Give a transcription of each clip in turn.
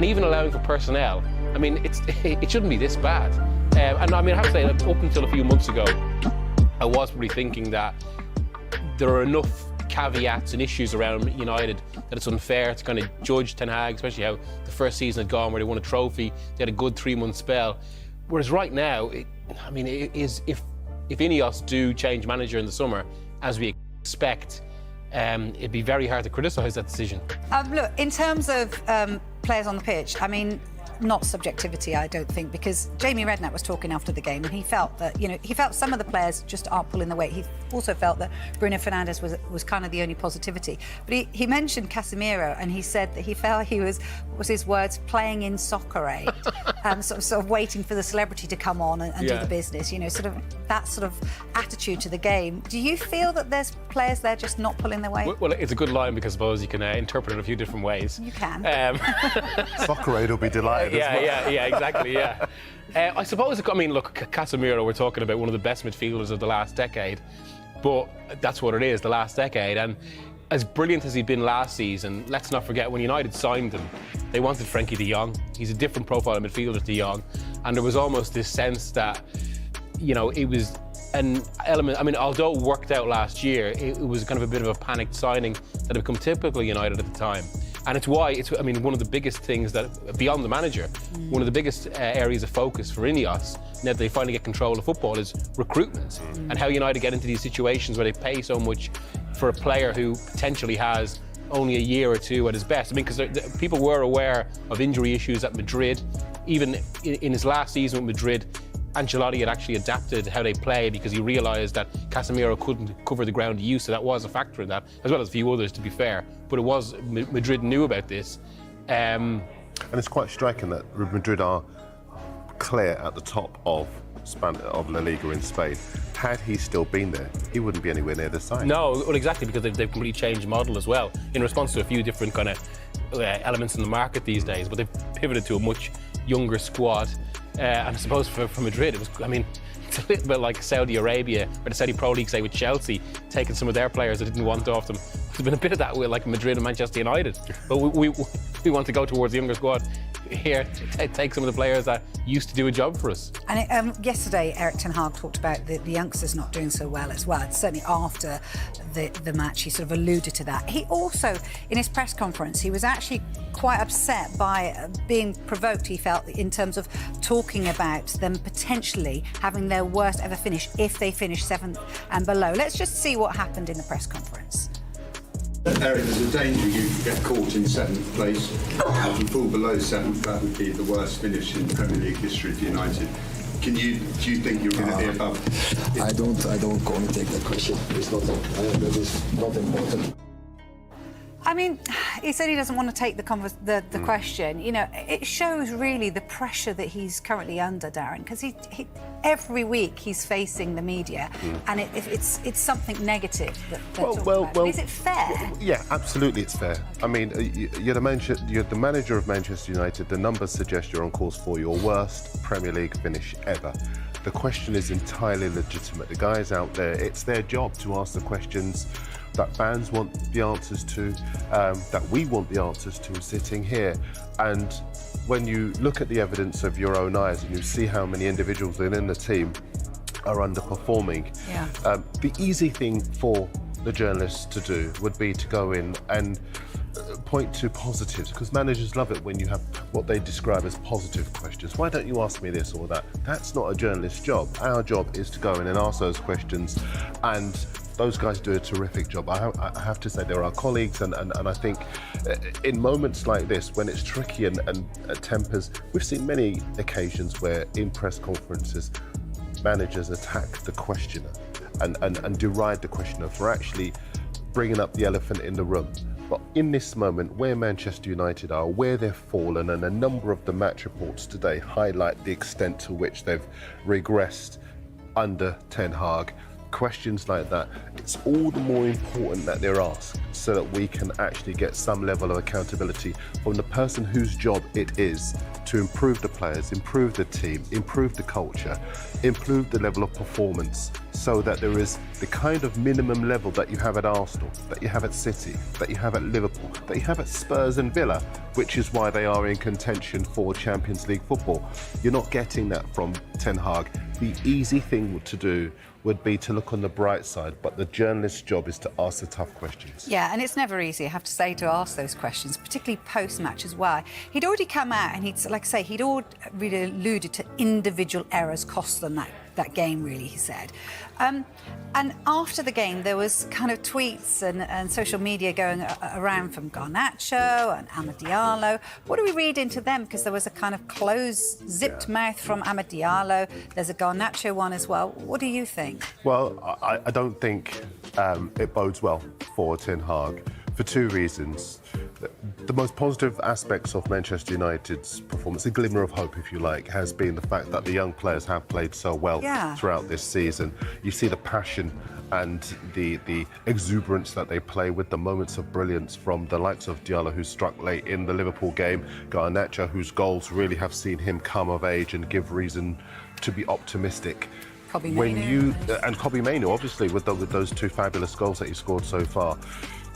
and even allowing for personnel. I mean, it shouldn't be this bad. And I mean, I have to say, up until a few months ago, I was probably thinking that there are enough caveats and issues around United that it's unfair to kind of judge Ten Hag, especially how the first season had gone, where they won a trophy, they had a good 3-month spell. Whereas right now, if Ineos do change manager in the summer, as we expect, it'd be very hard to criticise that decision. Look, in terms of players on the pitch, I mean, not subjectivity, I don't think, because Jamie Redknapp was talking after the game and he felt that, he felt some of the players just aren't pulling the weight. He also felt that Bruno Fernandes was kind of the only positivity. But he mentioned Casemiro and he said that he felt he was his words, playing in soccer aid, sort of waiting for the celebrity to come on and do the business, sort of that sort of attitude to the game. Do you feel that there's players there just not pulling their weight? Well, it's a good line because I suppose you can interpret it a few different ways. You can. Soccer aid will be delighted. Yeah, exactly, yeah. I suppose, I mean, look, Casemiro, we're talking about one of the best midfielders of the last decade, but that's what it is, the last decade. And as brilliant as he'd been last season, let's not forget, when United signed him, they wanted Frenkie de Jong. He's a different profile of midfielder to de Jong. And there was almost this sense that, it was an element, I mean, although it worked out last year, it was kind of a bit of a panicked signing that had become typical United at the time. And it's why, one of the biggest things that, beyond the manager, one of the biggest areas of focus for Ineos, now that they finally get control of football, is recruitment. And how United get into these situations where they pay so much for a player who potentially has only a year or two at his best. I mean, because people were aware of injury issues at Madrid. Even in his last season with Madrid, Ancelotti had actually adapted how they played because he realised that Casemiro couldn't cover the ground he used, so that was a factor in that, as well as a few others, to be fair. But it was, Madrid knew about this. And it's quite striking that Madrid are clear at the top of La Liga in Spain. Had he still been there, he wouldn't be anywhere near the side. No, well, exactly, because they've completely changed model as well, in response to a few different kind of elements in the market these days, but they've pivoted to a much younger squad. And I suppose for Madrid, it was, I mean, it's a little bit like Saudi Arabia, or the Saudi Pro League, say, with Chelsea, taking some of their players that didn't want off them. There's been a bit of that with like Madrid and Manchester United. But we want to go towards the younger squad. Here, take some of the players that used to do a job for us. And yesterday, Erik ten Hag talked about the youngsters not doing so well as well. Certainly after the match, he sort of alluded to that. He also, in his press conference, he was actually quite upset by being provoked, he felt, in terms of talking about them potentially having their worst ever finish if they finish 7th and below. Let's just see what happened in the press conference. Erik, there's a danger you could get caught in 7th place. If you fall below 7th, that would be the worst finish in Premier League history for United. Do you think you're going to be above? I don't want to take that question. It's not. That is not important. I mean, he said he doesn't want to take the question. It shows really the pressure that he's currently under, Darren, because he every week he's facing the media, and it's something negative that they're talking about. Is it fair? Yeah, absolutely, it's fair. I mean, you're the manager of Manchester United. The numbers suggest you're on course for your worst Premier League finish ever. The question is entirely legitimate. The guys out there, it's their job to ask the questions that fans want the answers to, that we want the answers to sitting here. And when you look at the evidence of your own eyes and you see how many individuals within the team are underperforming, the easy thing for the journalists to do would be to go in and point to positives, because managers love it when you have what they describe as positive questions. Why don't you ask me this or that? That's not a journalist's job. Our job is to go in and ask those questions, and those guys do a terrific job. I have to say they're our colleagues, and I think in moments like this, when it's tricky and tempers, we've seen many occasions where in press conferences, managers attack the questioner and deride the questioner for actually bringing up the elephant in the room. But in this moment, where Manchester United are, where they've fallen, and a number of the match reports today highlight the extent to which they've regressed under Ten Hag, questions like that, it's all the more important that they're asked so that we can actually get some level of accountability from the person whose job it is to improve the players, improve the team, improve the culture, improve the level of performance, so that there is the the kind of minimum level that you have at Arsenal, that you have at City, that you have at Liverpool, that you have at Spurs and Villa, which is why they are in contention for Champions League football. You're not getting that from Ten Hag. The easy thing to do would be to look on the bright side, but the journalist's job is to ask the tough questions. Yeah, and it's never easy, I have to say, to ask those questions, particularly post-match as well. He'd already come out and he'd already alluded to individual errors cost them that game, really, he said. And after the game, there was kind of tweets and social media going around from Garnacho and Amad Diallo. What do we read into them? Because there was a kind of closed, zipped mouth from Amad Diallo. There's a Garnacho one as well. What do you think? Well, I don't think it bodes well for Ten Hag for two reasons. The most positive aspects of Manchester United's performance, a glimmer of hope, if you like, has been the fact that the young players have played so well throughout this season. You see the passion and the exuberance that they play with, the moments of brilliance from the likes of Diallo, who struck late in the Liverpool game, Garnacho, whose goals really have seen him come of age and give reason to be optimistic. And Kobbie Mainoo, obviously, with those two fabulous goals that he scored so far.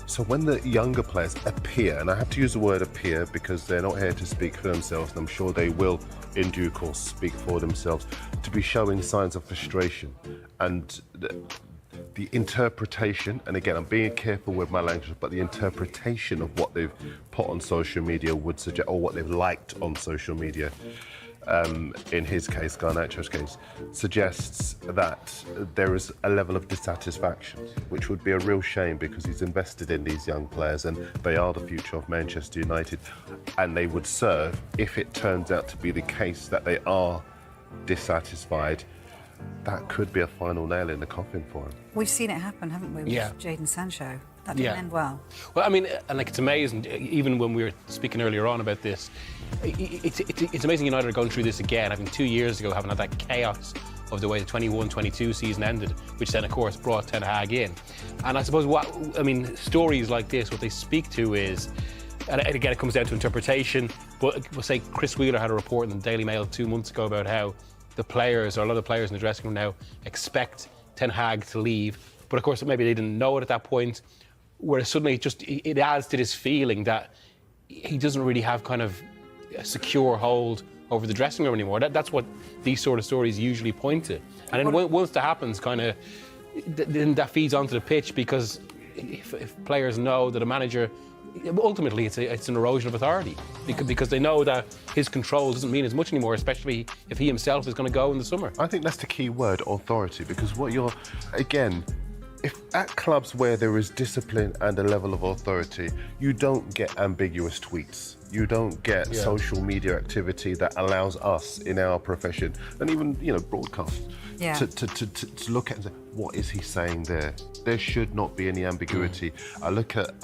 So when the younger players appear, and I have to use the word appear because they're not here to speak for themselves, and I'm sure they will in due course speak for themselves, to be showing signs of frustration and the interpretation, and again, I'm being careful with my language, but the interpretation of what they've put on social media would suggest, or what they've liked on social media, in his case, Garnacho's case, suggests that there is a level of dissatisfaction, which would be a real shame because he's invested in these young players and they are the future of Manchester United, and they would serve, if it turns out to be the case that they are dissatisfied, that could be a final nail in the coffin for him. We've seen it happen, haven't we, with Jadon Sancho? That didn't end well. Well, I mean, and like, it's amazing, even when we were speaking earlier on about this, it's amazing United are going through this again, having 2 years ago, having had that chaos of the way the 21-22 season ended, which then, of course, brought Ten Hag in. And I suppose stories like this, what they speak to is, and again, it comes down to interpretation, but we'll say Chris Wheeler had a report in the Daily Mail 2 months ago about how the players, or a lot of the players in the dressing room now, expect Ten Hag to leave. But of course, maybe they didn't know it at that point, where suddenly it adds to this feeling that he doesn't really have kind of a secure hold over the dressing room anymore. That's what these sort of stories usually point to. And then once that happens, then that feeds onto the pitch, because if players know that a manager, ultimately it's an erosion of authority, because they know that his control doesn't mean as much anymore, especially if he himself is going to go in the summer. I think that's the key word, authority, because if at clubs where there is discipline and a level of authority, you don't get ambiguous tweets. You don't get social media activity that allows us in our profession, and even broadcast, to look at and say, what is he saying there? There should not be any ambiguity. I look at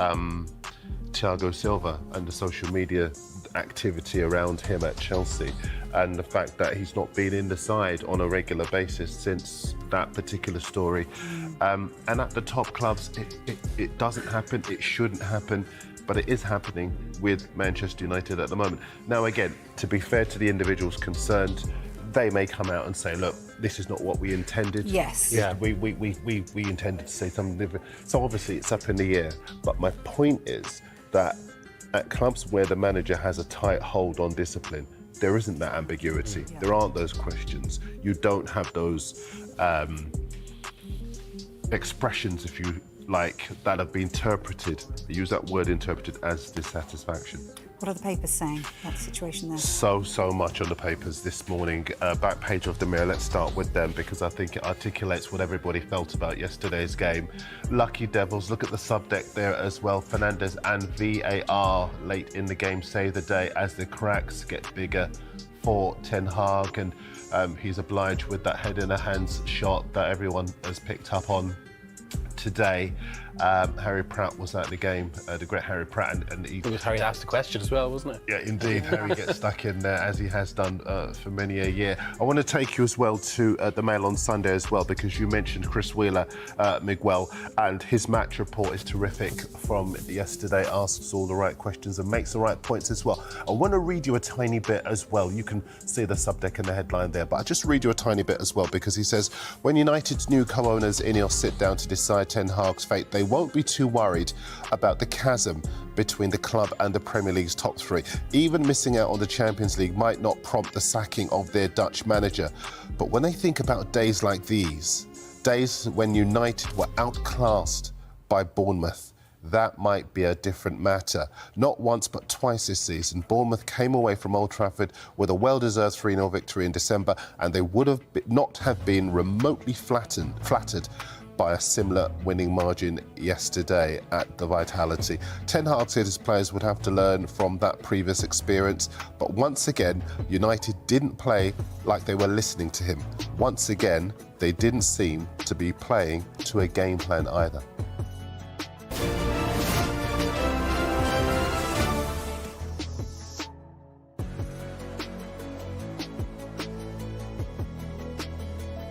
Thiago Silva and the social media activity around him at Chelsea, and the fact that he's not been in the side on a regular basis since that particular story. And at the top clubs, it doesn't happen, it shouldn't happen, but it is happening with Manchester United at the moment. Now, again, to be fair to the individuals concerned, they may come out and say, look, this is not what we intended. Yes. Yeah, we intended to say something different. So obviously it's up in the air. But my point is that at clubs where the manager has a tight hold on discipline, there isn't that ambiguity. There aren't those questions. You don't have those expressions, if you like, that have been interpreted, use that word interpreted, as dissatisfaction. What are the papers saying about the situation there? So much on the papers this morning. Back page of the Mirror, let's start with them, because I think it articulates what everybody felt about yesterday's game. Lucky Devils, look at the subdeck there as well. Fernandes and VAR late in the game save the day as the cracks get bigger for Ten Hag, and he's obliged with that head in the hands shot that everyone has picked up on today. Harry Pratt was at the game, the great Harry Pratt, and he... It was Harry asked the question as well, wasn't it? Yeah, indeed. Harry gets stuck in there, as he has done for many a year. I want to take you as well to the Mail on Sunday as well, because you mentioned Chris Wheeler, Miguel, and his match report is terrific from yesterday, asks all the right questions and makes the right points as well. I want to read you a tiny bit as well. You can see the subdeck and the headline there, but I'll just read you a tiny bit as well, because he says, when United's new co-owners Ineos sit down to decide Ten Hag's fate, they won't be too worried about the chasm between the club and the Premier League's top three. Even missing out on the Champions League might not prompt the sacking of their Dutch manager. But when they think about days like these, days when United were outclassed by Bournemouth, that might be a different matter. Not once but twice this season, Bournemouth came away from Old Trafford with a well-deserved 3-0 victory in December, and they would have not have been remotely flattered by a similar winning margin yesterday at the Vitality. Ten Hag said his players would have to learn from that previous experience, but once again, United didn't play like they were listening to him. Once again, they didn't seem to be playing to a game plan either.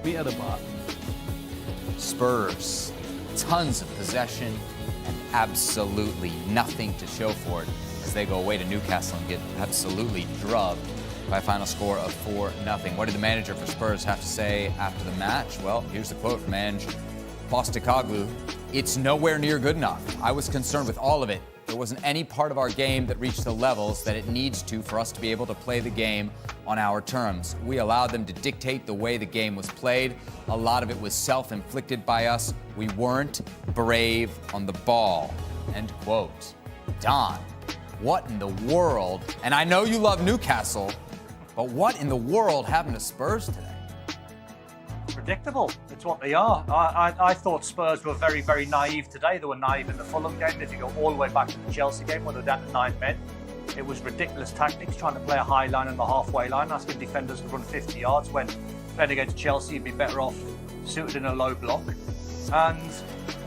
Me at the bottom. Spurs, tons of possession and absolutely nothing to show for it as they go away to Newcastle and get absolutely drubbed by a final score of 4-0. What did the manager for Spurs have to say after the match? Well, here's the quote from Ange Postecoglou. It's nowhere near good enough. I was concerned with all of it. There wasn't any part of our game that reached the levels that it needs to for us to be able to play the game on our terms. We allowed them to dictate the way the game was played. A lot of it was self-inflicted by us. We weren't brave on the ball. End quote. Don, what in the world? And I know you love Newcastle, but what in the world happened to Spurs today? Predictable. It's what they are. I thought Spurs were very, very naive today. They were naive in the Fulham game. If you go all the way back to the Chelsea game where they were down to 9 men, it was ridiculous tactics, trying to play a high line and the halfway line, asking defenders to run 50 yards when playing against Chelsea, you'd be better off suited in a low block. And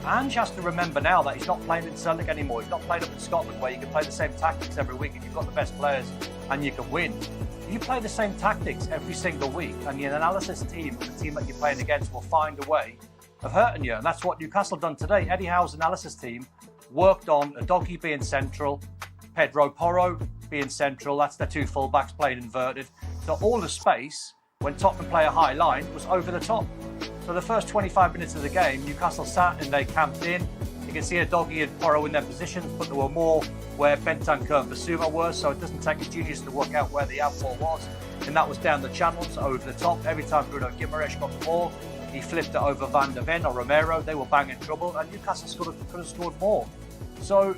Ange has to remember now that he's not playing in Celtic anymore. He's not playing up in Scotland where you can play the same tactics every week and you've got the best players and you can win. You play the same tactics every single week and your analysis team, the team that you're playing against, will find a way of hurting you. And that's what Newcastle done today. Eddie Howe's analysis team worked on Udogie being central, Pedro Porro being central. That's their two fullbacks playing inverted. So all the space, when Tottenham play a high line, was over the top. So the first 25 minutes of the game, Newcastle sat and they camped in. You can see Udogie and Porro in their positions, but there were more where Bentancur and Basuma were, so it doesn't take a genius to work out where the outball was. And that was down the channels, over the top. Every time Bruno Guimaraes got the ball, he flipped it over Van der Ven or Romero. They were banging trouble, and Newcastle could have scored more. So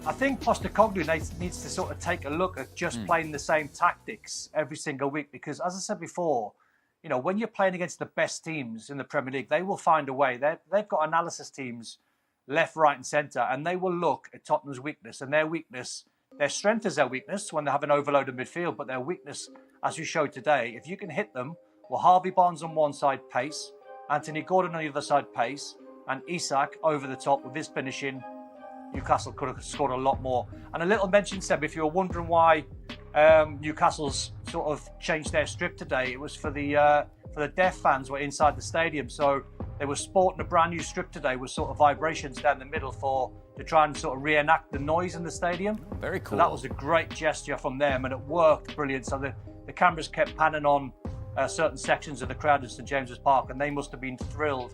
I think Postecoglou needs to sort of take a look at just playing the same tactics every single week, because as I said before, you know, when you're playing against the best teams in the Premier League, they will find a way. They've got analysis teams left, right and centre, and they will look at Tottenham's weakness, and their strength is their weakness when they have an overloaded midfield, but their weakness, as you showed today, if you can hit them, well, Harvey Barnes on one side, pace, Anthony Gordon on the other side, pace, and Isak over the top with his finishing, Newcastle could have scored a lot more. And a little mention, Seb, if you were wondering why Newcastle's sort of changed their strip today, it was for the deaf fans were inside the stadium, so they were sporting a brand new strip today with sort of vibrations down the middle to try and sort of reenact the noise in the stadium. Very cool. So that was a great gesture from them, and it worked brilliant. So the cameras kept panning on certain sections of the crowd at St James's Park, and they must have been thrilled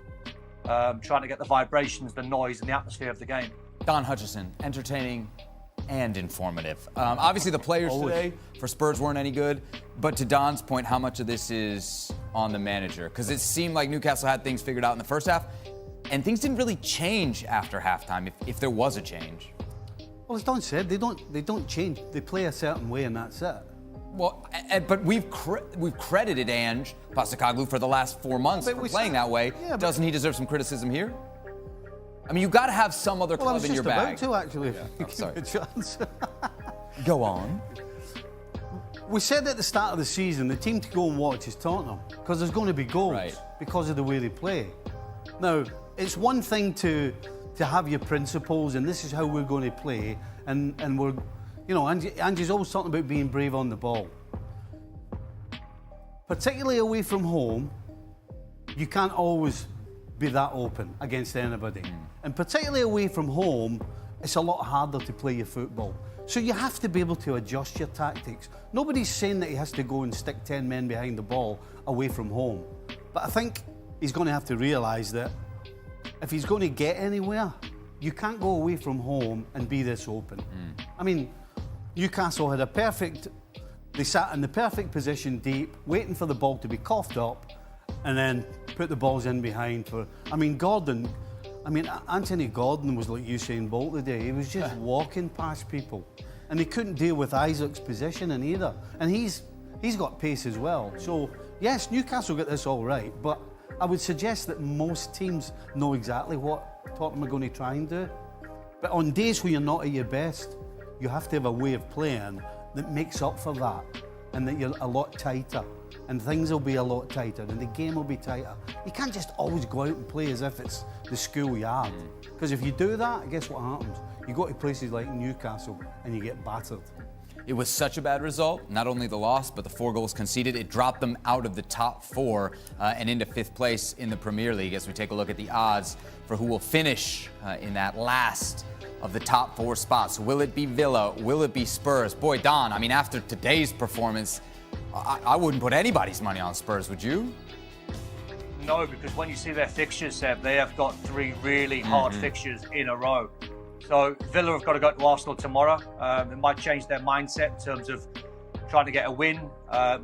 trying to get the vibrations, the noise, and the atmosphere of the game. Don Hutchison, entertaining and informative. Obviously, the players today for Spurs weren't any good, but to Don's point, how much of this is on the manager? Because it seemed like Newcastle had things figured out in the first half, and things didn't really change after halftime, if there was a change. Well, as Don said, they don't change. They play a certain way, and that's it. Well, but we've credited Ange Postecoglou for the last 4 months for playing that way. Yeah, Doesn't he deserve some criticism here? I mean, you've got to have some other club in your bag. I was just about to, actually. Yeah. Oh, sorry. A chance. Go on. We said at the start of the season, the team to go and watch is Tottenham, because there's going to be goals because of the way they play. Now, it's one thing to to have your principles, and this is how we're going to play. And we're, you know, Angie's always talking about being brave on the ball. Particularly away from home, you can't always be that open against anybody. And particularly away from home, it's a lot harder to play your football. So you have to be able to adjust your tactics. Nobody's saying that he has to go and stick 10 men behind the ball away from home. But I think he's going to have to realise that if he's going to get anywhere, you can't go away from home and be this open. I mean, Newcastle had they sat in the perfect position deep, waiting for the ball to be coughed up, and then put the balls in behind for... Anthony Gordon was like Usain Bolt today. He was just walking past people. And they couldn't deal with Isaac's positioning either. And he's got pace as well. So, yes, Newcastle got this all right, but I would suggest that most teams know exactly what Tottenham are going to try and do. But on days where you're not at your best, you have to have a way of playing that makes up for that, and that you're a lot tighter. And things will be a lot tighter, and the game will be tighter. You can't just always go out and play as if it's the schoolyard. Because if you do that, guess what happens? You go to places like Newcastle and you get battered. It was such a bad result. Not only the loss, but the 4 goals conceded. It dropped them out of the top 4 and into 5th place in the Premier League as we take a look at the odds for who will finish in that last of the top 4 spots. Will it be Villa? Will it be Spurs? Boy, Don, I mean, after today's performance, I wouldn't put anybody's money on Spurs, would you? No, because when you see their fixtures, Seb, they have got 3 really hard fixtures in a row. So Villa have got to go to Arsenal tomorrow. It might change their mindset in terms of trying to get a win.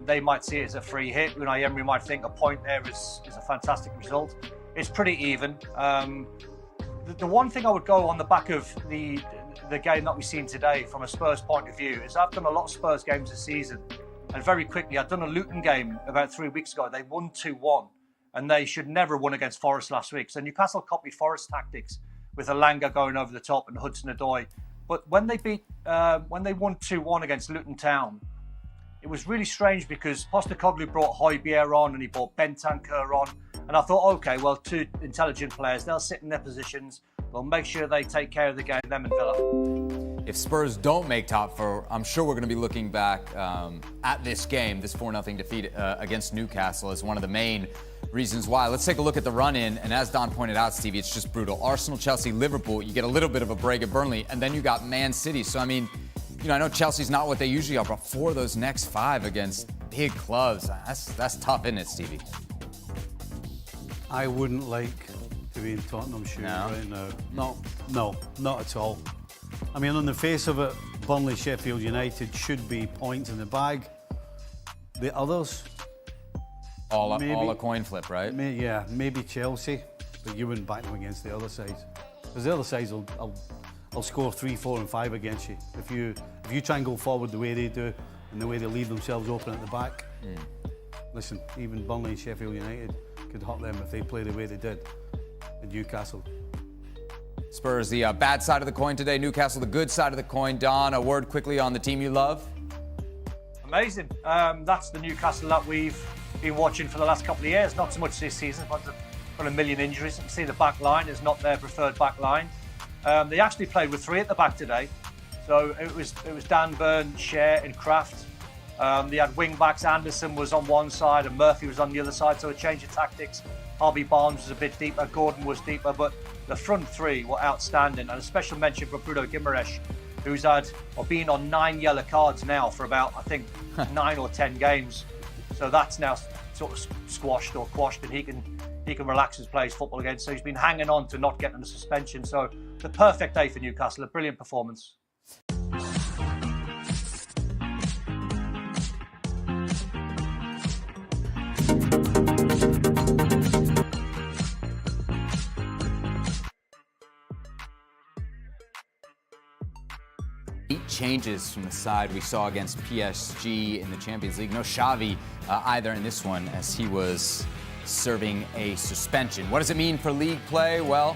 They might see it as a free hit. Unai Emery might think a point there is a fantastic result. It's pretty even. The one thing I would go on the back of the game that we've seen today from a Spurs point of view is I've done a lot of Spurs games this season. And very quickly, I'd done a Luton game about 3 weeks ago. They won 2-1, and they should never have won against Forest last week. So Newcastle copied Forest tactics with Elanga going over the top and Hudson-Odoi. But when they won 2-1 against Luton Town, it was really strange because Postecoglou brought Højbjerg on and he brought Bentancur on. And I thought, okay, well, 2 intelligent players, they'll sit in their positions, they'll make sure they take care of the game, them and Villa. If Spurs don't make top 4, I'm sure we're going to be looking back at this game, this 4-0 defeat against Newcastle, as one of the main reasons why. Let's take a look at the run-in, and as Don pointed out, Stevie, it's just brutal. Arsenal, Chelsea, Liverpool, you get a little bit of a break at Burnley, and then you got Man City. So, I mean, you know, I know Chelsea's not what they usually are, but 4 of those next 5 against big clubs, that's tough, isn't it, Stevie? I wouldn't like to be in Tottenham's shoes right now. No, not at all. I mean, on the face of it, Burnley, Sheffield United should be points in the bag. The others... All a coin flip, right? Maybe Chelsea, but you wouldn't back them against the other sides. Because the other sides will score 3, 4 and 5 against you. If you try and go forward the way they do and the way they leave themselves open at the back, listen, even Burnley and Sheffield United could hurt them if they play the way they did at Newcastle. Spurs, the bad side of the coin today. Newcastle, the good side of the coin. Don, a word quickly on the team you love. Amazing. That's the Newcastle that we've been watching for the last couple of years. Not so much this season, but got a million injuries. You can see the back line is not their preferred back line. They actually played with 3 at the back today. So it was Dan Burn, Cher and Kraft. They had wing backs. Anderson was on one side and Murphy was on the other side. So a change of tactics. Harvey Barnes was a bit deeper. Gordon was deeper, but the front 3 were outstanding. And a special mention for Bruno Guimaraes, who's been on 9 yellow cards now for about, I think, 9 or 10 games. So that's now sort of squashed or quashed, and he can relax and play his football again. So he's been hanging on to not getting a suspension. So the perfect day for Newcastle, a brilliant performance. Changes from the side we saw against PSG in the Champions League. No Xavi either in this one, as he was serving a suspension. What does it mean for league play? Well,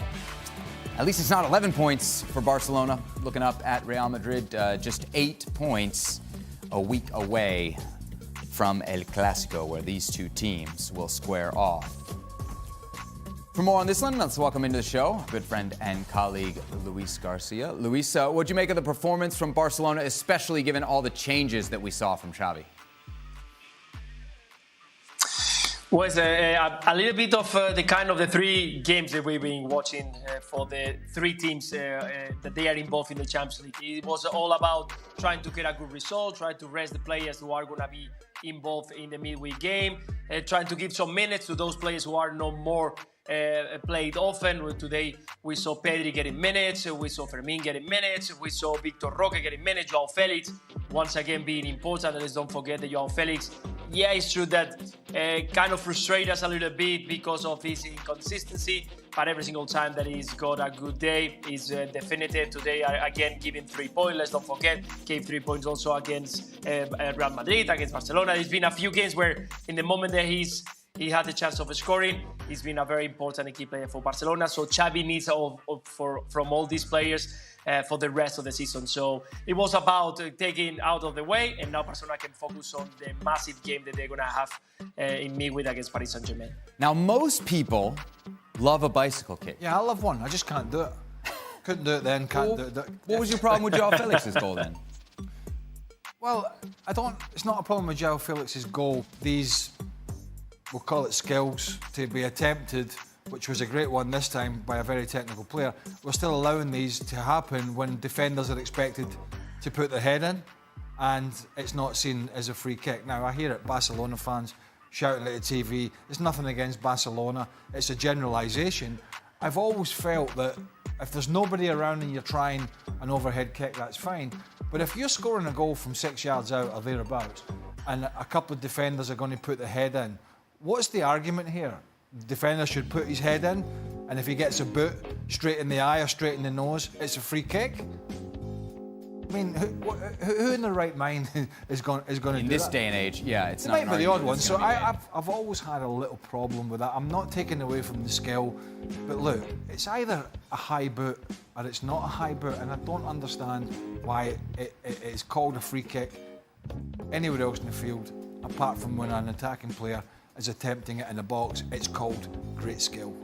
at least it's not 11 points for Barcelona. Looking up at Real Madrid, just 8 points a week away from El Clásico, where these 2 teams will square off. For more on this one, let's welcome into the show our good friend and colleague Luis Garcia. Luis, what'd you make of the performance from Barcelona, especially given all the changes that we saw from Xavi? Was a little bit of the kind of the three games that we've been watching for the three teams that they are involved in the Champions League. It was all about trying to get a good result, trying to rest the players who are going to be involved in the midweek game, trying to give some minutes to those players who are no more played often. Today we saw Pedri getting minutes, we saw Fermin getting minutes, we saw Victor Roque getting minutes, Joao Felix once again being important. Let's don't forget that Joao Felix, yeah, it's true that kind of frustrates us a little bit because of his inconsistency, but every single time that he's got a good day, he's definitive. Today, again, giving 3 points. Let's don't forget, gave 3 points also against Real Madrid, against Barcelona. There's been a few games where in the moment that he had the chance of scoring, he's been a very important key player for Barcelona. So Xavi needs from all these players for the rest of the season. So it was about taking out of the way, and now Barcelona can focus on the massive game that they're going to have in midweek against Paris Saint-Germain. Now, most people love a bicycle kick. Yeah, I love one. I just can't do it. Couldn't do it then, can't do it. What was your problem with Joao Felix's goal then? Well, it's not a problem with Joao Felix's goal. These, we'll call it skills, to be attempted, which was a great one this time by a very technical player. We're still allowing these to happen when defenders are expected to put their head in, and it's not seen as a free kick. Now, I hear it, Barcelona fans shouting at the TV. It's nothing against Barcelona. It's a generalisation. I've always felt that if there's nobody around and you're trying an overhead kick, that's fine. But if you're scoring a goal from 6 yards out or thereabouts, and a couple of defenders are going to put their head in, what's the argument here? The defender should put his head in, and if he gets a boot straight in the eye or straight in the nose, it's a free kick? I mean, who in their right mind is going to do that? In this day and age, yeah, it's not. It might be the odd one. So I've always had a little problem with that. I'm not taking away from the skill, but look, it's either a high boot or it's not a high boot, and I don't understand why it is called a free kick anywhere else in the field, apart from when an attacking player is attempting it in the box. It's called great skill.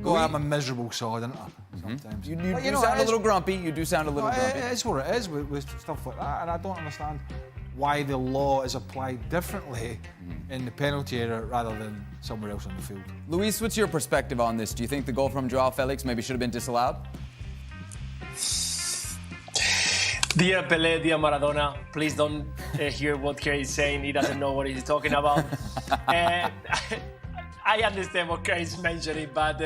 I'm a miserable sod, aren't I? Sometimes. You do sound a little grumpy. You do sound a little grumpy. It is what it is with stuff like that, and I don't understand why the law is applied differently in the penalty area rather than somewhere else on the field. Luis, what's your perspective on this? Do you think the goal from Joao Felix maybe should have been disallowed? Dear Pelé, dear Maradona, please don't hear what Kerry is saying. He doesn't know what he's talking about. I understand what Kerry is mentioning, but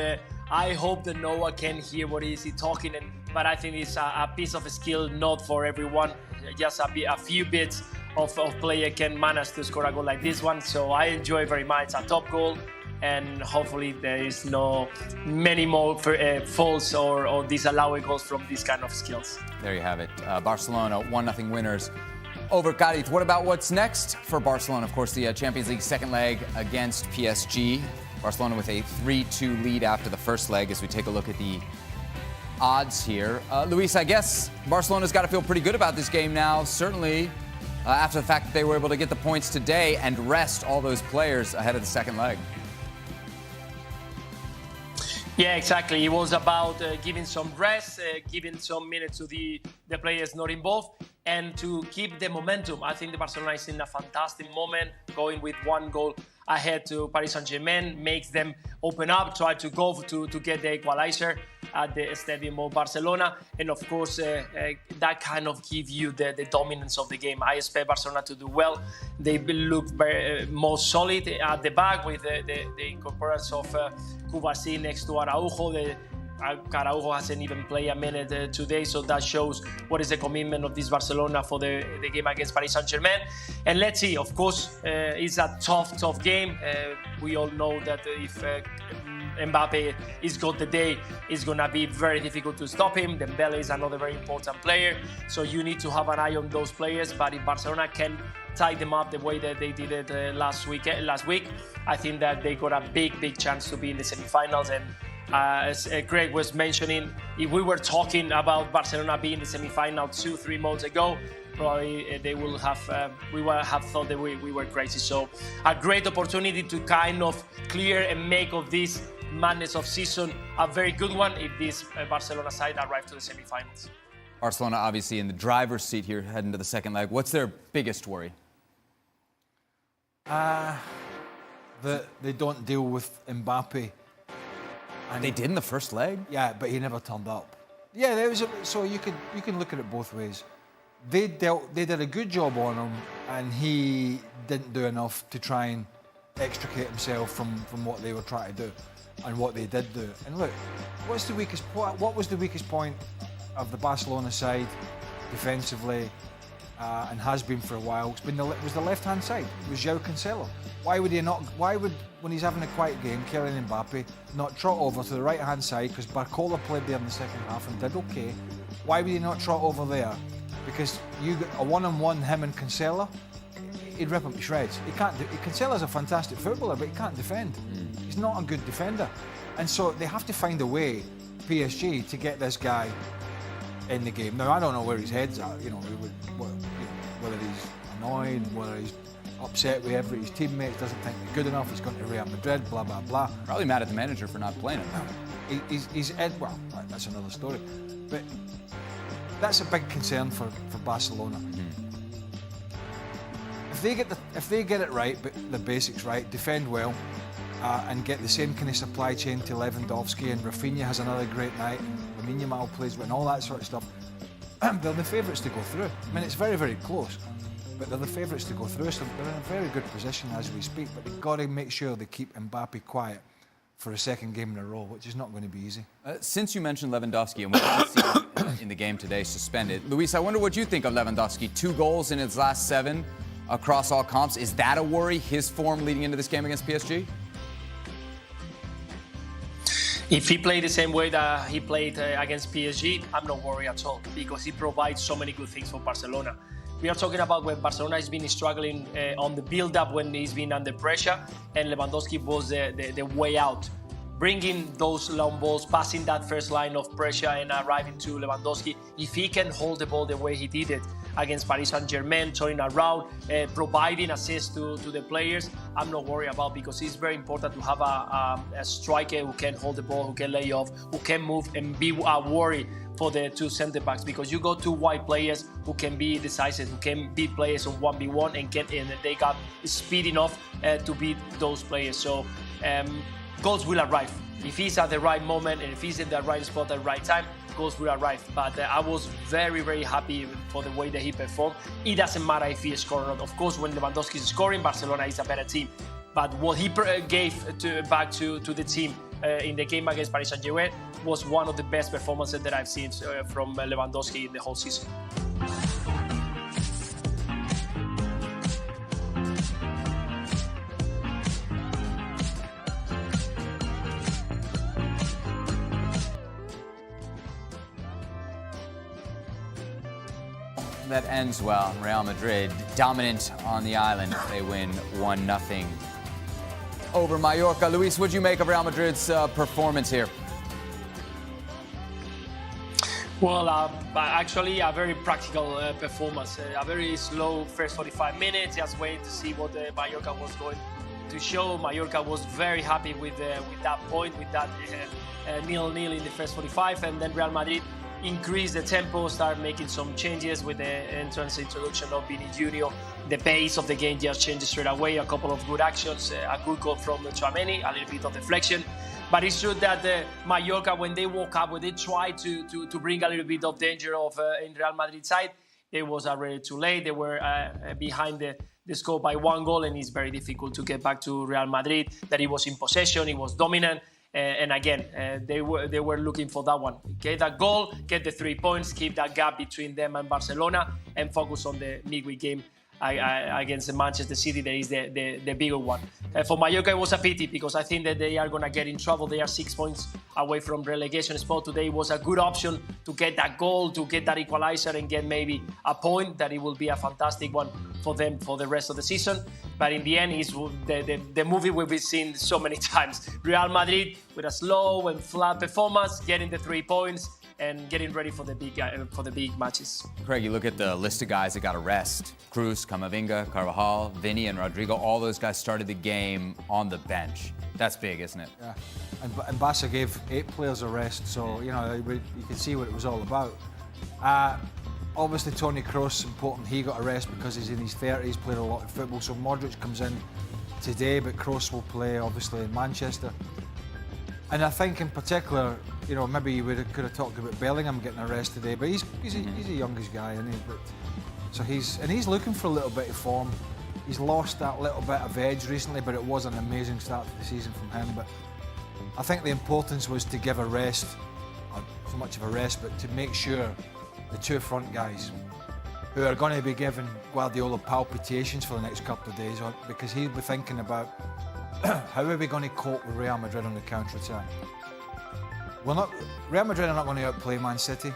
I hope that Noah can hear what he's talking. But I think it's a piece of skill, not for everyone. Just a few bits of player can manage to score a goal like this one. So I enjoy very much a top goal, and hopefully there is no many more faults or disallowed goals from these kind of skills. There you have it. Barcelona 1-0 winners over Cádiz. What about what's next for Barcelona? Of course, the Champions League second leg against PSG. Barcelona with a 3-2 lead after the first leg as we take a look at the odds here. Luis, I guess Barcelona's got to feel pretty good about this game now, certainly after the fact that they were able to get the points today and rest all those players ahead of the second leg. Yeah, exactly. It was about giving some rest, giving some minutes to the players not involved, and to keep the momentum. I think the Barcelona is in a fantastic moment, going with 1 goal ahead to Paris Saint-Germain, makes them open up, try to go to get the equalizer at the Stadium of Barcelona. And of course, that kind of gives you the dominance of the game. I expect Barcelona to do well. They look very more solid at the back with the incorporation of Cubarsí next to Araujo. Araujo hasn't even played a minute today, so that shows what is the commitment of this Barcelona for the game against Paris Saint-Germain. And let's see, of course, it's a tough game. We all know that if Mbappe is got the day, it's going to be very difficult to stop him. Dembele is another very important player, so you need to have an eye on those players. But if Barcelona can tie them up the way that they did it last week, I think that they got a big chance to be in the semi-finals. And as Greg was mentioning, if we were talking about Barcelona being in the semi-final 2-3 months ago, probably they will have we would have thought that we were crazy. So a great opportunity to kind of clear and make of this madness of season, a very good one if this Barcelona side arrive to the semi-finals. Barcelona obviously in the driver's seat here heading to the second leg. What's their biggest worry? They don't deal with Mbappe. And They did in the first leg? Yeah, but he never turned up. Yeah, there was so you can look at it both ways. They did a good job on him, and he didn't do enough to try and extricate himself from what they were trying to do and what they did do. And look, what was the weakest point of the Barcelona side defensively, and has been for a while? It was the left-hand side. It was João Cancelo. Why would when he's having a quiet game, Kylian Mbappe not trot over to the right-hand side, because Barcola played there in the second half and did okay? Why would he not trot over there? Because you got a one-on-one, him and Cancelo, he'd rip him to shreds. Cancelo's a fantastic footballer, but he can't defend. He's not a good defender. And so they have to find a way, PSG, to get this guy in the game. Now, I don't know where his head's at, whether he's annoyed, whether he's upset with his teammates, doesn't think they're good enough, he's going to Real Madrid, blah, blah, blah. Probably mad at the manager for not playing him. Well, that's another story. But that's a big concern for Barcelona. If they get it right, but the basics right, defend well, and get the same kind of supply chain to Lewandowski, and Rafinha has another great night, and Lamine Yamal plays well, and all that sort of stuff, they're the favourites to go through. I mean, it's very, very close, but they're the favourites to go through, so they're in a very good position as we speak, but they've got to make sure they keep Mbappe quiet for a second game in a row, which is not going to be easy. Since you mentioned Lewandowski, and we didn't see him in the game today suspended, Luis, I wonder what you think of Lewandowski. 2 goals in his last 7 across all comps. Is that a worry, his form leading into this game against PSG? If he played the same way that he played against PSG, I'm not worried at all, because he provides so many good things for Barcelona. We are talking about when Barcelona has been struggling on the build-up, when he's been under pressure, and Lewandowski was the way out. Bringing those long balls, passing that first line of pressure and arriving to Lewandowski. If he can hold the ball the way he did it against Paris Saint-Germain, turning around, providing assists to the players, I'm not worried about, because it's very important to have a striker who can hold the ball, who can lay off, who can move and be a worry for the 2 centre-backs, because you got 2 wide players who can be decisive, who can beat players on 1v1 and they got speed enough to beat those players. So goals will arrive. If he's at the right moment and if he's in the right spot at the right time, goals will arrive. But I was very, very happy for the way that he performed. It doesn't matter if he scored or not. Of course, when Lewandowski is scoring, Barcelona is a better team. But what he gave back to the team in the game against Paris Saint-Germain was one of the best performances that I've seen from Lewandowski in the whole season. That ends well. Real Madrid dominant on the island. They win 1-0 over Mallorca. Luis, what do you make of Real Madrid's performance here? Well, actually a very practical performance. A very slow first 45 minutes, just waiting to see what Mallorca was going to show. Mallorca was very happy with that point, with that 0-0 in the first 45, and then Real Madrid increase the tempo, start making some changes with the introduction of BeIN Junior. The pace of the game just changes straight away. A couple of good actions, a good goal from Tchouaméni, a little bit of deflection. But it's true that Mallorca, when they woke up, when they tried to bring a little bit of danger in Real Madrid side, it was already too late. They were behind the score by 1 goal, and it's very difficult to get back to Real Madrid. That he was in possession, he was dominant. And again, they were looking for that one. Get that goal, get the 3 points, keep that gap between them and Barcelona, and focus on the midweek game against Manchester City. That is the bigger one. For Mallorca, it was a pity, because I think that they are going to get in trouble. They are 6 points away from relegation spot. Today was a good option to get that goal, to get that equalizer and get maybe a point. That it will be a fantastic one for them for the rest of the season. But in the end, it's the movie we've seen so many times. Real Madrid with a slow and flat performance, getting the 3 points, and getting ready for the big matches. Craig, you look at the list of guys that got a rest. Cruz, Camavinga, Carvajal, Vinny, and Rodrigo. All those guys started the game on the bench. That's big, isn't it? Yeah. And Barca gave 8 players a rest, so you can see what it was all about. Obviously, Toni Kroos, important. He got a rest because he's in his 30s, played a lot of football. So Modric comes in today, but Kroos will play obviously in Manchester. And I think in particular, maybe you could have talked about Bellingham getting a rest today, but he's a youngest guy, isn't he? But so he's looking for a little bit of form. He's lost that little bit of edge recently, but it was an amazing start to the season from him. But I think the importance was to give a rest, not so much of a rest, but to make sure the 2 front guys, who are going to be giving Guardiola palpitations for the next couple of days, because he'll be thinking about how are we going to cope with Real Madrid on the counter-attack. Real Madrid are not going to outplay Man City.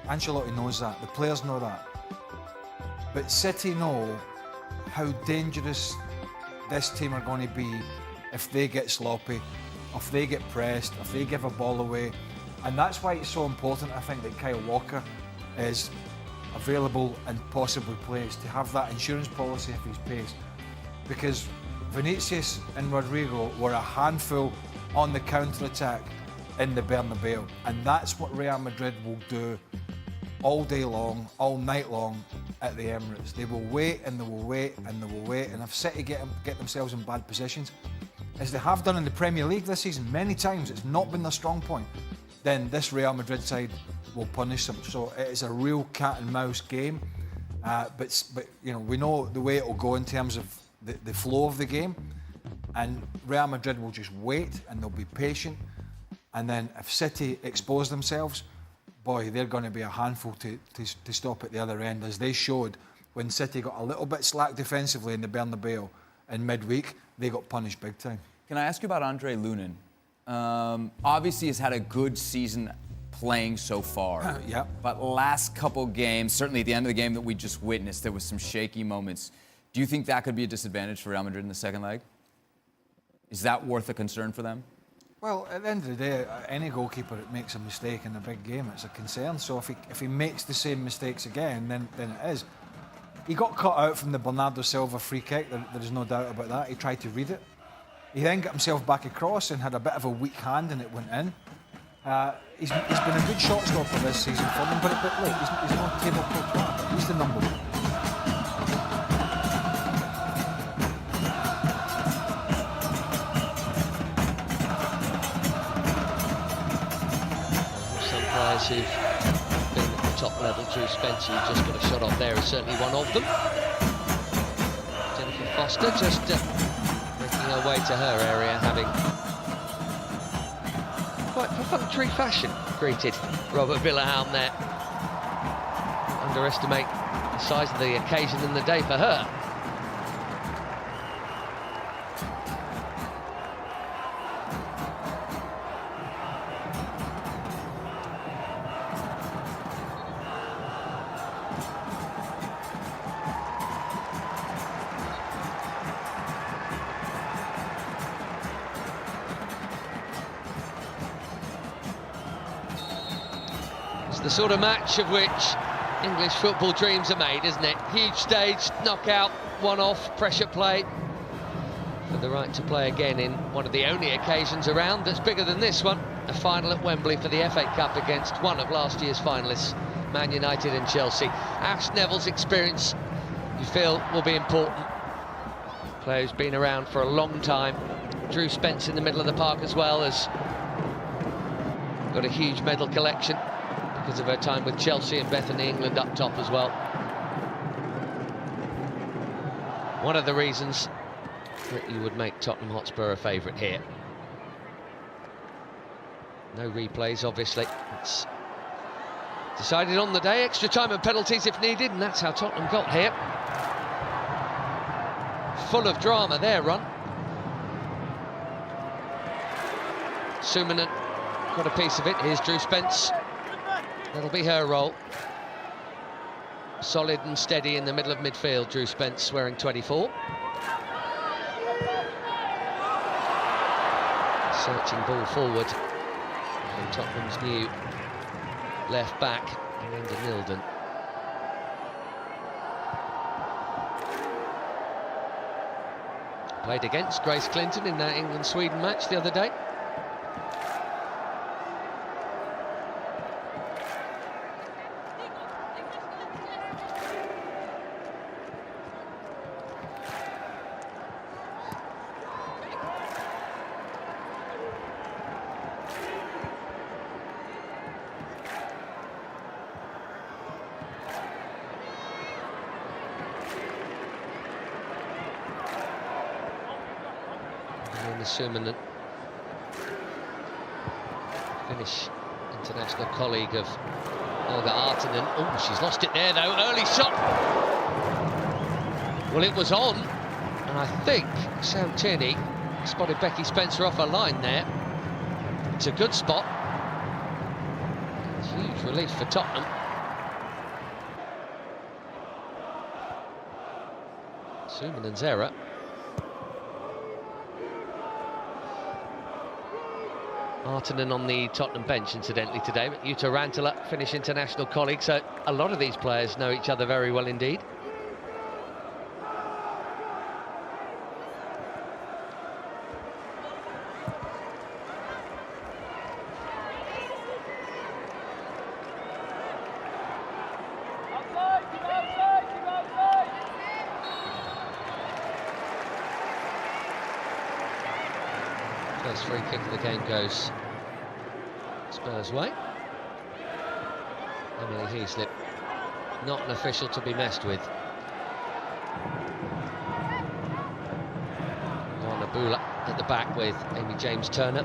Ancelotti knows that. The players know that. But City know how dangerous this team are going to be if they get sloppy, if they get pressed, if they give a ball away. And that's why it's so important, I think, that Kyle Walker is available and possibly plays, to have that insurance policy if he's pace. Because Vinicius and Rodrigo were a handful on the counter-attack in the Bernabeu. And that's what Real Madrid will do all day long, all night long at the Emirates. They will wait and they will wait and they will wait. And if City get themselves in bad positions, as they have done in the Premier League this season many times, it's not been their strong point, then this Real Madrid side will punish them. So it is a real cat and mouse game. But we know the way it will go in terms of the flow of the game. And Real Madrid will just wait and they'll be patient. And then if City expose themselves, boy, they're going to be a handful to stop at the other end, as they showed when City got a little bit slack defensively in the Bernabeu in midweek. They got punished big time. Can I ask you about Andre Lunin? Obviously, he's had a good season playing so far. Yeah. But last couple games, certainly at the end of the game that we just witnessed, there was some shaky moments. Do you think that could be a disadvantage for Real Madrid in the second leg? Is that worth a concern for them? Well, at the end of the day, any goalkeeper that makes a mistake in a big game, it's a concern. So if he makes the same mistakes again, then it is. He got cut out from the Bernardo Silva free kick. There's no doubt about that. He tried to read it. He then got himself back across and had a bit of a weak hand, and it went in. He's been a good shot stopper this season for them, but look, he's not tabletop player. He's the number one. Players who've been at the top level. Drew Spencer, who just got a shot off there, is certainly one of them. Jennifer Foster just making her way to her area, having quite perfunctory fashion greeted Robert Villahelm there. Underestimate the size of the occasion and the day for her. The sort of match of which English football dreams are made, isn't it? Huge stage, knockout, one-off, pressure play. For the right to play again in one of the only occasions around that's bigger than this one. A final at Wembley for the FA Cup against one of last year's finalists, Man United and Chelsea. Ash Neville's experience, you feel, will be important. Player who's been around for a long time. Drew Spence in the middle of the park as well, has got a huge medal collection because of her time with Chelsea, and Bethany England up top as well. One of the reasons that you would make Tottenham Hotspur a favourite here. No replays, obviously. It's decided on the day, extra time and penalties if needed, and that's how Tottenham got here. Full of drama, their run. Sumanen got a piece of it. Here's Drew Spence. That'll be her role. Solid and steady in the middle of midfield, Drew Spence, wearing 24. Searching ball forward. And Tottenham's new left back, Amanda Nilden. Played against Grace Clinton in that England-Sweden match the other day. Suominen, Finnish international colleague of Olga Artinen. Oh, she's lost it there though. Early shot. Well, it was on, and I think Sam Tierney spotted Becky Spencer off her line there. It's a good spot. Huge relief for Tottenham. Suominen's error. Artinen on the Tottenham bench, incidentally, today, but Jutta Rantanen, Finnish international colleague, so a lot of these players know each other very well indeed. First free kick of the game goes Spurs' way. Emily Heaslip, not an official to be messed with. Lorna Bula at the back with Amy James-Turner.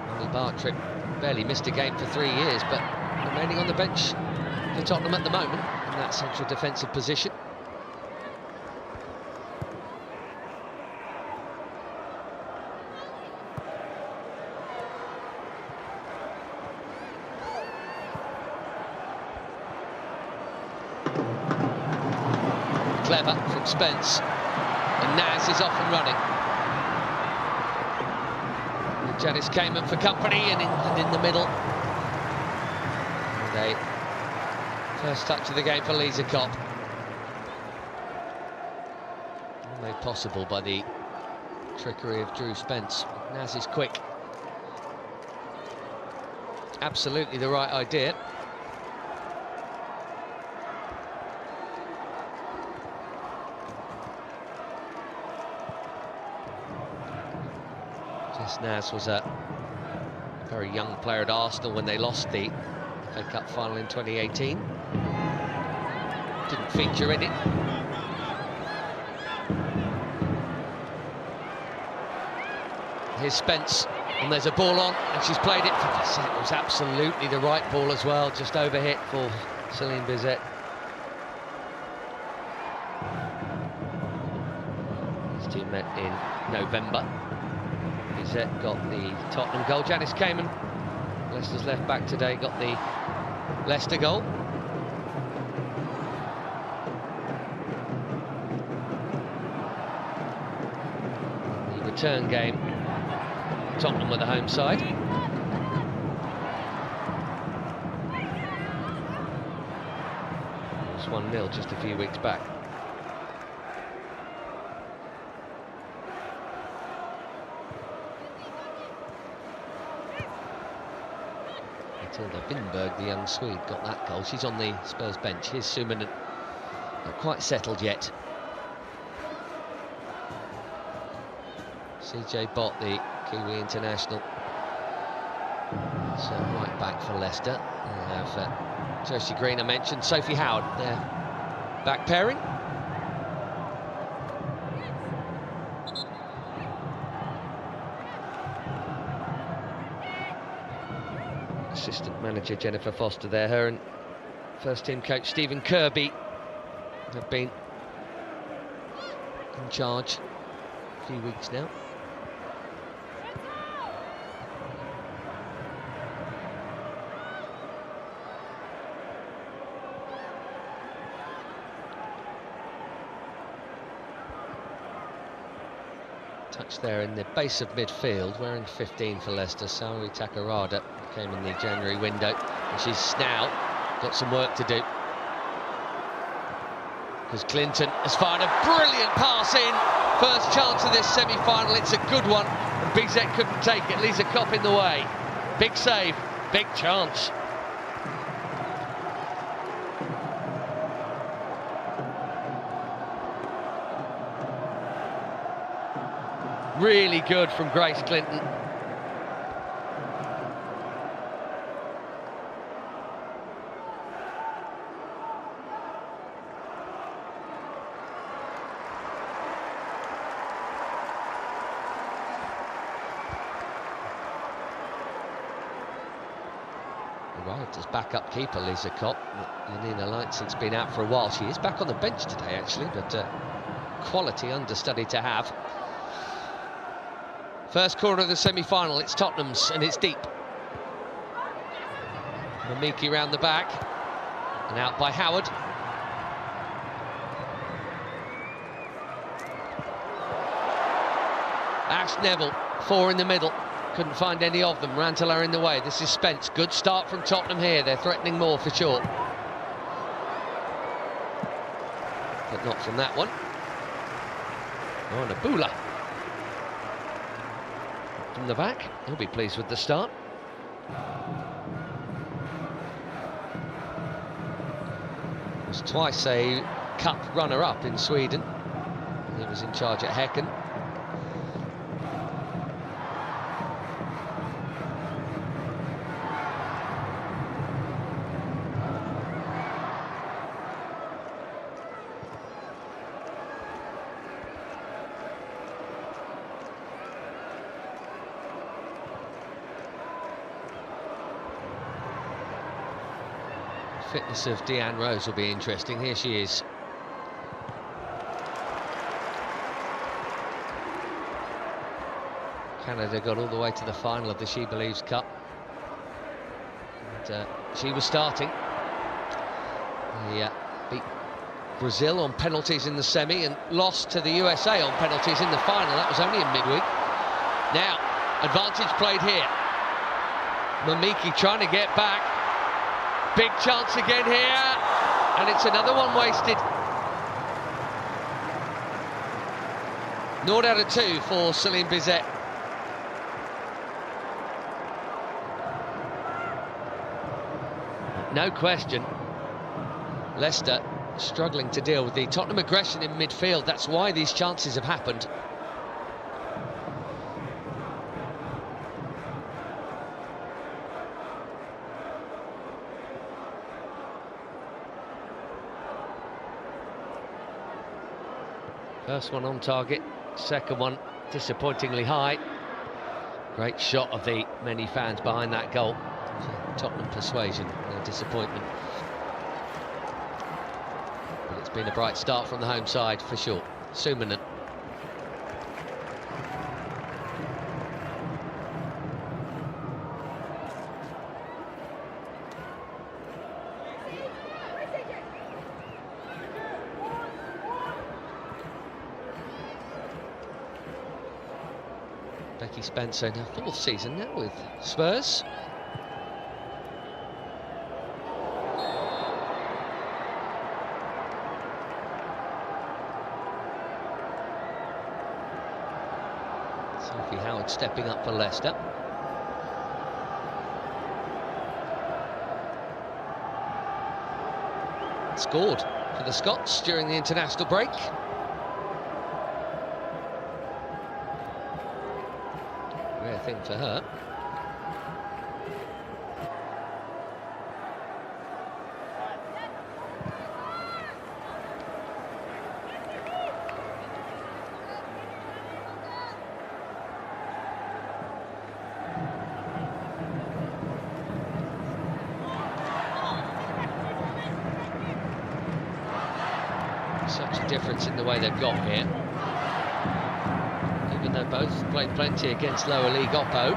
Molly Bartrip barely missed a game for 3 years, but remaining on the bench for Tottenham at the moment in that central defensive position. Clever from Spence, and Naz is off and running. And Janice Cayman for company, and England in the middle. And a first touch of the game for Lisa Kopp. Made possible by the trickery of Drew Spence. Naz is quick. Absolutely the right idea. Naz was a very young player at Arsenal when they lost the FA Cup final in 2018. Didn't feature in it. Here's Spence, and there's a ball on, and she's played it. It was absolutely the right ball as well, just overhit for Celine Bizet. These two met in November. Bizet got the Tottenham goal. Janice Cayman, Leicester's left back today, got the Leicester goal. The return game, Tottenham with the home side. It was 1-0 just a few weeks back. Matilda Winberg, the young Swede, got that goal. She's on the Spurs bench. Here's Suominen, not quite settled yet. CJ Bott, the Kiwi international, so right back for Leicester. They have Josie Green, I mentioned, Sophie Howard, their back pairing. Assistant manager Jennifer Foster there, her and first team coach Stephen Kirby have been in charge a few weeks now. Touch there in the base of midfield, wearing 15 for Leicester. Saori Takarada came in the January window, and she's now got some work to do. Because Clinton has fired a brilliant pass in. First chance of this semi-final, it's a good one. And Bizet couldn't take it, Lisa Kopp in the way. Big save, big chance. Really good from Grace Clinton. Arrived as backup keeper, Lisa Kopp. Janina Leitzig's been out for a while. She is back on the bench today, actually, but quality understudy to have. First corner of the semi-final, it's Tottenham's, and it's deep. Mamiki round the back, and out by Howard. Ash Neville, 4 in the middle. Couldn't find any of them. Rantelow in the way. This is Spence. Good start from Tottenham here. They're threatening more for sure. But not from that one. Oh, Nabula. From the back, he'll be pleased with the start. Was twice a cup runner-up in Sweden. He was in charge at Häcken. Fitness of Deanne Rose will be interesting. Here she is. Canada got all the way to the final of the She Believes Cup. And she was starting. They beat Brazil on penalties in the semi and lost to the USA on penalties in the final. That was only in midweek. Now, advantage played here. Mamiki trying to get back. Big chance again here, and it's another one wasted. 0 out of 2 for Celine Bizet. No question, Leicester struggling to deal with the Tottenham aggression in midfield. That's why these chances have happened. First one on target, second one disappointingly high. Great shot of the many fans behind that goal. Tottenham persuasion, no disappointment. But it's been a bright start from the home side for sure. Suominen. Becky Spencer in her 4th season now with Spurs. Sophie Howard stepping up for Leicester. Scored for the Scots during the international break. Rare thing for her. Such a difference in the way they've got here. Even though both played plenty against lower league oppo.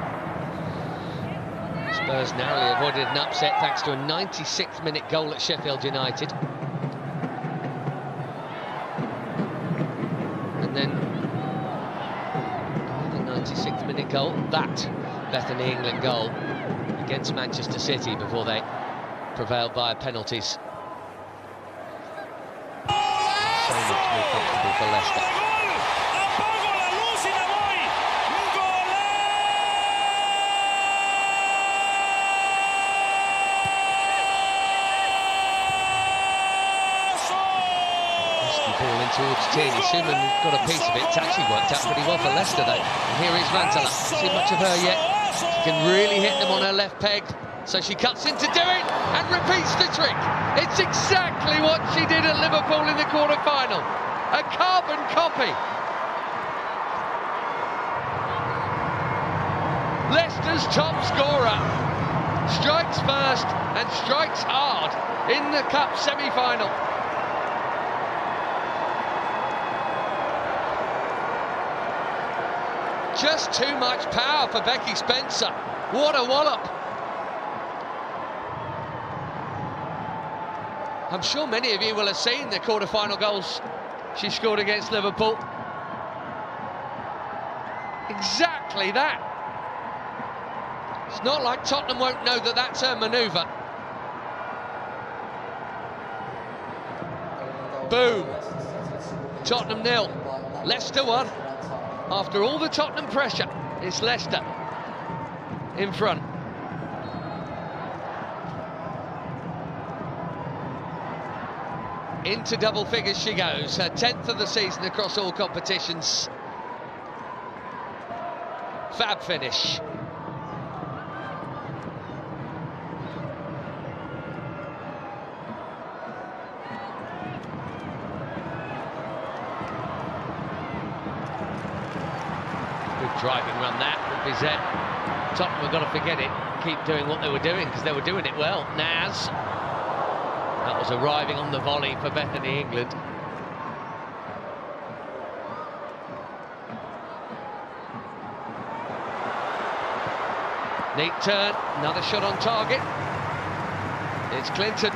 Spurs narrowly avoided an upset thanks to a 96th minute goal at Sheffield United. And then last-minute goal, that Bethany England goal against Manchester City before they prevailed via penalties. So much more comfortable for Leicester. Ball in towards Tierney. Suman got a piece of it. It's actually worked out pretty well for Leicester though. And here is Rantala. Not too much of her yet. She can really hit them on her left peg. So she cuts in to do it and repeats the trick. It's exactly what she did at Liverpool in the quarter-final. A carbon copy. Leicester's top scorer strikes first and strikes hard in the cup semi-final. Just too much power for Becky Spencer. What a wallop. I'm sure many of you will have seen the quarter-final goals she scored against Liverpool. Exactly that. It's not like Tottenham won't know that that's her manoeuvre. Boom. Tottenham 0, Leicester 1. After all the Tottenham pressure, it's Leicester in front. Into double figures she goes, her 10th of the season across all competitions. Fab finish. Driving run that would be Zet. Tottenham have got to forget it, keep doing what they were doing because they were doing it well. Naz. That was arriving on the volley for Bethany England. Neat turn, another shot on target. It's Clinton.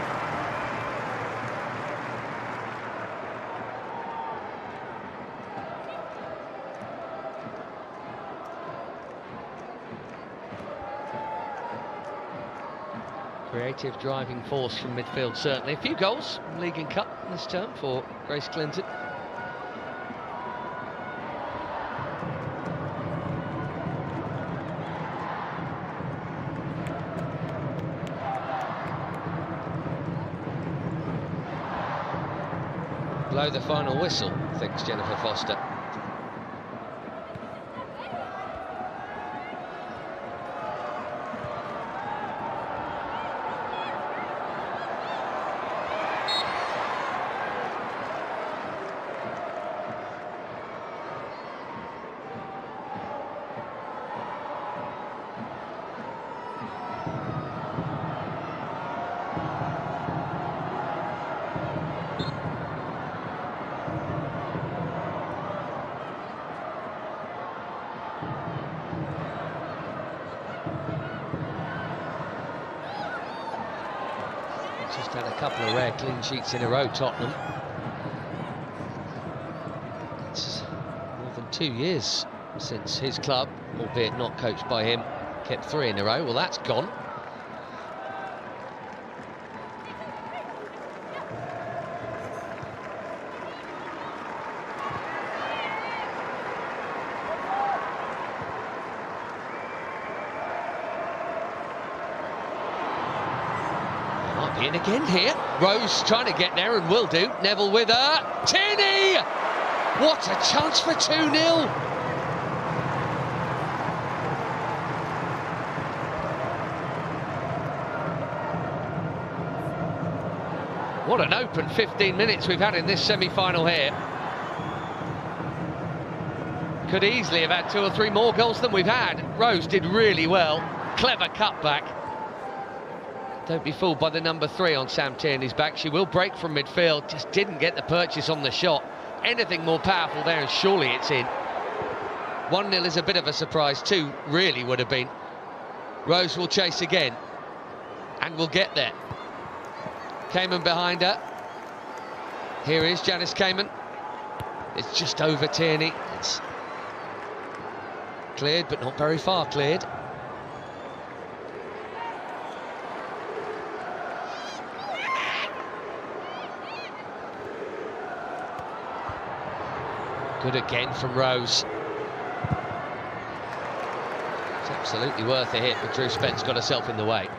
Creative driving force from midfield, certainly. A few goals, League and Cup this term for Grace Clinton. Blow the final whistle, thinks Jennifer Foster. Just had a couple of rare clean sheets in a row, Tottenham. It's more than 2 years since his club, albeit not coached by him, kept 3 in a row. Well, that's gone. In again here. Rose trying to get there and will do. Neville with her. Tierney! What a chance for 2-0. What an open 15 minutes we've had in this semi-final here. Could easily have had 2 or 3 more goals than we've had. Rose did really well. Clever cutback. Don't be fooled by the number 3 on Sam Tierney's back. She will break from midfield, just didn't get the purchase on the shot. Anything more powerful there and surely it's in. 1-0 is a bit of a surprise, 2 really would have been. Rose will chase again and will get there. Cayman behind her. Here is Janice Cayman. It's just over Tierney. It's Cleared, but not very far cleared. Good again from Rose. It's absolutely worth a hit, but Drew Spence got herself in the way.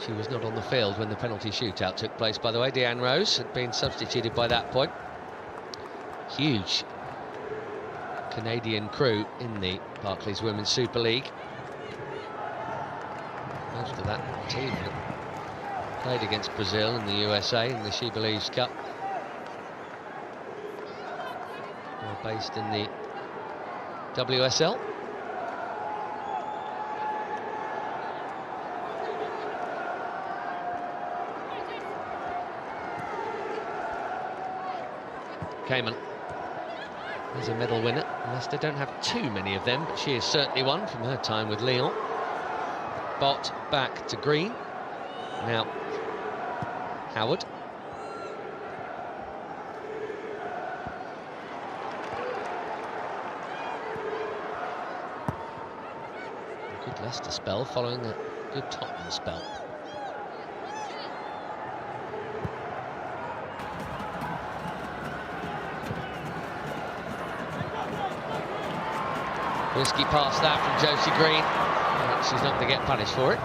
She was not on the field when the penalty shootout took place, by the way. Deanne Rose had been substituted by that point. Huge Canadian crew in the Barclays Women's Super League. Most of that team had played against Brazil and the USA in the She Believes Cup. They're based in the WSL. Cayman is a medal winner. Leicester don't have too many of them, but she is certainly one from her time with Lyon. Bott back to Green. Now Howard. A good Leicester spell following a good Tottenham spell. Risky pass that from Josie Green. She's not going to get punished for it.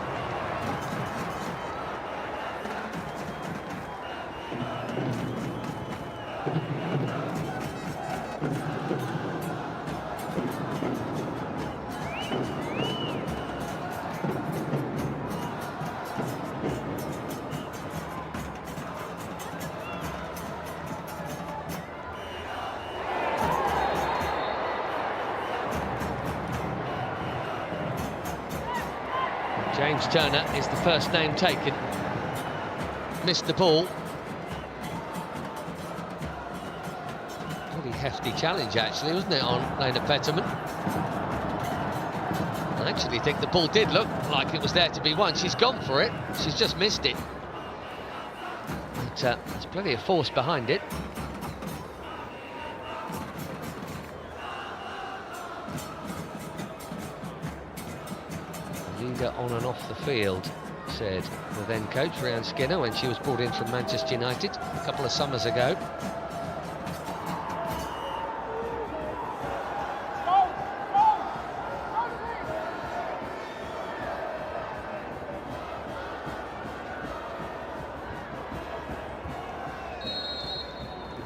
James Turner is the first name taken. Missed the ball. Pretty hefty challenge, actually, wasn't it, on Lena Petterman? I actually think the ball did look like it was there to be won. She's gone for it. She's just missed it. But there's plenty of force behind it. On and off the field, said the then coach Rhian Skinner when she was brought in from Manchester United a couple of summers ago.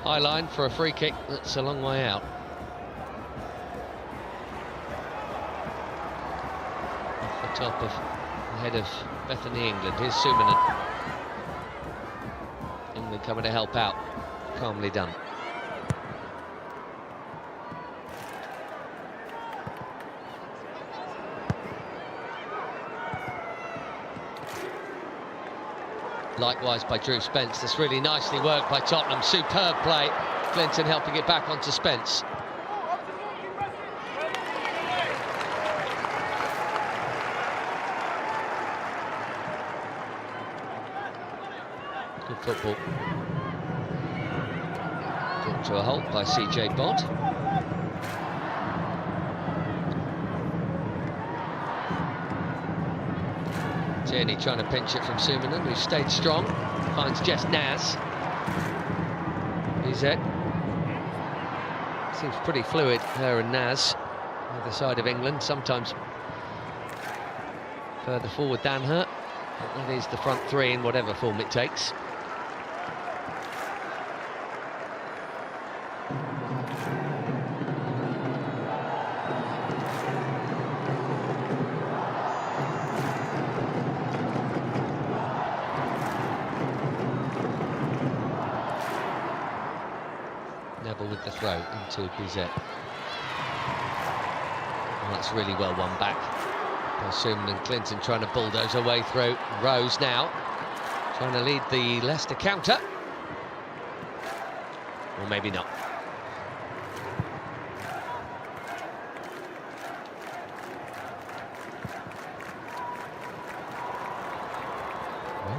High line for a free kick that's a long way out. Top of the head of Bethany England. Here's Sumanen. England coming to help out. Calmly done. Likewise by Drew Spence. That's really nicely worked by Tottenham. Superb play. Clinton helping it back onto Spence. Good football. Brought to a halt by CJ Bott. Tierney trying to pinch it from Sumanen, who stayed strong. Finds Jess Naz. Bizet. Seems pretty fluid, her and Naz, either side of England. Sometimes further forward than her. But that is the front three in whatever form it takes. Neville with the throw into Bizet. Well, that's really well won back. Suman and Clinton trying to bulldoze her way through. Rose now trying to lead the Leicester counter. Or maybe not.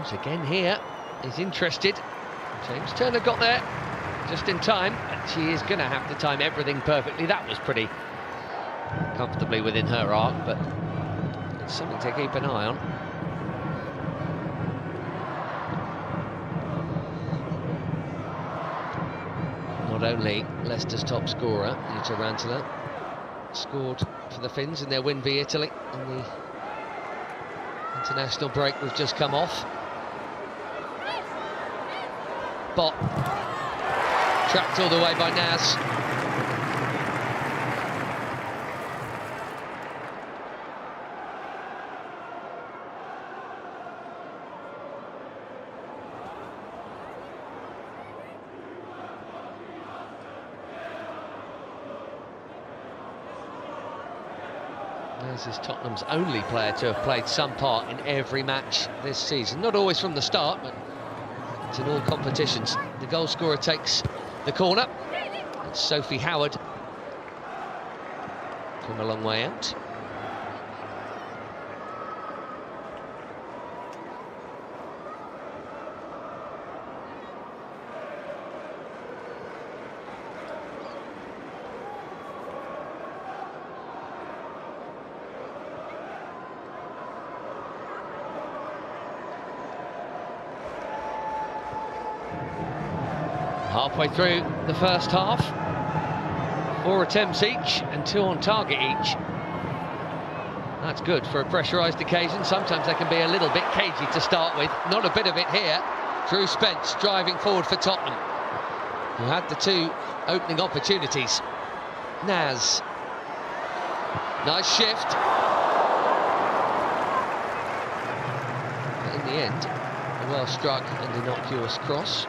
Goes again here. He's interested. James Turner got there just in time, and she is going to have to time everything perfectly. That was pretty comfortably within her arc, but it's something to keep an eye on. Not only Leicester's top scorer, Jutta Rantanen, scored for the Finns in their win v Italy in the international break we've just come off. Bot tracked all the way by Naz. Naz is Tottenham's only player to have played some part in every match this season. Not always from the start, but it's in all competitions. The goal scorer takes the corner. It's Sophie Howard from a long way out. Halfway through the first half, 4 attempts each and 2 on target each. That's good for a pressurised occasion. Sometimes they can be a little bit cagey to start with. Not a bit of it here. Drew Spence driving forward for Tottenham, who had the 2 opening opportunities. Naz, nice shift. But in the end, a well struck and innocuous cross.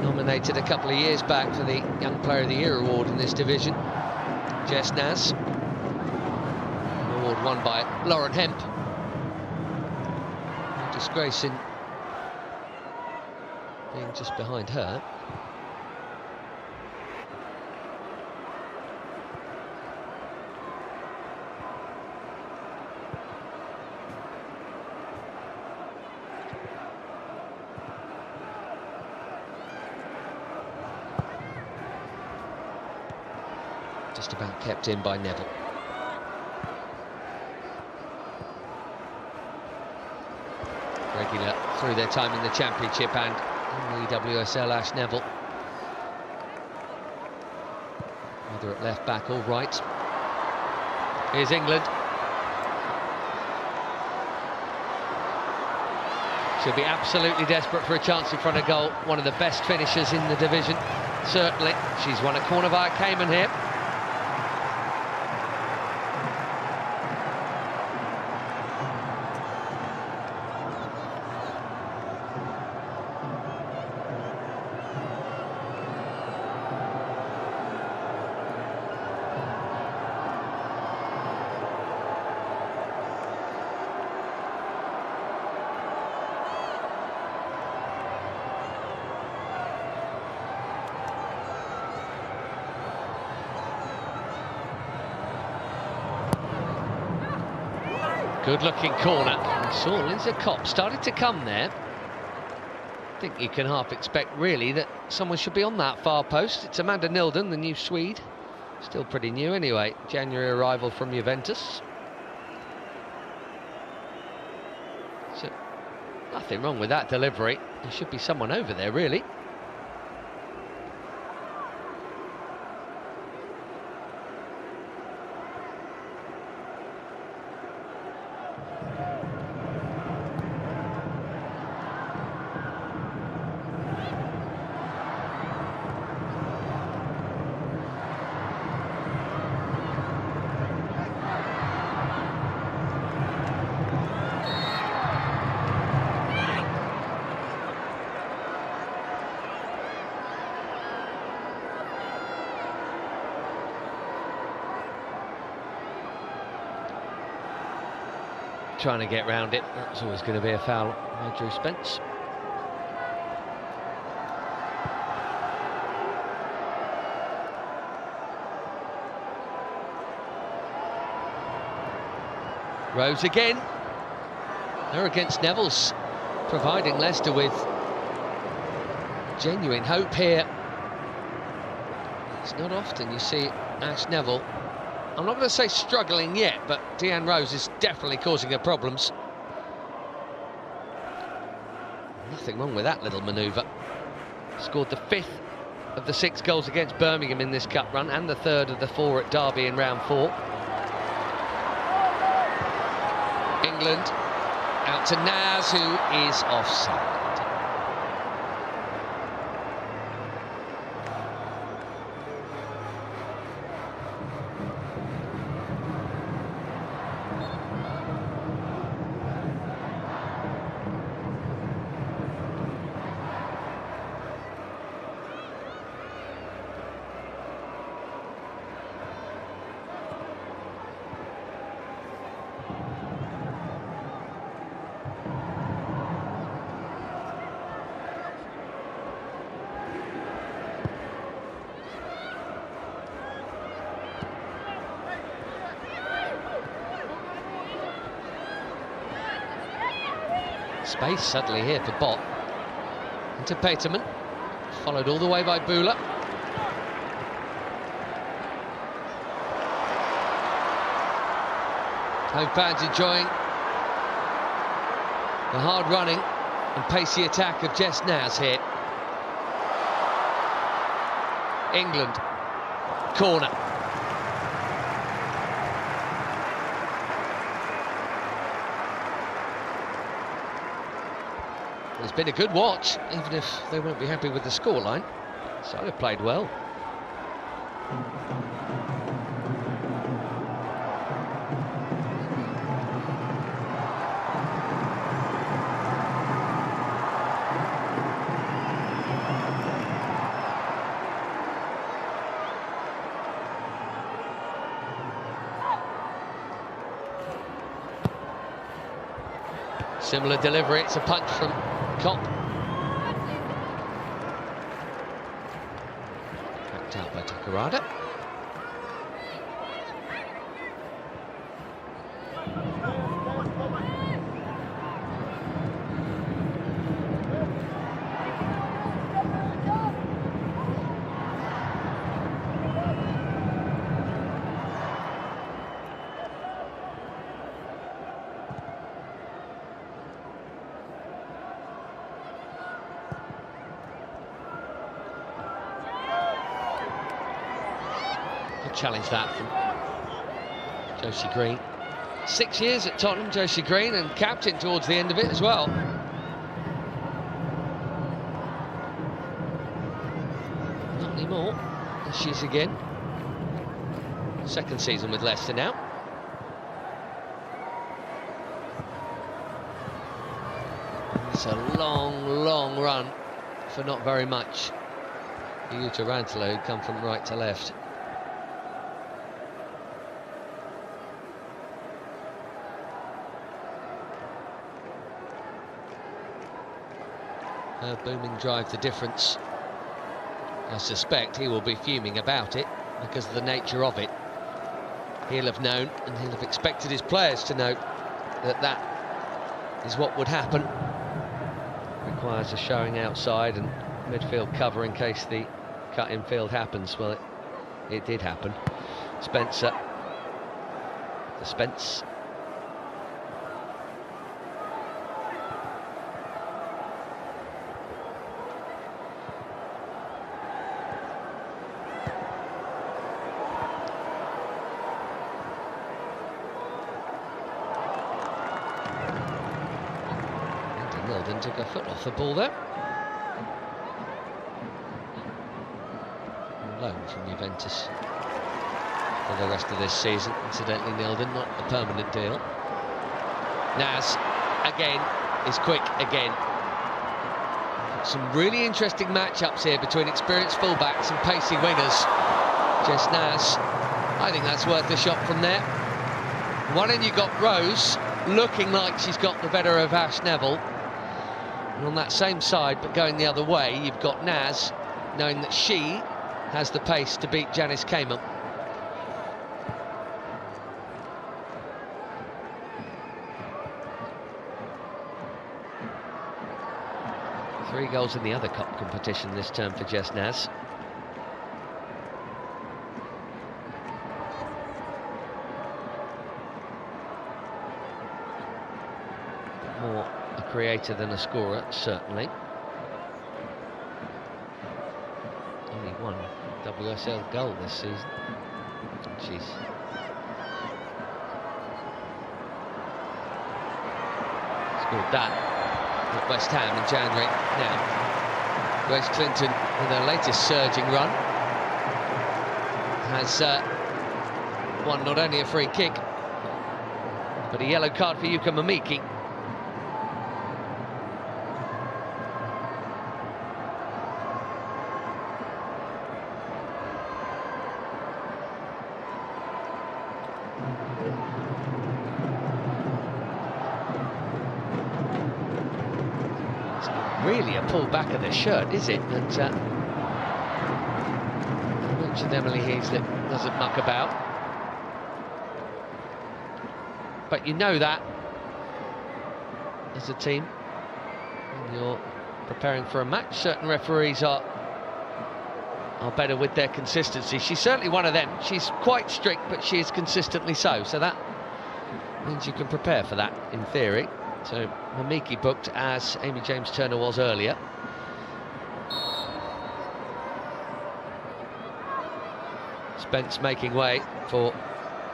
Nominated a couple of years back for the Young Player of the Year award in this division. Jess Naz. An award won by Lauren Hemp. No disgrace in being just behind her. Just about kept in by Neville. Regular through their time in the Championship and in the WSL, Ash Neville. Either at left back or right. Here's England. She'll be absolutely desperate for a chance in front of goal. One of the best finishers in the division, certainly. She's won a corner via Cayman here. Good-looking corner. We saw Lindsay Kopp started to come there. I think you can half expect, really, that someone should be on that far post. It's Amanda Nilden, the new Swede. Still pretty new anyway. January arrival from Juventus. So, nothing wrong with that delivery. There should be someone over there, really. Trying to get round it. That's always going to be a foul by Drew Spence. Rose again. They're against Neville's, providing Leicester with genuine hope here. It's not often you see Ash Neville, I'm not going to say struggling yet, but Deanne Rose is definitely causing her problems. Nothing wrong with that little manoeuvre. Scored the 5th of the 6 goals against Birmingham in this cup run, and the 3rd of the 4 at Derby in round 4. England out to Naz, who is offside. Space suddenly here for Bott. Into Peterman. Followed all the way by Bula. Home fans enjoying the hard running and pacey attack of Jess Naz here. England. Corner. It's been a good watch, even if they won't be happy with the scoreline. So they've played well. Similar delivery, it's a punch from Kopp. Backed out by Takarada. Challenge that from Josie Green. 6 years at Tottenham, Josie Green, and captain towards the end of it as well. Not anymore. There she is again. Second season with Leicester now. It's a long, long run for not very much. Yuta Rantala, who come from right to left. Her booming drive the difference. I suspect he will be fuming about it because of the nature of it. He'll have known, and he'll have expected his players to know that that is what would happen. Requires a showing outside and midfield cover in case the cut in field happens. Well, it did happen. Spencer. The Spence. Took a foot off the ball there. Loan from Juventus for the rest of this season. Incidentally, Nilden, not a permanent deal. Naz again is quick again. Some really interesting matchups here between experienced fullbacks and pacey wingers. Jess Naz, I think that's worth a shot from there. One end you got Rose looking like she's got the better of Ash Neville. And on that same side, but going the other way, you've got Naz, knowing that she has the pace to beat Janice Kamen. 3 goals in the other cup competition this term for Jess Naz. More a creator than a scorer, certainly. Only one WSL goal this season. She's scored that at West Ham in January. Now, Grace Clinton, with her latest surging run, has won not only a free kick, but a yellow card for Yuka Mamiki. Really a pull back of the shirt, is it? That I mentioned Emily Heaslip doesn't muck about, but you know that as a team when you're preparing for a match, certain referees are better with their consistency. She's certainly one of them. She's quite strict, but she is consistently so. So that means you can prepare for that in theory. So Mamiki booked as Amy James Turner was earlier. Spence making way for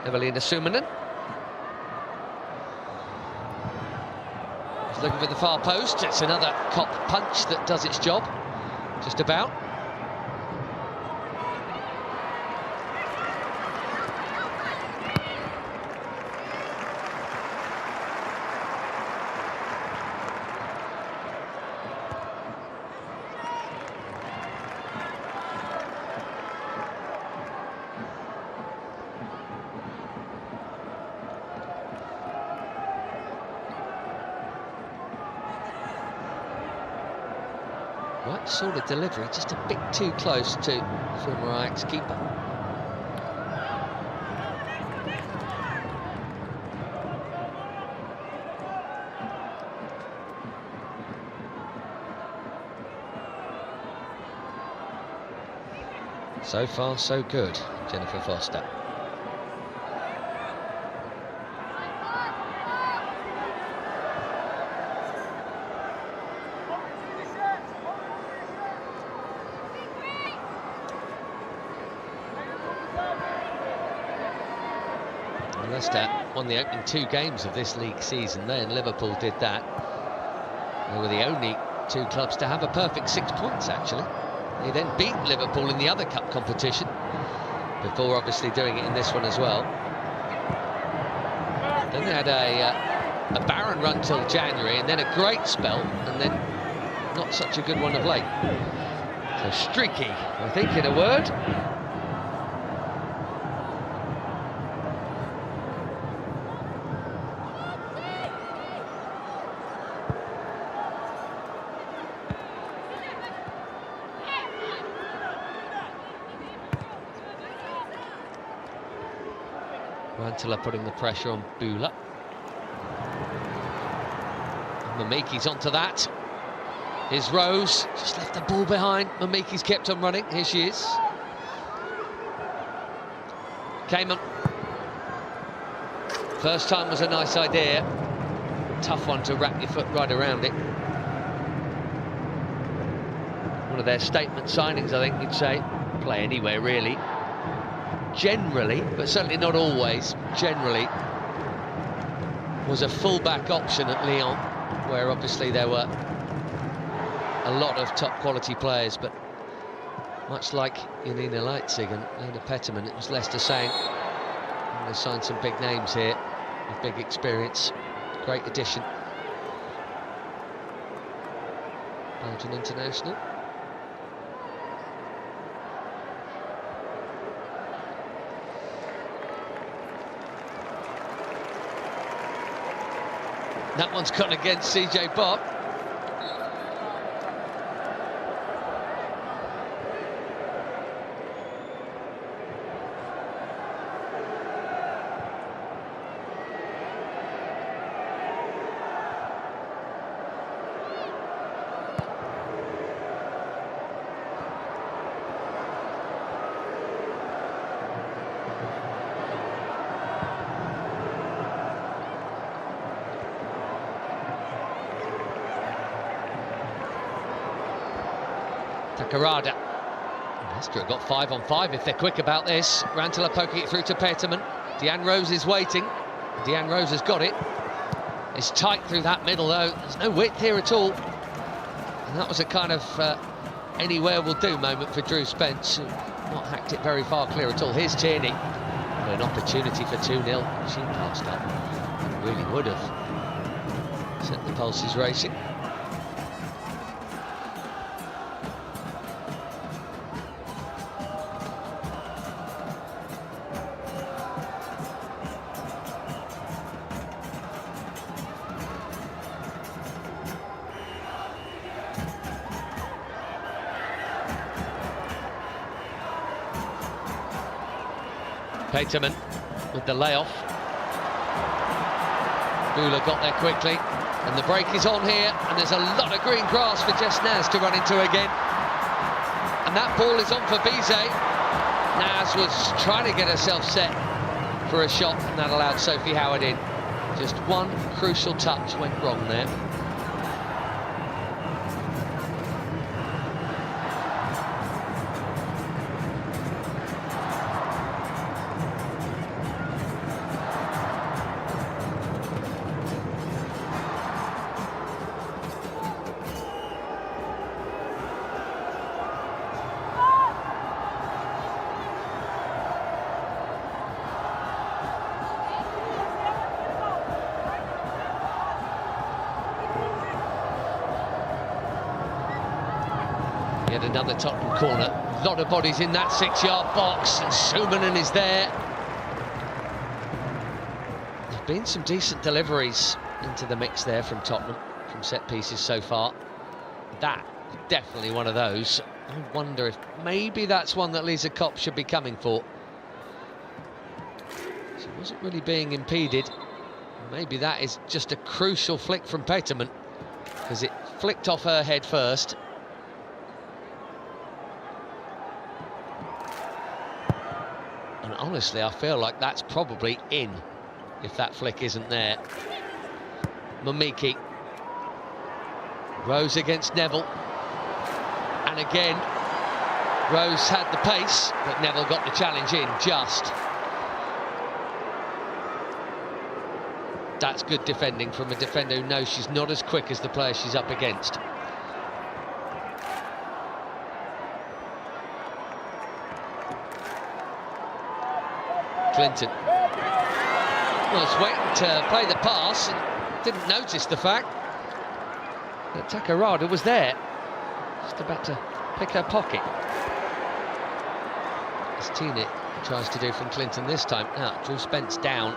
Evelina Summanen. He's looking for the far post. It's another cop punch that does its job, just about. Right sort of delivery, just a bit too close to former Ajax keeper. So far, so good, Jennifer Foster. Leicester won the opening 2 games of this league season. They and Liverpool did that. They were the only 2 clubs to have a perfect 6 points, actually. They then beat Liverpool in the other cup competition, before obviously doing it in this one as well. Then they had a barren run till January, and then a great spell, and then not such a good one of late. So streaky, I think, in a word. Rantala putting the pressure on Bula. Mamiki's onto that. Here's Rose, just left the ball behind. Mamiki's kept on running, here she is. Cayman. First time was a nice idea. Tough one to wrap your foot right around it. One of their statement signings, I think you'd say. Play anywhere, really. Generally, but certainly not always, generally, was a full-back option at Lyon, where obviously there were a lot of top-quality players, but much like Janina Leitzig and Lena Petterman, it was Leicester saying, I'm going to sign some big names here, with big experience, great addition. Belgian international. That one's gone against CJ Bob. Takarada. Leicester have got 5 on 5 if they're quick about this. Rantanen poking it through to Peterman. Dejan Rose is waiting. Dejan Rose has got it. It's tight through that middle though. There's no width here at all. And that was a kind of anywhere will do moment for Drew Spence, who not hacked it very far clear at all. Here's Tierney. An opportunity for 2-0. She passed up. Really would have set the pulses racing. Peterman with the layoff. Bula got there quickly, and the break is on here, and there's a lot of green grass for Jess Naz to run into again. And that ball is on for Bizet. Naz was trying to get herself set for a shot, and that allowed Sophie Howard in. Just one crucial touch went wrong there. Yet another Tottenham corner. A lot of bodies in that 6-yard box, and Sumanen is there. There've been some decent deliveries into the mix there from Tottenham, from set pieces so far. That, definitely one of those. I wonder if maybe that's one that Lisa Kopp should be coming for. She wasn't really being impeded. Maybe that is just a crucial flick from Peterman, because it flicked off her head first. And honestly, I feel like that's probably in, if that flick isn't there. Mamiki. Rose against Neville. And again, Rose had the pace, but Neville got the challenge in just. That's good defending from a defender who knows she's not as quick as the player she's up against. Clinton was waiting to play the pass and didn't notice the fact that Takarada was there, just about to pick her pocket. As Tina tries to do from Clinton this time. Now, Drew Spence down.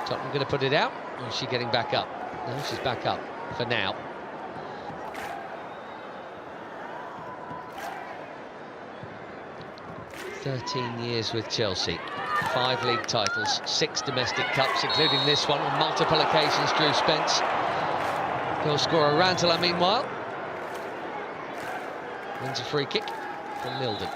Tottenham going to put it out, or is she getting back up? No, she's back up for now. "13 years with Chelsea, 5 league titles, 6 domestic cups, including this one on multiple occasions." Drew Spence. Goal scorer Rantanen, meanwhile, wins a free kick from Milden.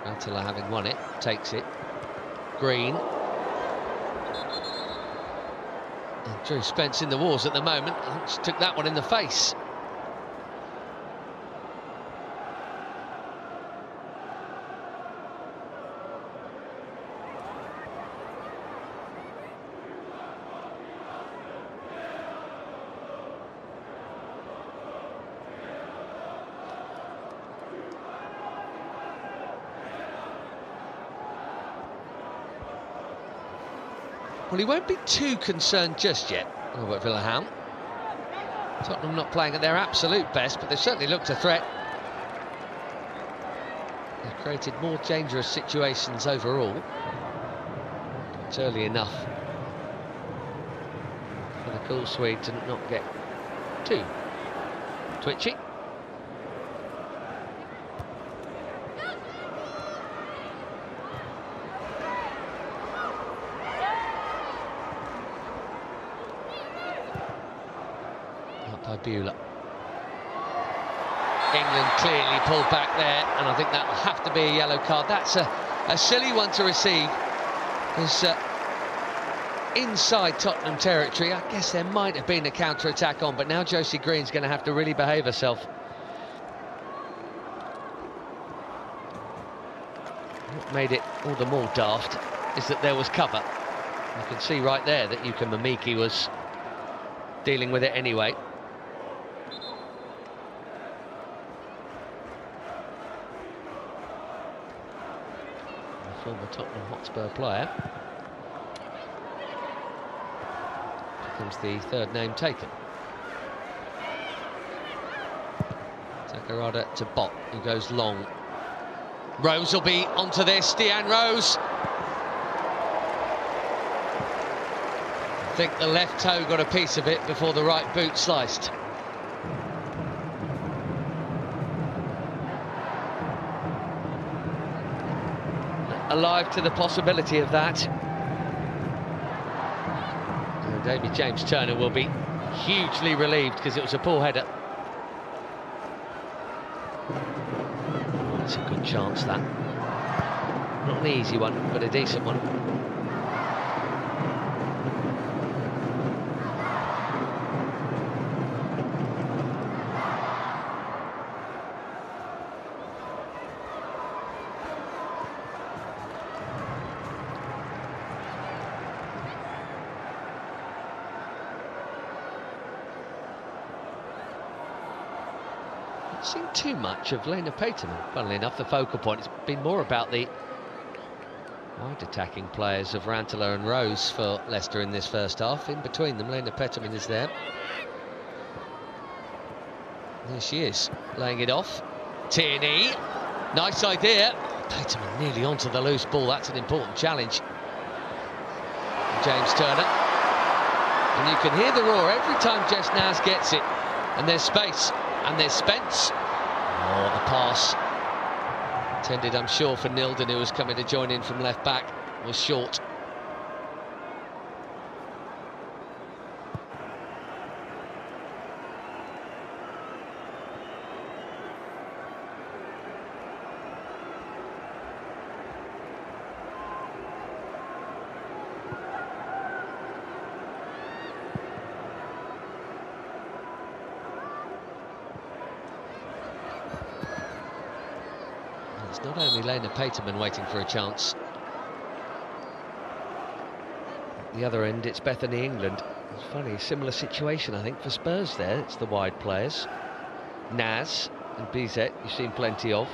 Rantanen, having won it, takes it. Green. And Drew Spence in the wars at the moment. I think she took that one in the face. Well, he won't be too concerned just yet, Robert Villahamn. Tottenham not playing at their absolute best, but they've certainly looked a threat. They've created more dangerous situations overall. It's early enough for the cool Swede to not get 2 twitchy. Up by Beulah. England clearly pulled back there, and I think that will have to be a yellow card. That's a silly one to receive. It's inside Tottenham territory. I guess there might have been a counter-attack on, but now Josie Green's going to have to really behave herself. What made it all the more daft is that there was cover. You can see right there that Yuka Mamiki was dealing with it anyway. Former Tottenham Hotspur player. Comes the third name taken. Takarada to Bot, who goes long. Rose will be onto this. Deanne Rose. I think the left toe got a piece of it before the right boot sliced. Alive to the possibility of that. And David James Turner will be hugely relieved because it was a poor header. It's a good chance, that. Not an easy one, but a decent one. Seen too much of Lena Peterman. Funnily enough, the focal point has been more about the wide attacking players of Rantala and Rose for Leicester in this first half. In between them, Lena Peterman is there. There she is, laying it off. Tierney, nice idea. Peterman nearly onto the loose ball. That's an important challenge. James Turner. And you can hear the roar every time Jess Naz gets it. And there's space. And there's Spence. Oh, the pass. Intended, I'm sure, for Nilden, who was coming to join in from left back, was short. Not only Lena Peterman waiting for a chance. At the other end, it's Bethany England. It's funny, similar situation, I think, for Spurs there. It's the wide players. Naz and Bizet, you've seen plenty of.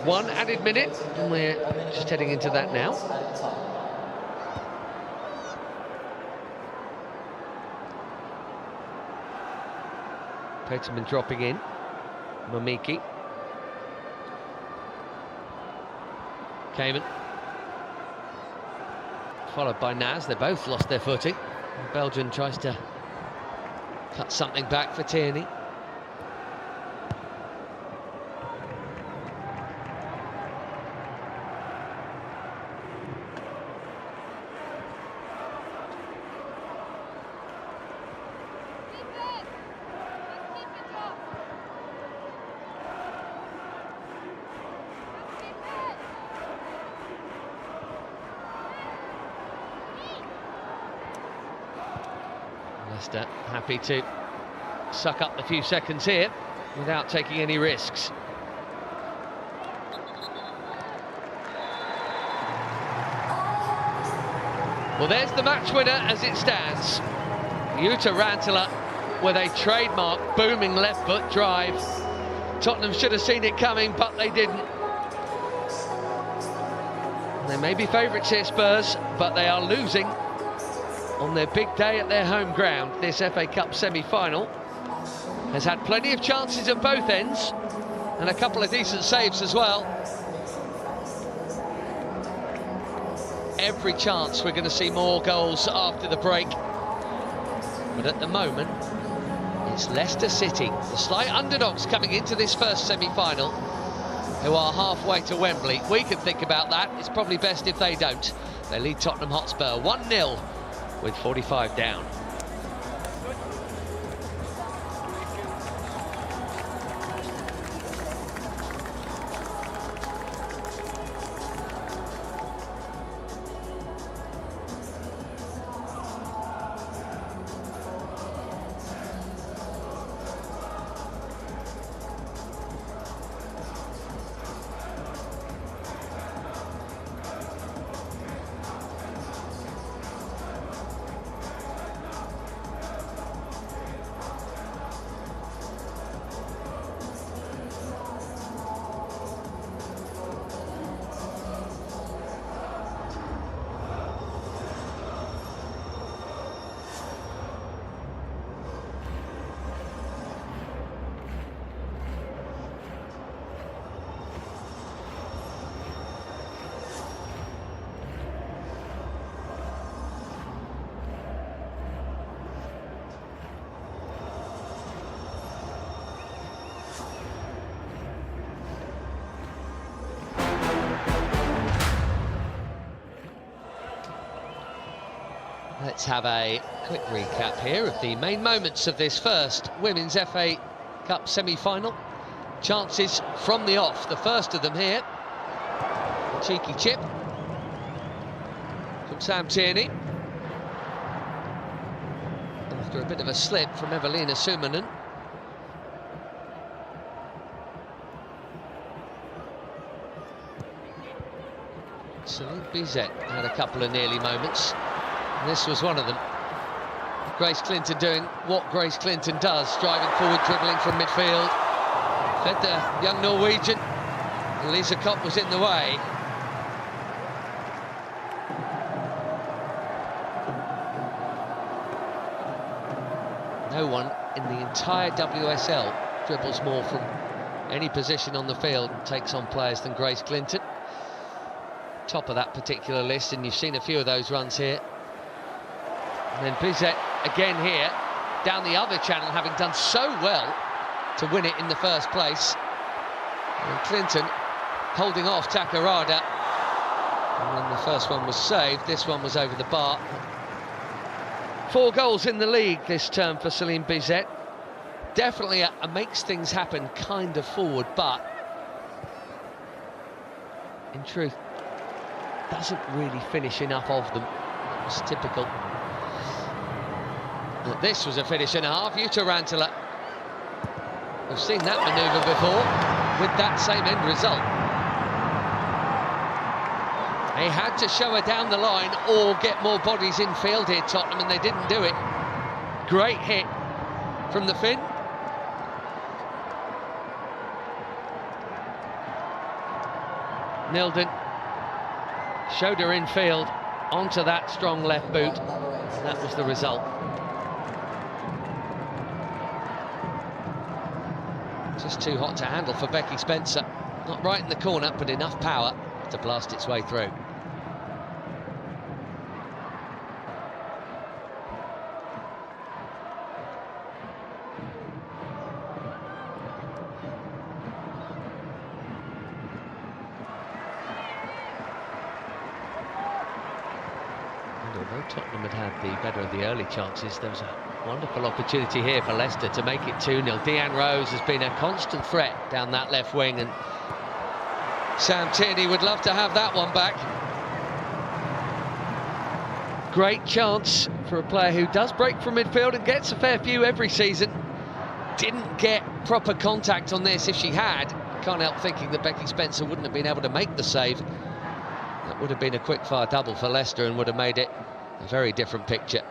One added minute, and we're just heading into that now. Peterman dropping in. Mamiki. Cayman. Followed by Naz. They both lost their footing. Belgium tries to cut something back for Tierney. Leicester happy to suck up the few seconds here without taking any risks. Well, there's the match winner as it stands. Jutta Rantala with a trademark booming left foot drive. Tottenham should have seen it coming, but they didn't. They may be favourites here, Spurs, but they are losing on their big day at their home ground. This FA Cup semi-final has had plenty of chances at both ends and a couple of decent saves as well. Every chance we're going to see more goals after the break, but at the moment It's Leicester City, the slight underdogs coming into this first semi-final, who are halfway to Wembley. We could think about that. It's probably best if they don't. They lead Tottenham Hotspur 1-0 with 45 down. Let's have a quick recap here of the main moments of this first Women's FA Cup semi-final. Chances from the off, the first of them here. A cheeky chip from Sam Tierney. After a bit of a slip from Evelina Sumanen. Celine Bizet had a couple of nearly moments. This was one of them. Grace Clinton doing what Grace Clinton does, driving forward, dribbling from midfield. Fed the young Norwegian. Lisa Kopp was in the way. No one in the entire WSL dribbles more from any position on the field and takes on players than Grace Clinton. Top of that particular list, and you've seen a few of those runs here. And then Bizet again here, down the other channel, having done so well to win it in the first place. And Clinton holding off Takarada. And when the first one was saved, this one was over the bar. 4 goals in the league this term for Celine Bizet. Definitely a makes things happen kind of forward, but in truth, doesn't really finish enough of them. It's typical. But this was a finish and a half. Tarantula. We've seen that manoeuvre before with that same end result. They had to show her down the line or get more bodies in field here, Tottenham, and they didn't do it. Great hit from the Finn. Nilden showed her in field onto that strong left boot. That was the result. Just too hot to handle for Becky Spencer. Not right in the corner, but enough power to blast its way through. And although Tottenham had had the better of the early chances, there was a wonderful opportunity here for Leicester to make it 2-0. Deanne Rose has been a constant threat down that left wing, and Sam Tierney would love to have that one back. Great chance for a player who does break from midfield and gets a fair few every season. Didn't get proper contact on this. If she had, can't help thinking that Becky Spencer wouldn't have been able to make the save. That would have been a quick-fire double for Leicester and would have made it a very different picture.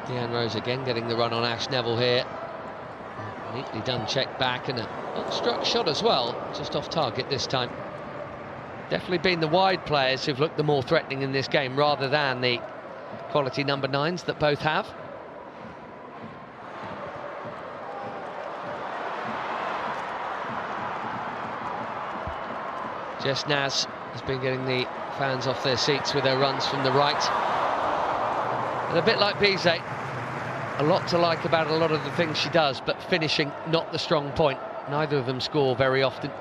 Deanne Rose again getting the run on Ash Neville here. Neatly done check back and a well-struck shot as well, just off target this time. Definitely been the wide players who've looked the more threatening in this game rather than the quality number 9s that both have. Jess Naz has been getting the fans off their seats with her runs from the right. And a bit like Bizet, a lot to like about a lot of the things she does, but finishing not the strong point. Neither of them score very often.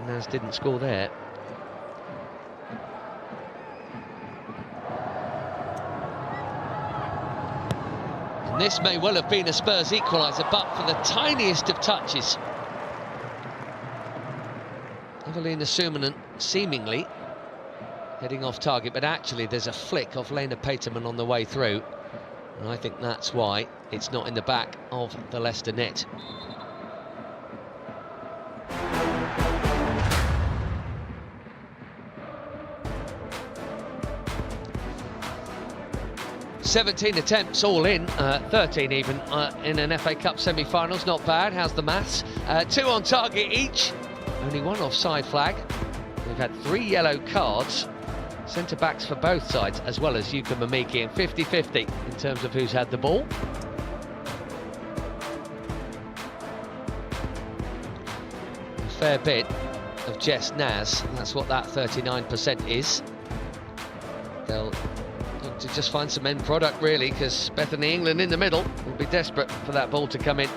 Naz didn't score there. And this may well have been a Spurs equaliser, but for the tiniest of touches. Evelina Suominen seemingly heading off target, but actually there's a flick of Lena Peterman on the way through. And I think that's why it's not in the back of the Leicester net. "17 attempts all in, 13 even in an FA Cup semi-finals. Not bad. How's the maths? 2 on target each. Only 1 offside flag. We've had 3 yellow cards. Centre-backs for both sides, as well as Yuka Mimiki, and 50-50 in terms of who's had the ball. A fair bit of Jess Naz, that's what that 39% is. They'll look to just find some end product, really, because Bethany England in the middle will be desperate for that ball to come in.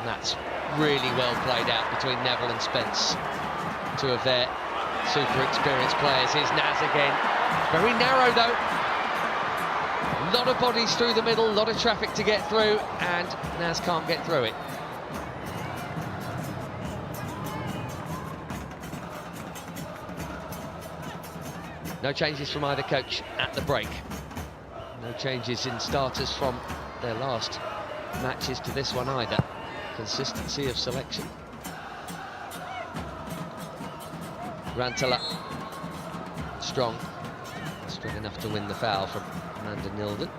That's really well played out between Neville and Spence, two of their super experienced players. Here's Naz again. Very narrow though. A lot of bodies through the middle, a lot of traffic to get through, and Naz can't get through it. No changes from either coach at the break. No changes in starters from their last matches to this one either. Consistency of selection. Rantanen, strong enough to win the foul from Amanda Nilden.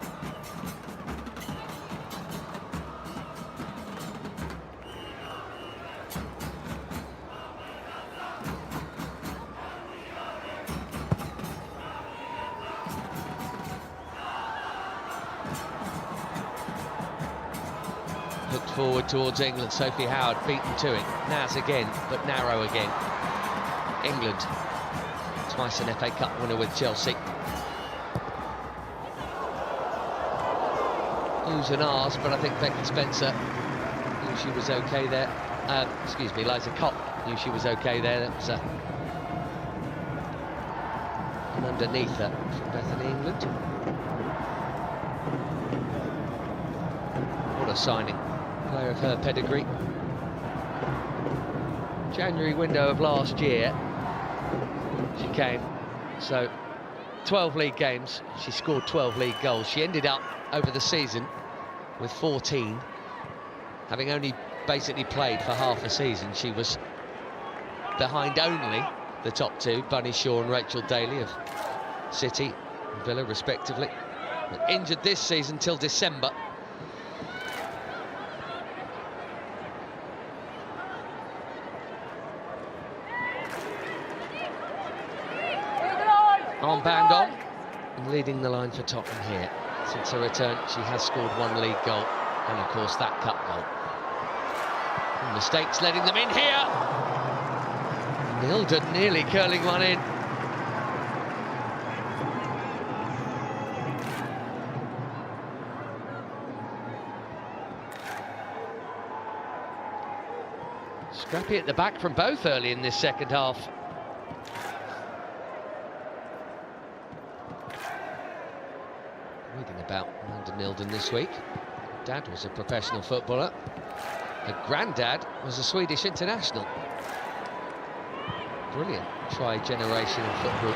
Hooked forward towards England. Sophie Howard beaten to it. Naz again, but narrow again. England, twice an FA Cup winner with Chelsea. Oohs and ahs, but I think Becky Spencer knew she was okay there. Excuse me, Liza Kopp knew she was okay there. That was an underneather from Bethany England. What a signing. Player of her pedigree. January window of last year, she came. So 12 league games, she scored 12 league goals. She ended up over the season with 14, having only basically played for half a season. She was behind only the top two, Bunny Shaw and Rachel Daly of City and Villa respectively. But injured this season till December. Armband on, and leading the line for Tottenham here. Since her return, she has scored one league goal, and of course that cup goal. And mistakes letting them in here. Nilden nearly curling one in. Scrappy at the back from both early in this second half. Reading about Amanda Nilden this week. Dad was a professional footballer. Her granddad was a Swedish international. Brilliant tri-generation of football.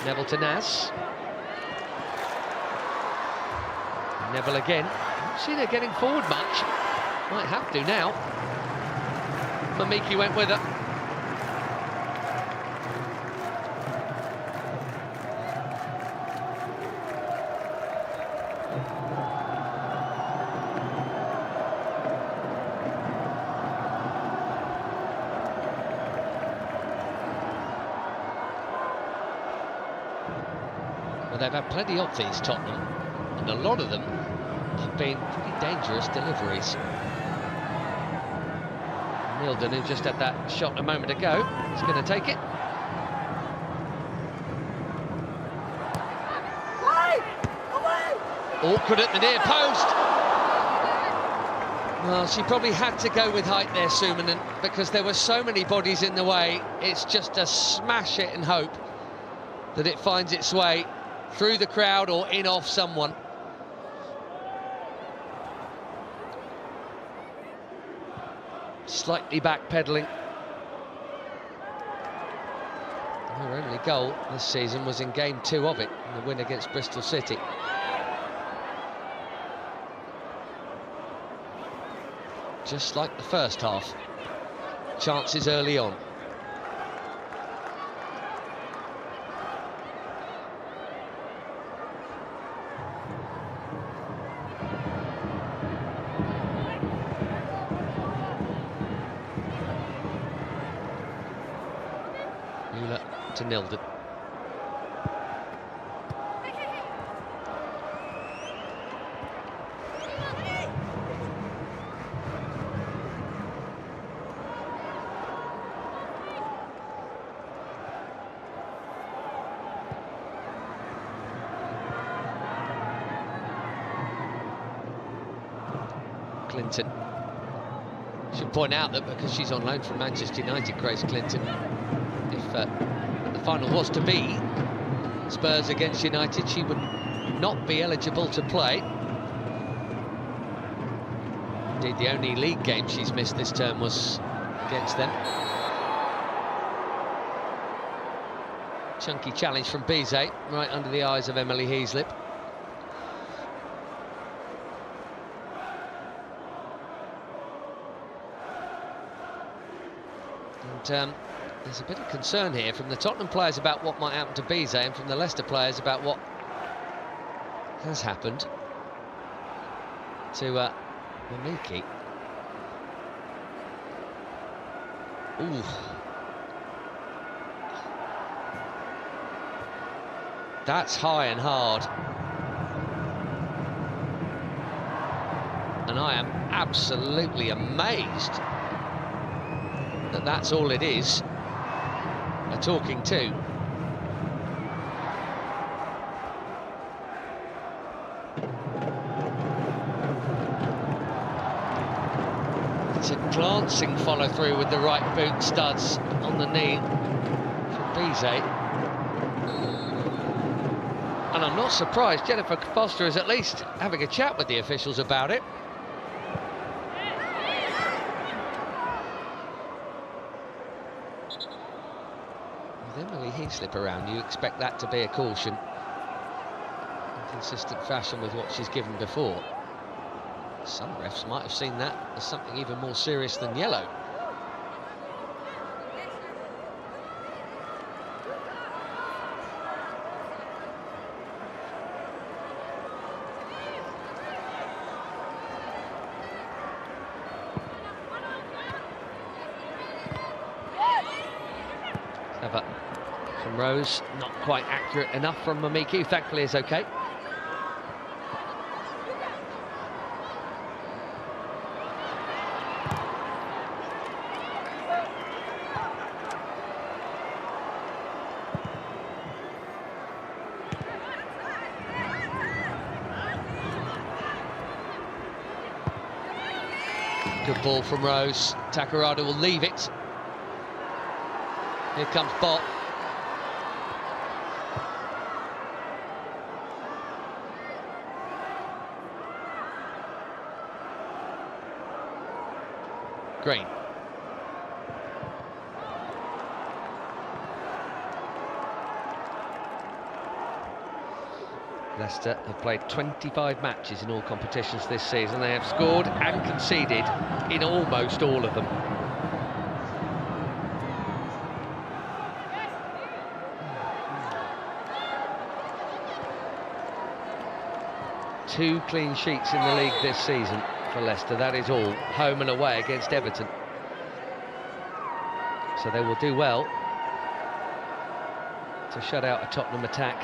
Neville to Naz. Neville again. Haven't seen her getting forward much. Might have to now. Mamiki went with her. Well, they've had plenty of these, Tottenham, and a lot of them have been pretty dangerous deliveries. Nilden, who just had that shot a moment ago, is going to take it. Awkward at the near post. Well, she probably had to go with height there, Suominen, because there were so many bodies in the way. It's just to smash it and hope that it finds its way through the crowd or in off someone. Slightly backpedaling. Her only goal this season was in game 2 of it, in the win against Bristol City. Just like the first half. Chances early on. To Nilden. Clinton. Should point out that because she's on loan from Manchester United, Grace Clinton, if the final was to be Spurs against United, she would not be eligible to play. Indeed, the only league game she's missed this term was against them. Chunky challenge from Bizet, right under the eyes of Emily Heaslip. And there's a bit of concern here from the Tottenham players about what might happen to Bizet, and from the Leicester players about what has happened to Mamiki. Ooh. That's high and hard. And I am absolutely amazed that that's all it is. A talking to. It's a glancing follow through with the right boot studs on the knee from Bizet. And I'm not surprised Jennifer Foster is at least having a chat with the officials about it. With Emily Heaslip around, you expect that to be a caution. In consistent fashion with what she's given before. Some refs might have seen that as something even more serious than yellow. Clever from Rose, not quite accurate enough from Mamiki, who thankfully is okay. Good ball from Rose. Takarada will leave it. Here comes Bott. Green. Leicester have played 25 matches in all competitions this season. They have scored and conceded in almost all of them. Two clean sheets in the league this season for Leicester, that is all, home and away against Everton. So they will do well to shut out a Tottenham attack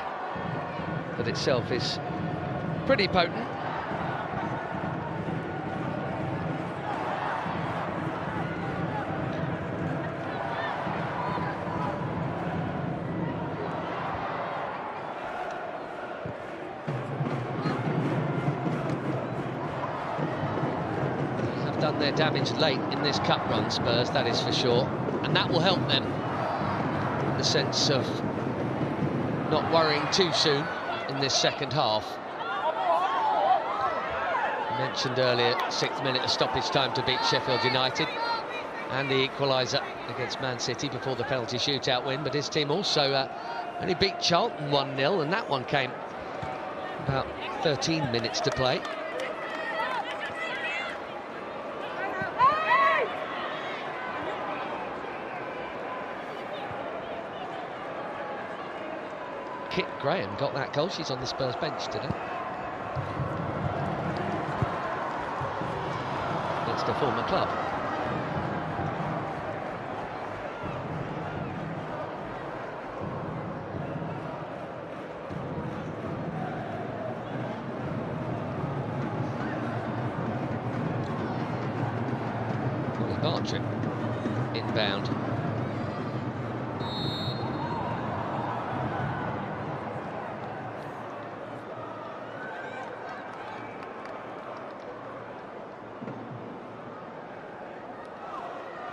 that itself is pretty potent. Done their damage late in this cup run, Spurs, that is for sure, and that will help them in the sense of not worrying too soon in this second half. I mentioned earlier, 6th minute of stoppage time to beat Sheffield United and the equaliser against Man City before the penalty shootout win, but his team also only beat Charlton 1-0, and that one came about 13 minutes to play. Kit Graham got that goal. She's on the Spurs bench today. It's the former club. Molly Bartrim inbound.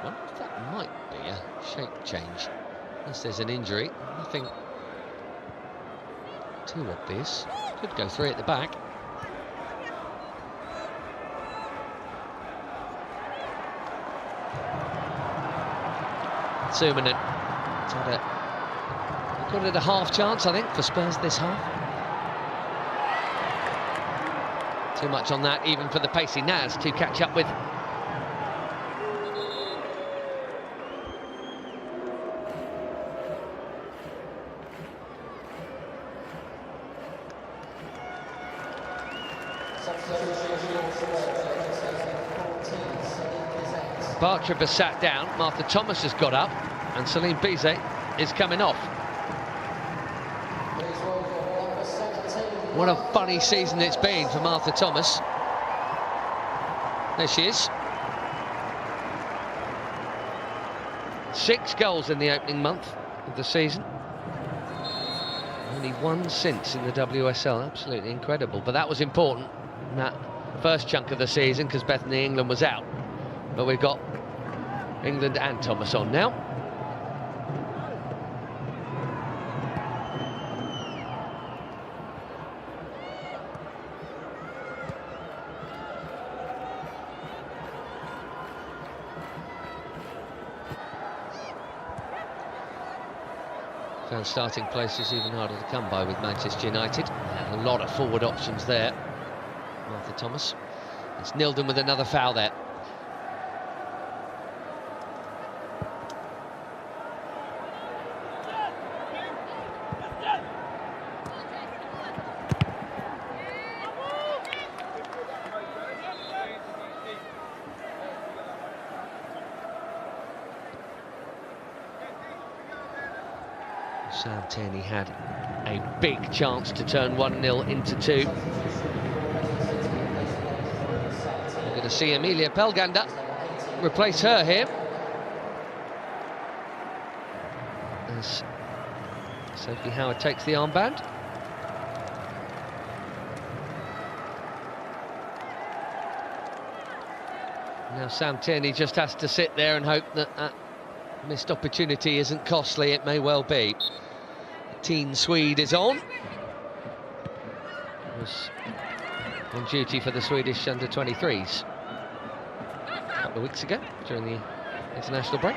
I wonder if that might be a shape change. Unless there's an injury, nothing too obvious. Could go 3 at the back. Sumanen got it a half chance, I think, for Spurs this half. Too much on that, even for the pacey Naz to catch up with. Bartra has sat down, Martha Thomas has got up, and Celine Bizet is coming off. What a funny season it's been for Martha Thomas. There she is. 6 goals in the opening month of the season. Only 1 since in the WSL, absolutely incredible. But that was important in that first chunk of the season because Bethany England was out. But we've got England and Thomas on now. Found starting places even harder to come by with Manchester United. And a lot of forward options there. Martha Thomas. It's Nilden with another foul there. Sam Tierney had a big chance to turn 1-0 into 2. We're going to see Emilia Pelgander replace her here. As Sophie Howard takes the armband. Now Sam Tierney just has to sit there and hope that that missed opportunity isn't costly. It may well be. Teen Swede is on. Was on duty for the Swedish under-23s a couple of weeks ago during the international break.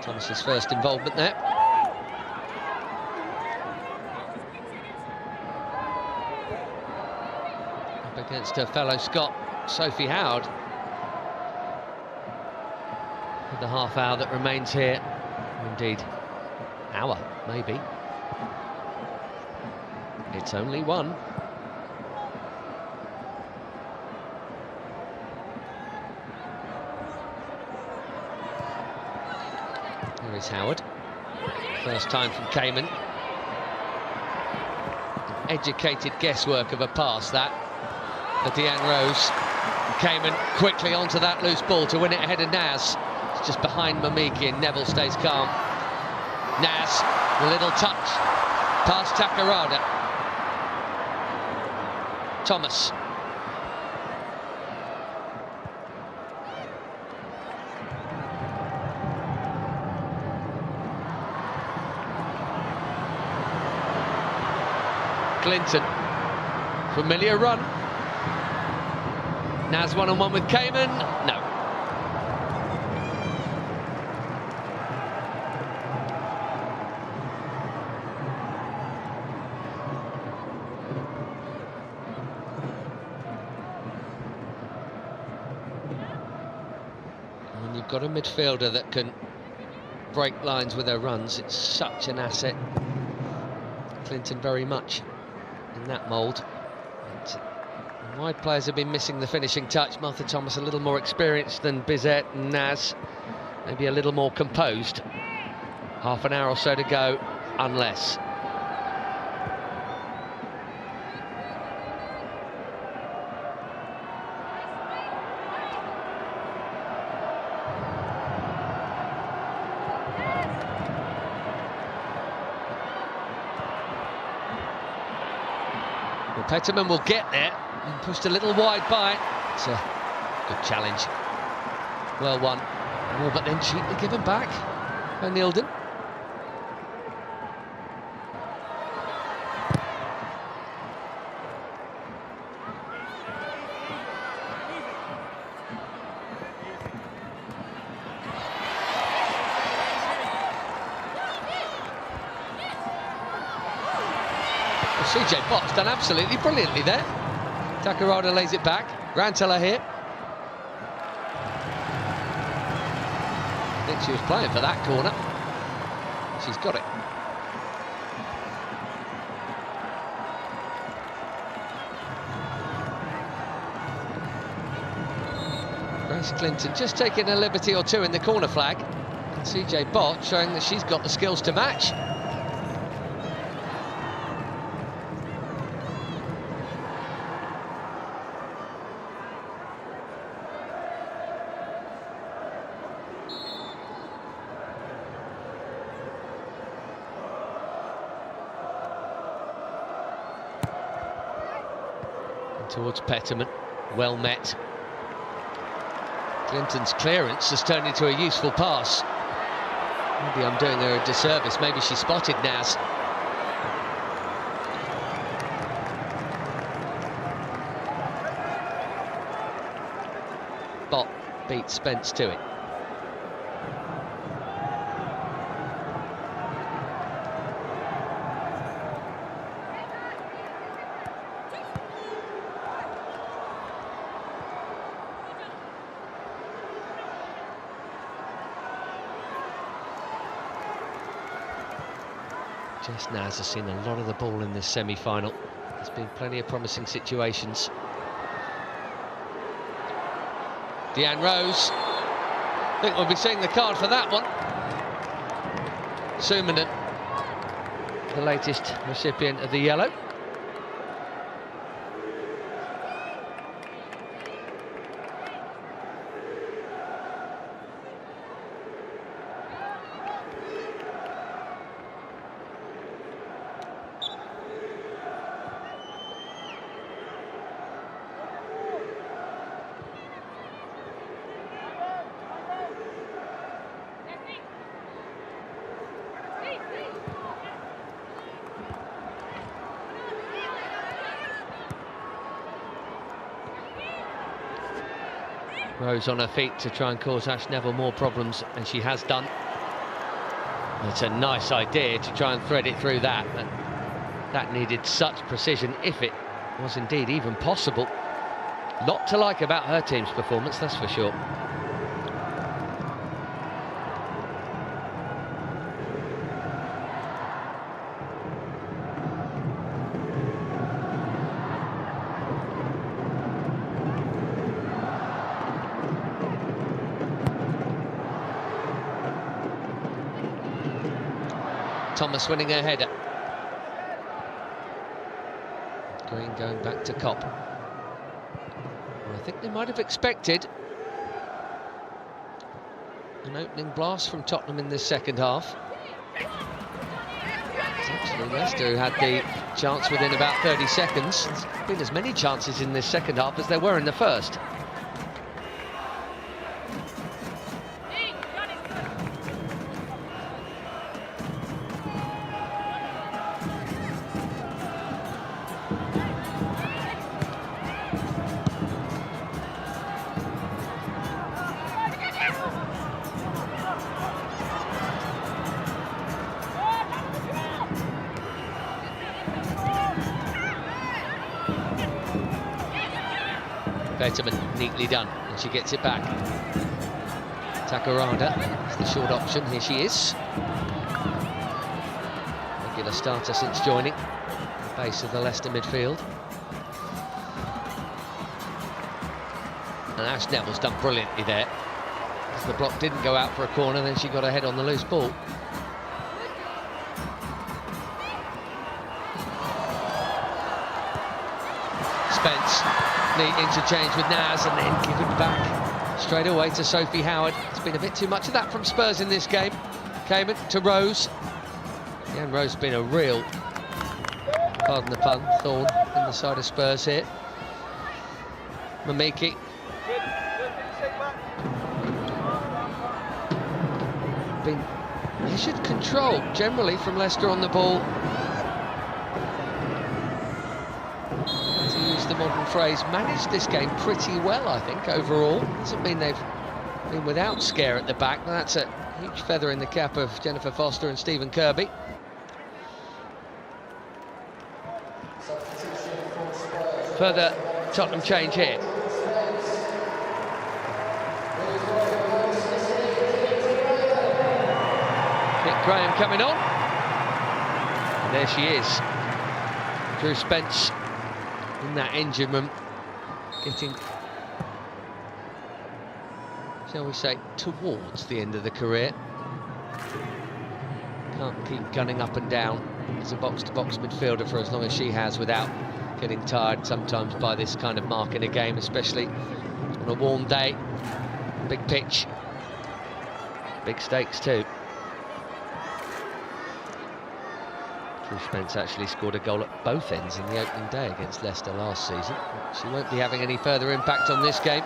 Thomas's first involvement there. Against her fellow Scot, Sophie Howard. For the half hour that remains here. Indeed, hour, maybe. It's only 1. Here is Howard. First time from Cayman. An educated guesswork of a pass, that. For Deanne Rose. Cayman quickly onto that loose ball to win it ahead of Naz. It's just behind Mamiki and Neville stays calm. Naz, a little touch. Past Takarada. Thomas. Clinton. Familiar run. Naz one-on-one with Cayman. No. And you've got a midfielder that can break lines with her runs. It's such an asset. Clinton very much in that mould. Wide players have been missing the finishing touch. Martha Thomas a little more experienced than Bizet and Naz. Maybe a little more composed. Half an hour or so to go, unless. Peterman will get there and pushed a little wide by it. It's a good challenge. Well won. Oh, but then cheaply given back by Nilden. CJ Box done absolutely brilliantly there. Takarada lays it back. Grantella here. I think she was playing for that corner. She's got it. Grace Clinton just taking a liberty or two in the corner flag. And CJ Bott showing that she's got the skills to match. Towards Peterman, well met. Clinton's clearance has turned into a useful pass. Maybe I'm doing her a disservice, maybe she spotted Naz. Bott beats Spence to it. Jess Naz has seen a lot of the ball in this semi-final. There's been plenty of promising situations. Deanne Rose. I think we'll be seeing the card for that one. Suominen, the latest recipient of the yellow. Rose on her feet to try and cause Ash Neville more problems, and she has done. It's a nice idea to try and thread it through that, but that needed such precision, if it was indeed even possible. Lot to like about her team's performance, that's for sure. Thomas winning her header. Green going back to Kopp. Well, I think they might have expected an opening blast from Tottenham in this second half. It's actually Leicester who had the chance within about 30 seconds. There's been as many chances in this second half as there were in the first. Peterman, neatly done, and she gets it back. Takarada is the short option, here she is. Regular starter since joining, the base of the Leicester midfield. And Ash Neville's done brilliantly there. As the block didn't go out for a corner, then she got her head on the loose ball. Spence. Neat interchange with Naz and then give it back straight away to Sophie Howard. It's been a bit too much of that from Spurs in this game. Cayman to Rose. Yeah, and Rose has been a real pardon the pun, thorn in the side of Spurs here. Mamiki. Been measured control generally from Leicester on the ball. To use the modern phrase, managed this game pretty well, I think, overall. Doesn't mean they've been without scare at the back, but that's a huge feather in the cap of Jennifer Foster and Stephen Kirby. Further Tottenham change here. Graham coming on, and there she is, Drew Spence in that engine room, getting, shall we say, towards the end of the career. Can't keep gunning up and down as a box-to-box midfielder for as long as she has without getting tired sometimes by this kind of mark in a game, especially on a warm day. Big pitch, big stakes too. Drew Spence actually scored a goal at both ends in the opening day against Leicester last season. She won't be having any further impact on this game.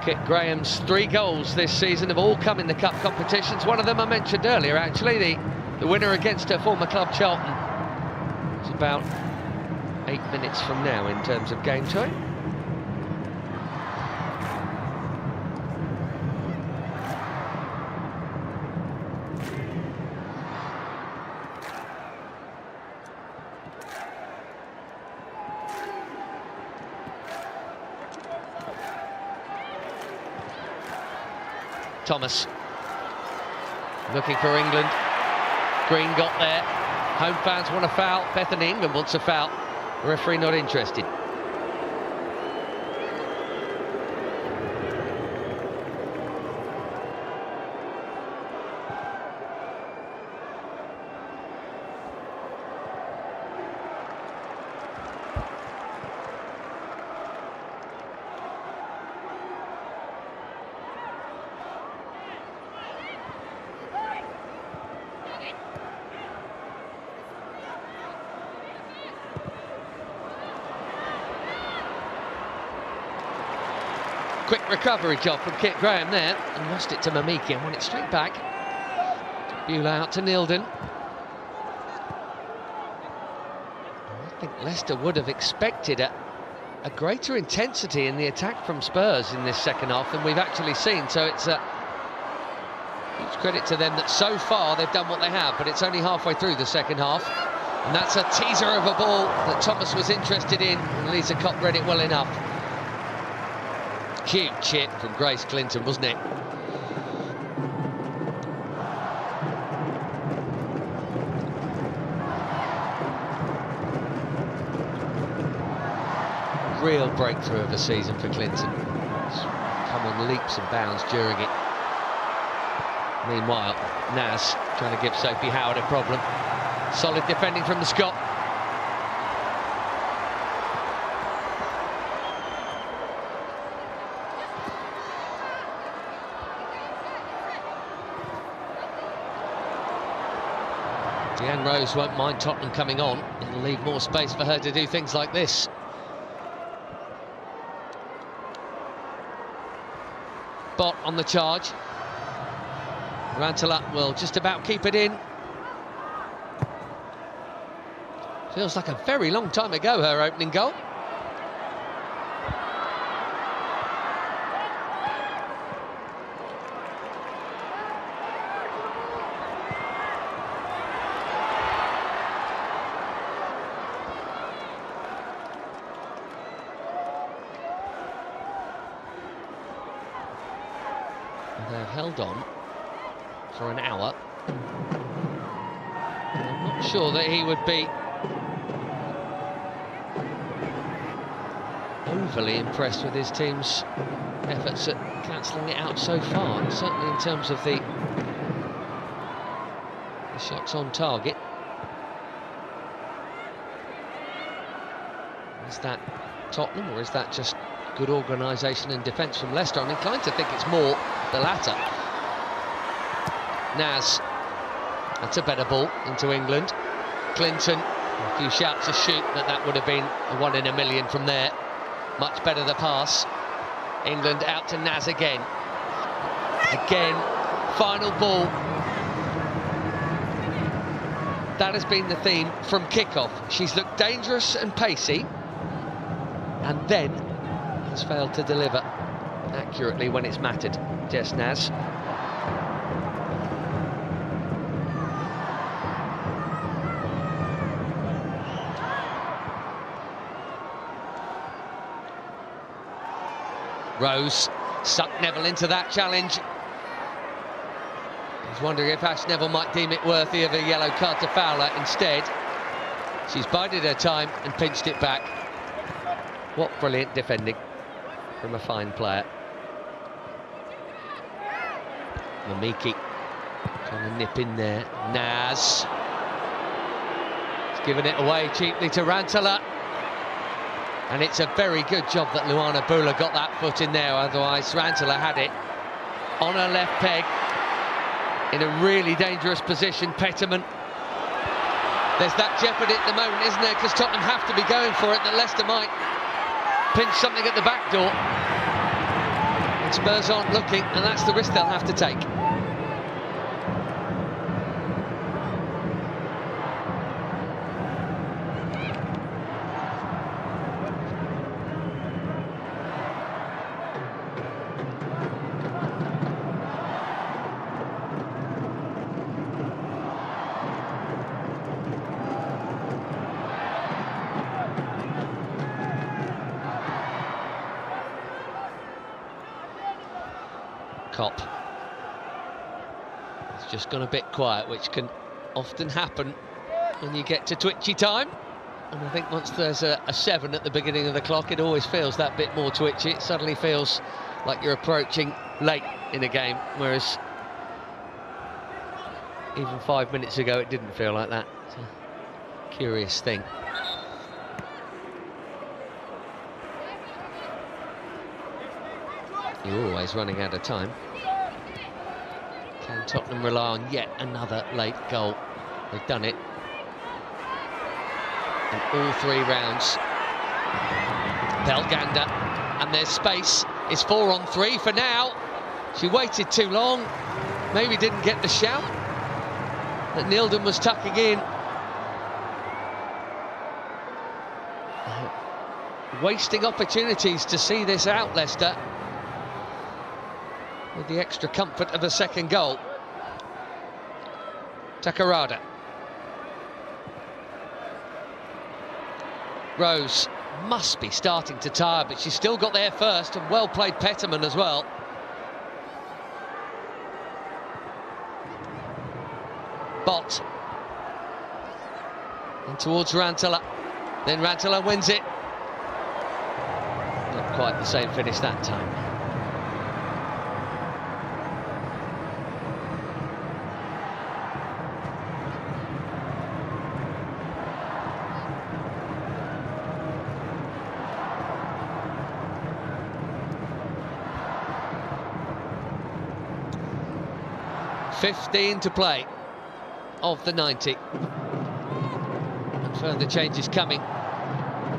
Kit Graham's 3 goals this season have all come in the cup competitions. One of them I mentioned earlier, actually, the winner against her former club Charlton. It's about 8 minutes from now in terms of game time. Thomas looking for England. Green got there. Home fans want a foul. Bethany England wants a foul. The referee not interested. Quick recovery job from Kit Graham there, and lost it to Mamiki and won it straight back. Beulah out to Nilden. I think Leicester would have expected a greater intensity in the attack from Spurs in this second half than we've actually seen, so it's a huge credit to them that so far they've done what they have, but it's only halfway through the second half, and that's a teaser of a ball that Thomas was interested in, and Lisa Kopp read it well enough. Huge hit from Grace Clinton, wasn't it? Real breakthrough of the season for Clinton. She's come on leaps and bounds during it. Meanwhile, Naz trying to give Sophie Howard a problem. Solid defending from the Scot. Deanne Rose won't mind Tottenham coming on. It'll leave more space for her to do things like this. Bott on the charge. Rantala will just about keep it in. Feels like a very long time ago, her opening goal. They've held on for an hour. I'm not sure that he would be overly impressed with his team's efforts at cancelling it out so far, certainly in terms of the shots on target. Is that Tottenham, or is that just good organisation and defence from Leicester. I'm inclined to think it's more the latter. Naz, that's a better ball into England. Clinton, a few shouts of shoot, but that would have been a 1 in a million from there. Much better the pass. England out to Naz again. Again, final ball. That has been the theme from kickoff. She's looked dangerous and pacey, and then has failed to deliver accurately when it's mattered. Jess Naz. Rose sucked Neville into that challenge. I was wondering if Ash Neville might deem it worthy of a yellow card to Fowler. Instead, she's bided her time and pinched it back. What brilliant defending from a fine player. Mamiki trying to nip in there. Naz. He's given it away cheaply to Rantala. And it's a very good job that Luana Bula got that foot in there, otherwise Rantala had it on her left peg in a really dangerous position. Petterman. There's that jeopardy at the moment, isn't there? Because Tottenham have to be going for it, that Leicester might pinch something at the back door. And Spurs aren't looking, and that's the risk they'll have to take. Cop. It's just gone a bit quiet, which can often happen when you get to twitchy time. And I think once there's a 7 at the beginning of the clock, it always feels that bit more twitchy. It suddenly feels like you're approaching late in a game, whereas even 5 minutes ago it didn't feel like that. It's a curious thing. You're always running out of time. Can Tottenham rely on yet another late goal? They've done it in all 3 rounds. Belganda, and there's space. It's 4 on 3 for now. She waited too long. Maybe didn't get the shout that Nilden was tucking in. Wasting opportunities to see this out, Leicester, with the extra comfort of a second goal. Takarada. Rose must be starting to tire, but she's still got there first, and well played Petterman as well. Bott. And towards Rantala. Then Rantala wins it. Not quite the same finish that time. .15 to play of the 90. And further changes coming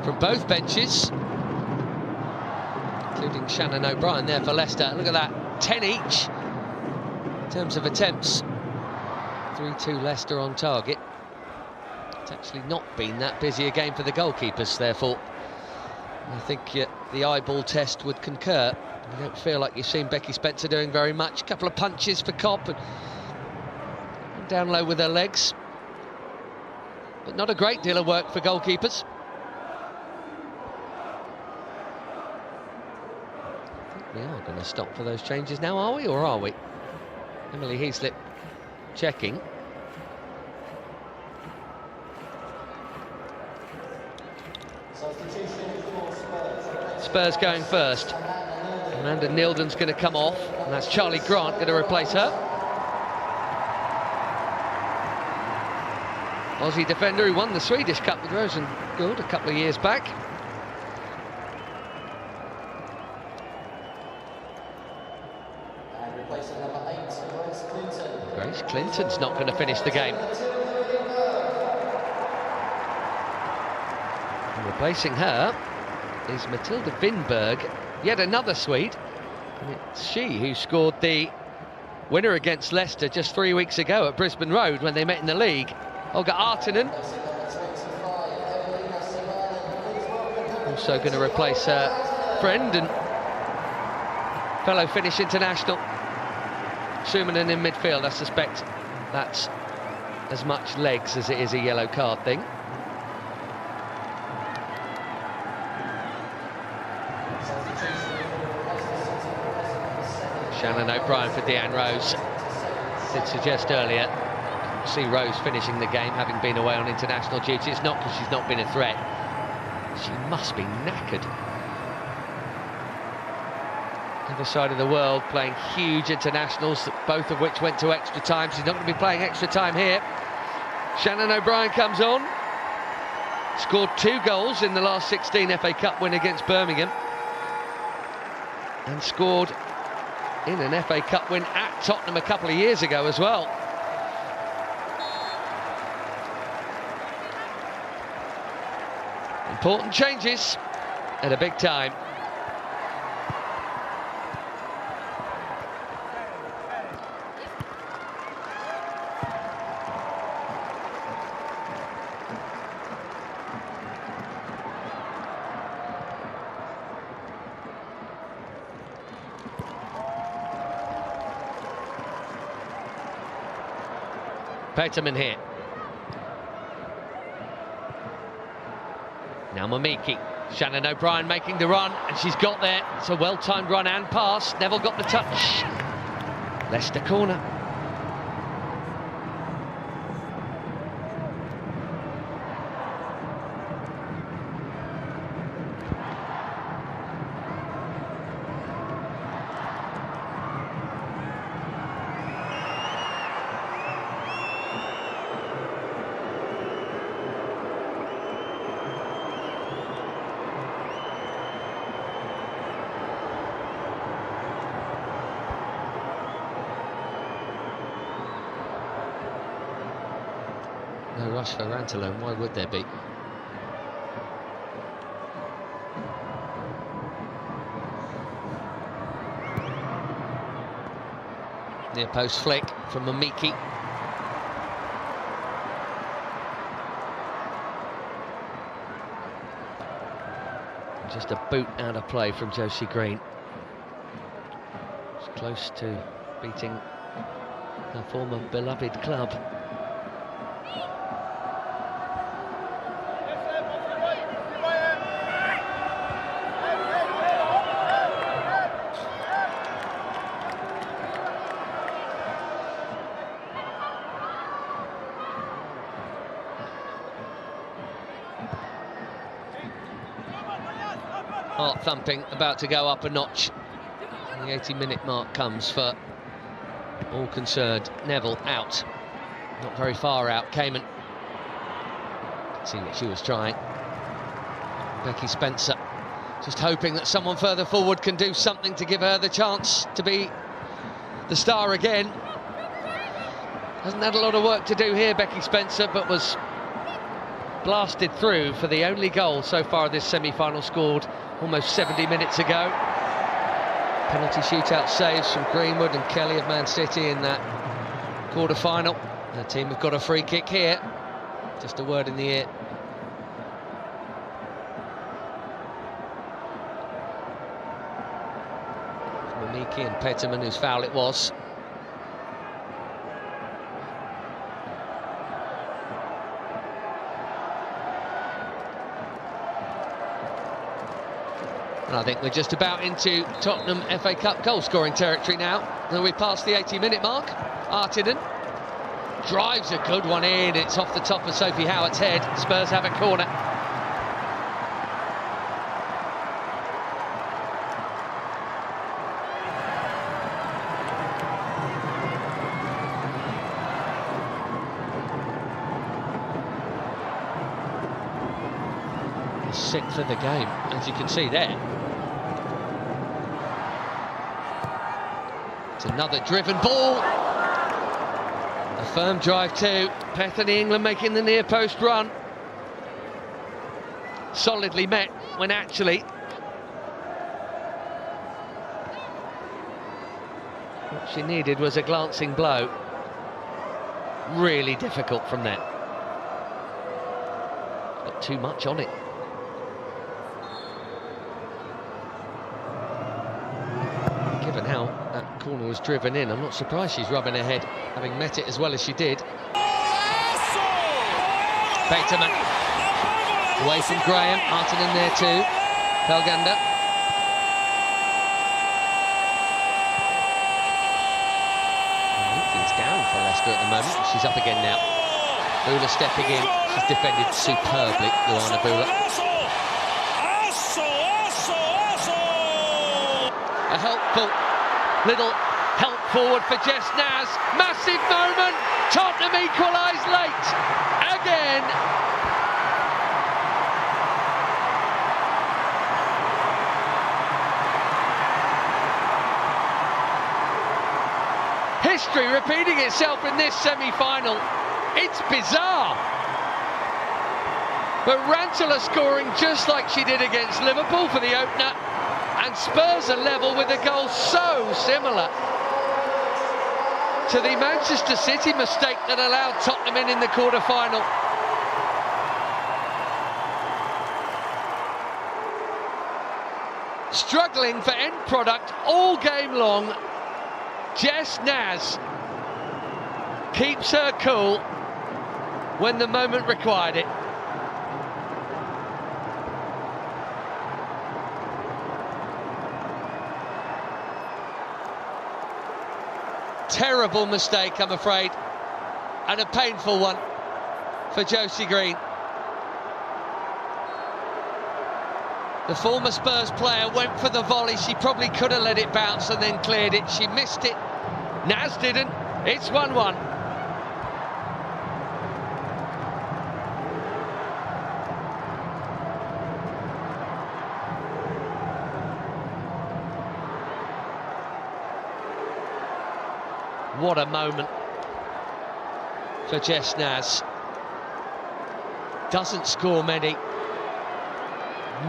from both benches, including Shannon O'Brien there for Leicester. Look at that, 10 each in terms of attempts. 3-2 Leicester on target. It's actually not been that busy a game for the goalkeepers, therefore. I think the eyeball test would concur. You don't feel like you've seen Becky Spencer doing very much. A couple of punches for Kopp and down low with her legs, but not a great deal of work for goalkeepers. I think we are going to stop for those changes now, are we, or are we? Emily Heaslip checking. Spurs going first. Amanda Nilden's going to come off, and that's Charlie Grant going to replace her. Aussie defender who won the Swedish Cup with Rosengård a couple of years back. Clinton's not going to finish the game. And replacing her is Matilda Vinberg, yet another Swede. And it's she who scored the winner against Leicester just 3 weeks ago at Brisbane Road when they met in the league. Olga Artinen also going to replace her friend and fellow Finnish international Suominen in midfield. I suspect that's as much legs as it is a yellow card thing. Shannon O'Brien for Deanne Rose. Did suggest earlier, see Rose finishing the game having been away on international duty. It's not because she's not been a threat. She must be knackered. Other side of the world playing huge internationals, both of which went to extra time. She's not going to be playing extra time here. Shannon O'Brien comes on. Scored 2 goals in the last 16 FA Cup win against Birmingham. And scored in an FA Cup win at Tottenham a couple of years ago as well. Important changes at a big time. Peterman here. Now Mamiki. Shannon O'Brien making the run, and she's got there. It's a well-timed run and pass. Neville got the touch. Leicester corner. No rush for Rantalone, why would there be? Near post flick from Mamiki. Just a boot out of play from Josie Green. It's close to beating her former beloved club. Heart thumping, about to go up a notch. And the 80-minute mark comes for all concerned. Neville out, not very far out. Cayman, see what she was trying. Becky Spencer, just hoping that someone further forward can do something to give her the chance to be the star again. Hasn't had a lot of work to do here, Becky Spencer, but was blasted through for the only goal so far this semi-final, scored almost 70 minutes ago. Penalty shootout saves from Greenwood and Kelly of Man City in that quarter-final. The team have got a free kick here. Just a word in the ear. Mamiki and Peterman, whose foul it was. And I think we're just about into Tottenham FA Cup goal-scoring territory now. And we pass the 80-minute mark. Artinen drives a good one in. It's off the top of Sophie Howart's head. Spurs have a corner. The 6th of the game, as you can see there. It's another driven ball. Firm drive too. Bethany England making the near post run. Solidly met when actually what she needed was a glancing blow. Really difficult from there. Got too much on it. Given how that corner was driven in, I'm not surprised she's rubbing her head, having met it as well as she did. Bateman. Away from Graham, Martin in there too. Pelgander. Things down for Leicester at the moment. She's up again now. Bula stepping in. She's defended superbly, Luana Bula. A helpful little help forward for Jess Naz. Massive moment. Tottenham equalise late. Again. History repeating itself in this semi-final. It's bizarre. But Rantala scoring just like she did against Liverpool for the opener, and Spurs are level with a goal so similar to the Manchester City mistake that allowed Tottenham in the quarter-final. Struggling for end product all game long, Jess Naz keeps her cool when the moment required it. Terrible mistake, I'm afraid, and a painful one for Josie Green. The former Spurs player went for the volley. She probably could have let it bounce and then cleared it. She missed it. Naz didn't. It's 1-1. What a moment for Jess Naz. Doesn't score many.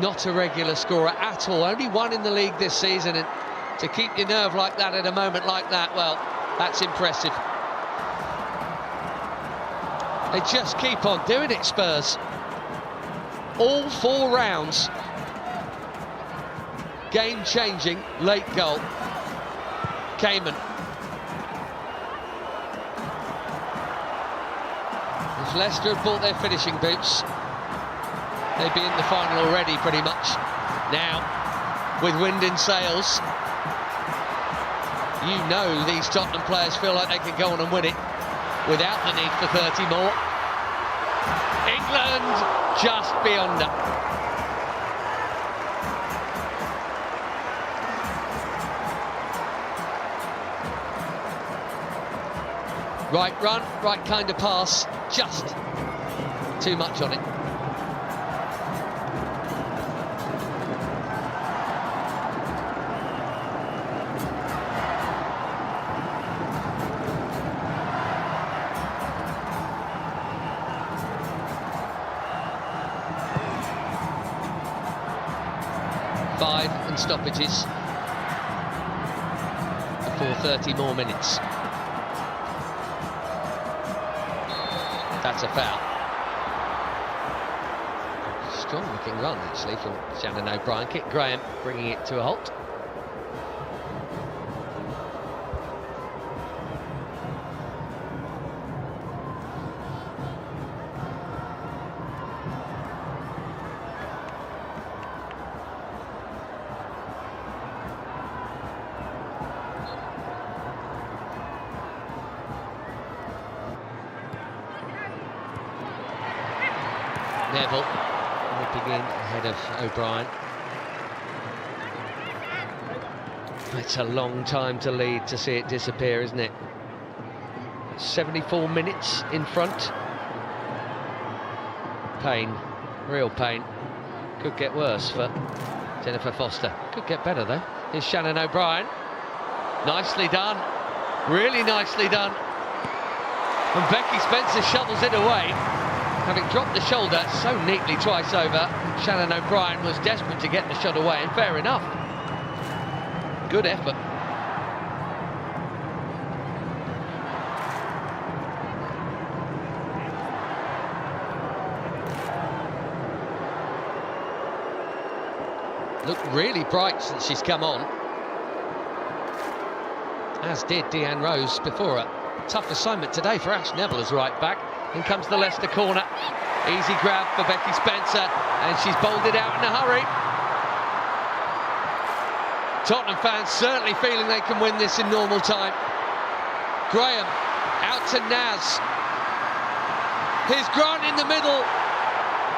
Not a regular scorer at all. Only one in the league this season. And to keep your nerve like that at a moment like that, well, that's impressive. They just keep on doing it, Spurs. All 4 rounds. Game-changing late goal. Cayman. If Leicester had bought their finishing boots, they'd be in the final already, pretty much. Now, with wind in sails, you know these Tottenham players feel like they can go on and win it without the need for 30 more. England just beyond it. Right run, right kind of pass, just too much on it. Stoppages before 30 more minutes. That's a foul. Strong looking run actually from Shannon O'Brien. Kit Graham bringing it to a halt. Neville whipping in ahead of O'Brien. It's a long time to lead to see it disappear, isn't it? 74 minutes in front. Pain, real pain. Could get worse for Jennifer Foster. Could get better though. Here's Shannon O'Brien. Nicely done. Really nicely done. And Becky Spencer shovels it away, having dropped the shoulder so neatly twice over. Shannon O'Brien was desperate to get the shot away, and fair enough. Good effort. Looked really bright since she's come on, as did Deanne Rose before her. Tough assignment today for Ash Neville as right back. In comes the Leicester corner. Easy grab for Becky Spencer, and she's bowled it out in a hurry. Tottenham fans certainly feeling they can win this in normal time. Graham out to Naz. Here's Grant in the middle.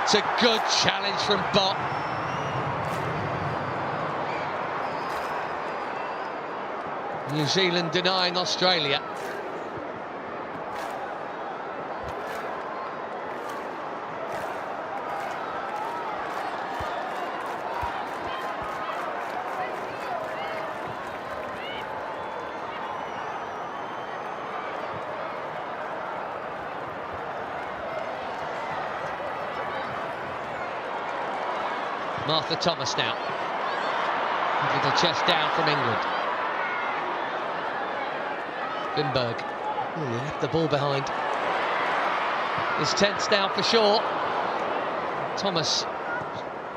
It's a good challenge from Bott. New Zealand denying Australia. Martha Thomas now. With the chest down from England. Lindbergh. He left the ball behind. It's tense now for Shaw. Thomas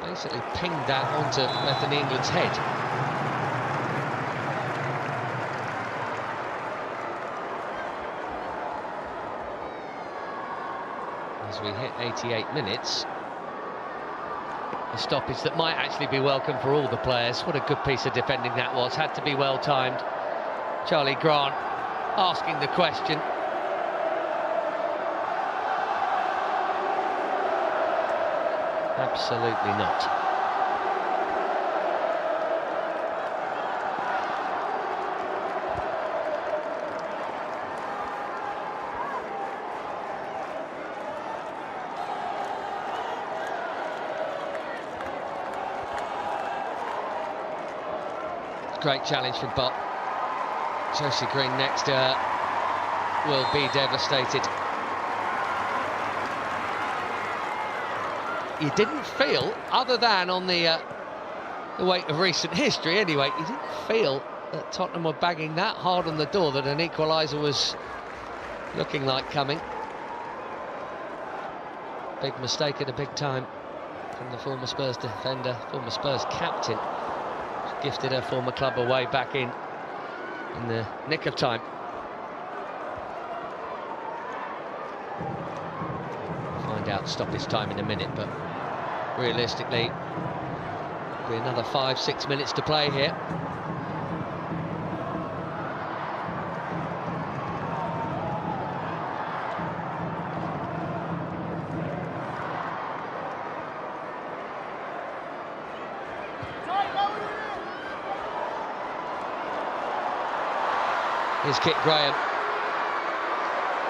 basically pinged that onto Bethany England's head. As we hit 88 minutes, a stoppage that might actually be welcome for all the players. What a good piece of defending that was. Had to be well timed. Charlie Grant asking the question. Absolutely not. Great challenge from Bott. Josie Green next to her will be devastated. You didn't feel, other than on the weight of recent history anyway, you didn't feel that Tottenham were banging that hard on the door that an equaliser was looking like coming. Big mistake at a big time from the former Spurs defender, former Spurs captain. Gifted her former club away back in the nick of time. Find out stoppage time in a minute, but realistically, be another 5-6 minutes to play here. Here's Kit Graham,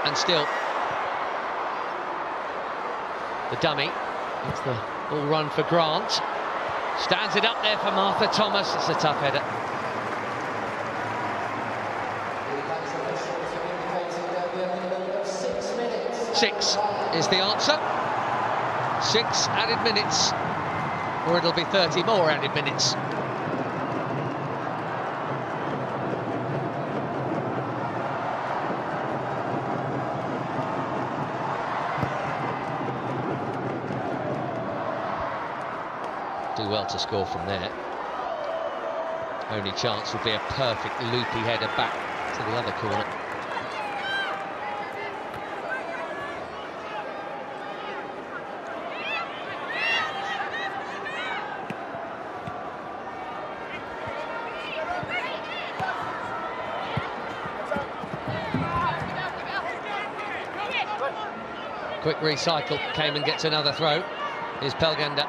and still the dummy. It's the ball run for Grant. Stands it up there for Martha Thomas. It's a tough header. Six is the answer. 6 added minutes, or it'll be 30 more added minutes. Do well to score from there. Only chance would be a perfect loopy header back to the other corner. Quick recycle. Cayman gets another throw. Here's Pelgander.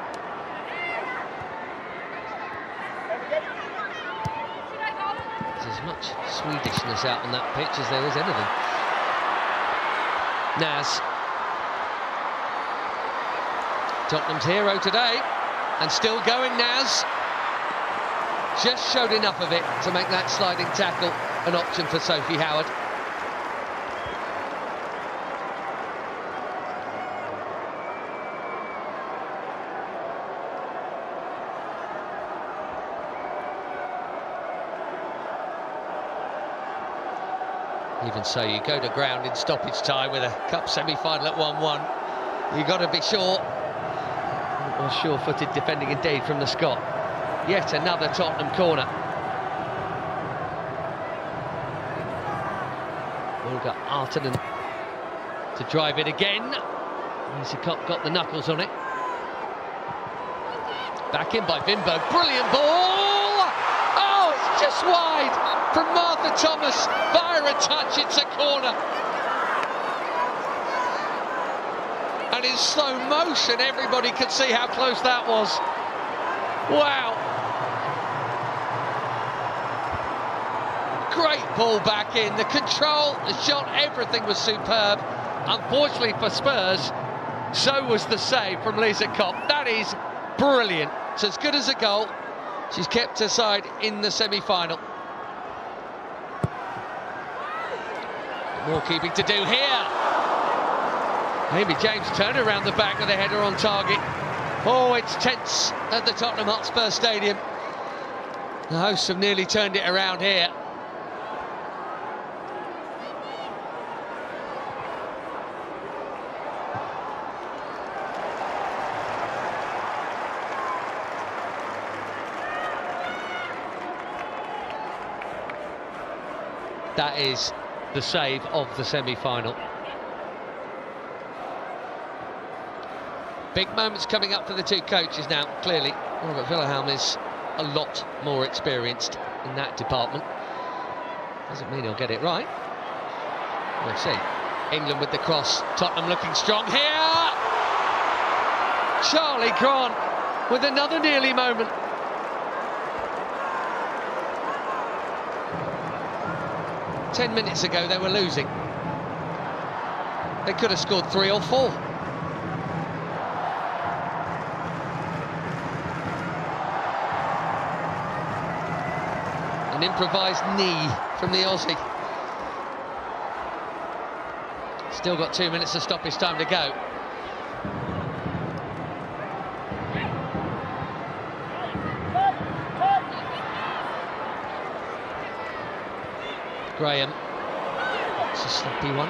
There's as much Swedishness out on that pitch as there is anything. Naz. Tottenham's hero today, and still going. Naz just showed enough of it to make that sliding tackle an option for Sophie Howard. Even so, you go to ground in stoppage time with a cup semi-final at 1-1. You've got to be sure. It was sure-footed defending indeed from the Scot. Yet another Tottenham corner. Olga Artinen to drive it again. Easy Cop got the knuckles on it. Back in by Vimberg. Brilliant ball! Oh, it's just wide from Martha Thomas. Via a touch, it's a corner. And in slow motion, everybody could see how close that was. Wow. Great ball back in. The control, the shot, everything was superb. Unfortunately for Spurs, so was the save from Lisa Kopp. That is brilliant. It's as good as a goal. She's kept her side in the semi-final. More keeping to do here. Maybe James Turner around the back with a header on target. Oh, it's tense at the Tottenham Hotspur Stadium. The hosts have nearly turned it around here. That is the save of the semi-final. Big moments coming up for the two coaches now, clearly. Robert Villahelm is a lot more experienced in that department. Doesn't mean he'll get it right. We'll see. England with the cross. Tottenham looking strong here. Charlie Grant with another nearly moment. Ten minutes ago they were losing. They could have scored 3 or 4. An improvised knee from the Aussie. Still got 2 minutes of stoppage time to go. Graham, it's a sloppy one,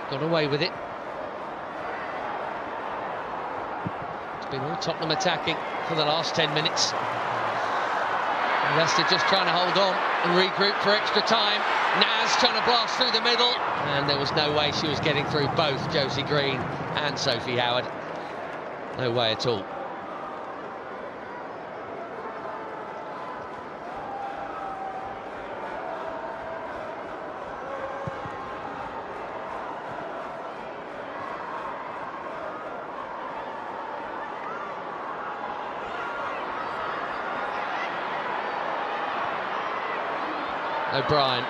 got away with it. It's been all Tottenham attacking for the last 10 minutes. Leicester just trying to hold on and regroup for extra time. Naz trying to blast through the middle, and there was no way she was getting through both Josie Green and Sophie Howard. No way at all. O'Brien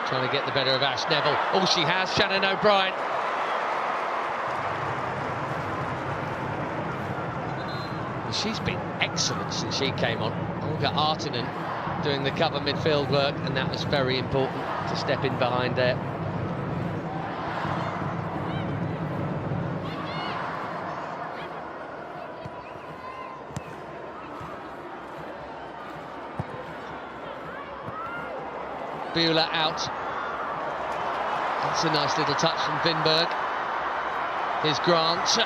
trying to get the better of Ash Neville. Oh, she has, Shannon O'Brien. Well, she's been excellent since she came on. Olga Artinen doing the cover midfield work, and that was very important to step in behind there. Beulah out. That's a nice little touch from Vinberg. Here's Grant.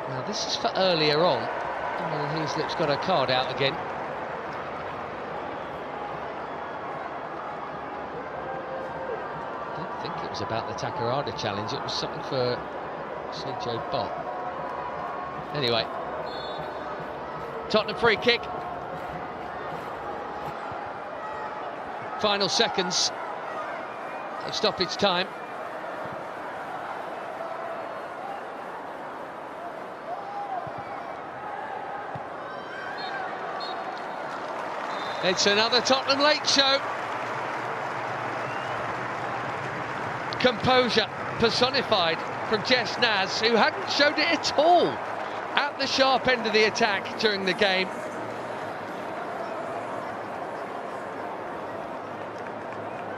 Now this is for earlier on. Heaslip's got a card out again. I don't think it was about the Takarada challenge. It was something for CJ Bott. Anyway, Tottenham free kick. Final seconds of stoppage time. It's another Tottenham late show. Composure personified from Jess Naz, who hadn't showed it at all at the sharp end of the attack during the game.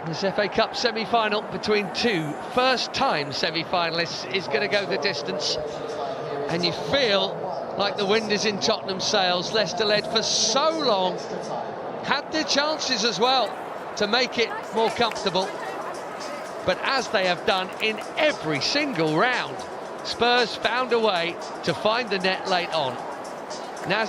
This FA Cup semi-final between two first-time semi-finalists is going to go the distance, and you feel like the wind is in Tottenham's sails. Leicester led for so long, had their chances as well to make it more comfortable. But as they have done in every single round, Spurs found a way to find the net late on. Now,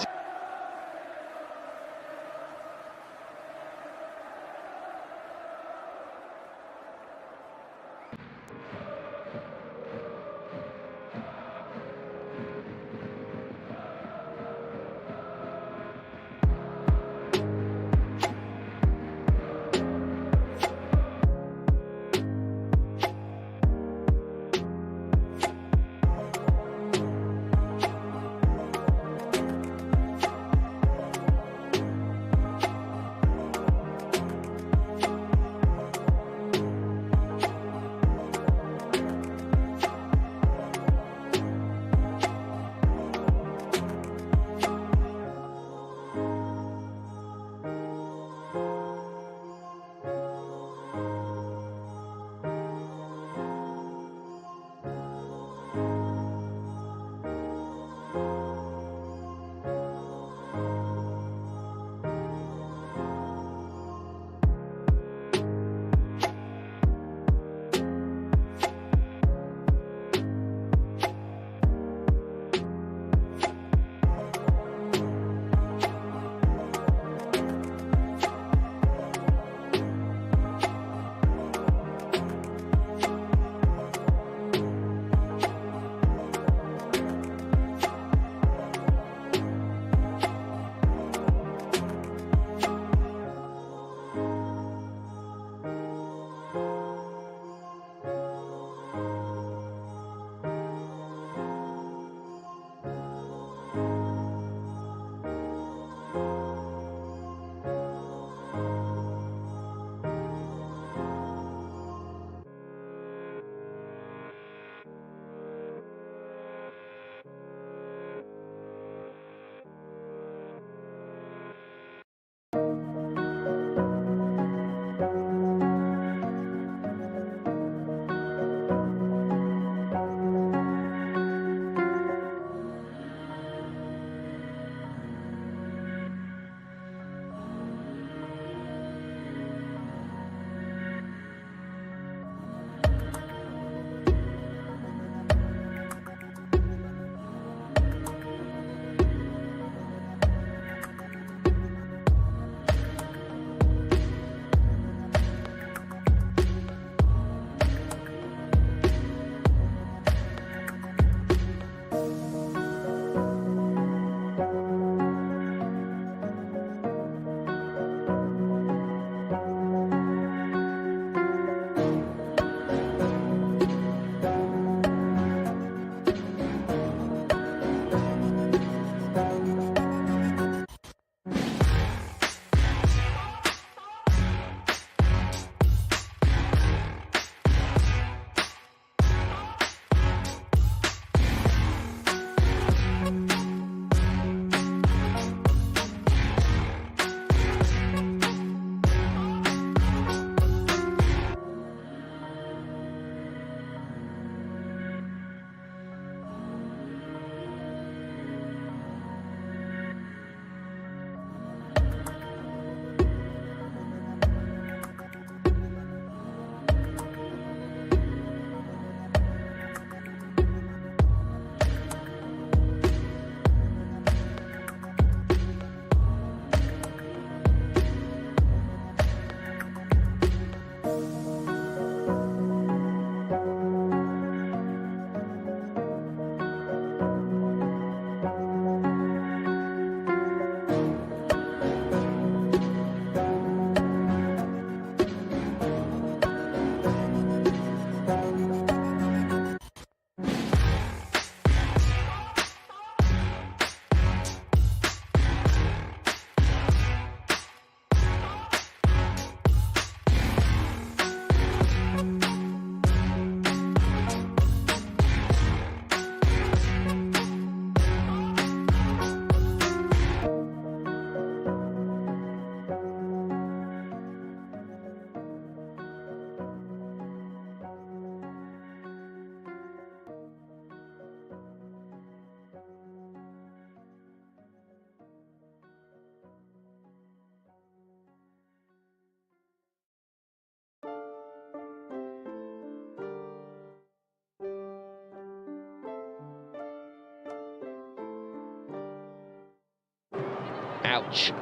couch.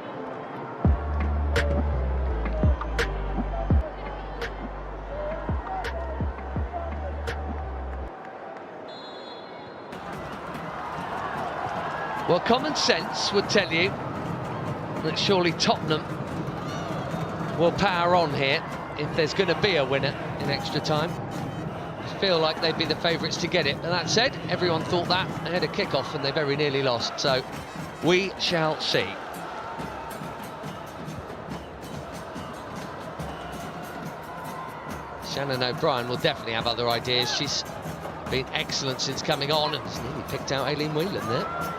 Well, common sense would tell you that surely Tottenham will power on here if there's going to be a winner in extra time. I feel like they'd be the favourites to get it. But that said, everyone thought that ahead of kick-off and they very nearly lost. So we shall see. Shannon O'Brien will definitely have other ideas. She's been excellent since coming on and has nearly picked out Aileen Whelan there.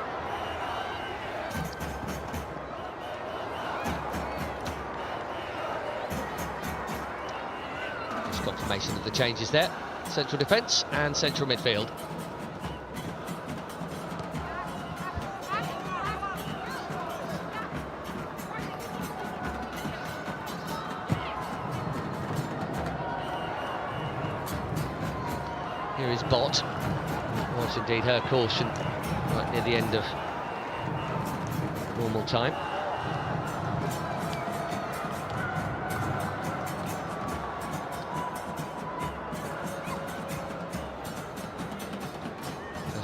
Confirmation of the changes there. Central defence and central midfield. Here is Bott. Was indeed her caution right near the end of normal time.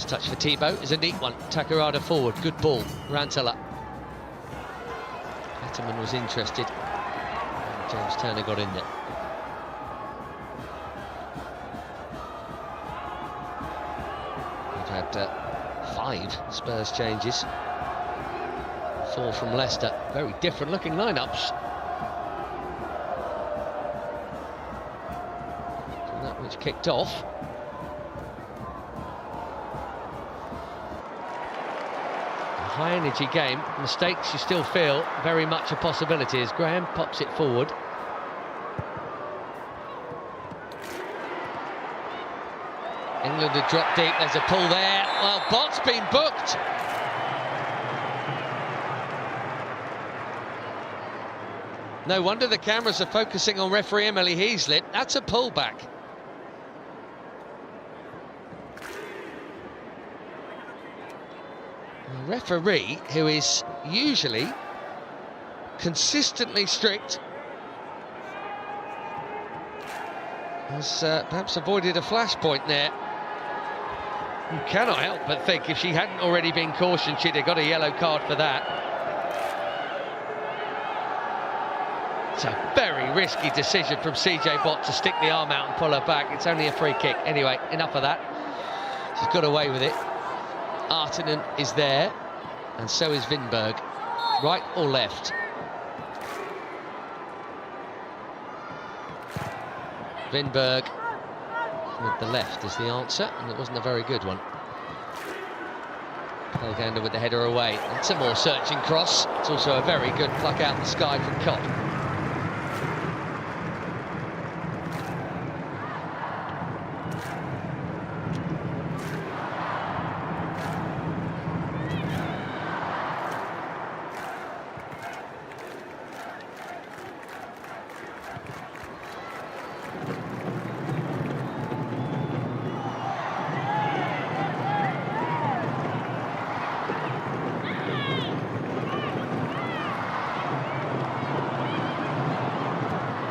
Touch for Thibaut is a neat one. Takarada forward, good ball. Rantala. Letterman was interested. And James Turner got in there. We've had 5 Spurs changes. 4 from Leicester. Very different looking lineups from that which kicked off. High energy game, mistakes you still feel very much a possibility as Graham pops it forward. England had dropped deep, there's a pull there. Well, Bott's been booked. No wonder the cameras are focusing on referee Emily Heaslip. That's a pullback. Referee, who is usually consistently strict, has perhaps avoided a flashpoint there. You cannot help but think if she hadn't already been cautioned, she'd have got a yellow card for that. It's a very risky decision from CJ Bott to stick the arm out and pull her back. It's only a free kick. Anyway, enough of that. She's got away with it. Artinen is there, and so is Vinberg. Right or left? Vinberg with the left is the answer, and it wasn't a very good one. Pelgander with the header away. That's a more searching cross. It's also a very good pluck out the sky from Kopp.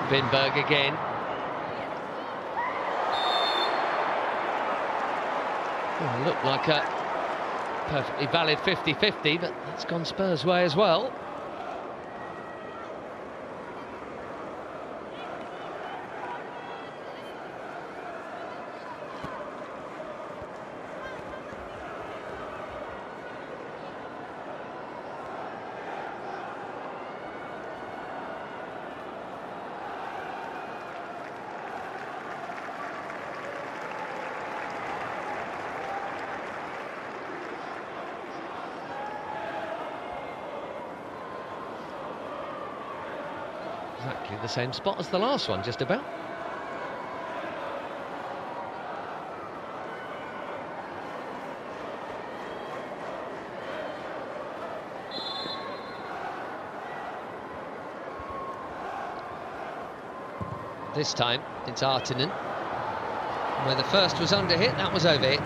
Vinberg again. Well, looked like a perfectly valid 50-50, but that's gone Spurs' way as well. Exactly the same spot as the last one, just about. This time it's Artinen. Where the first was under hit, that was over hit.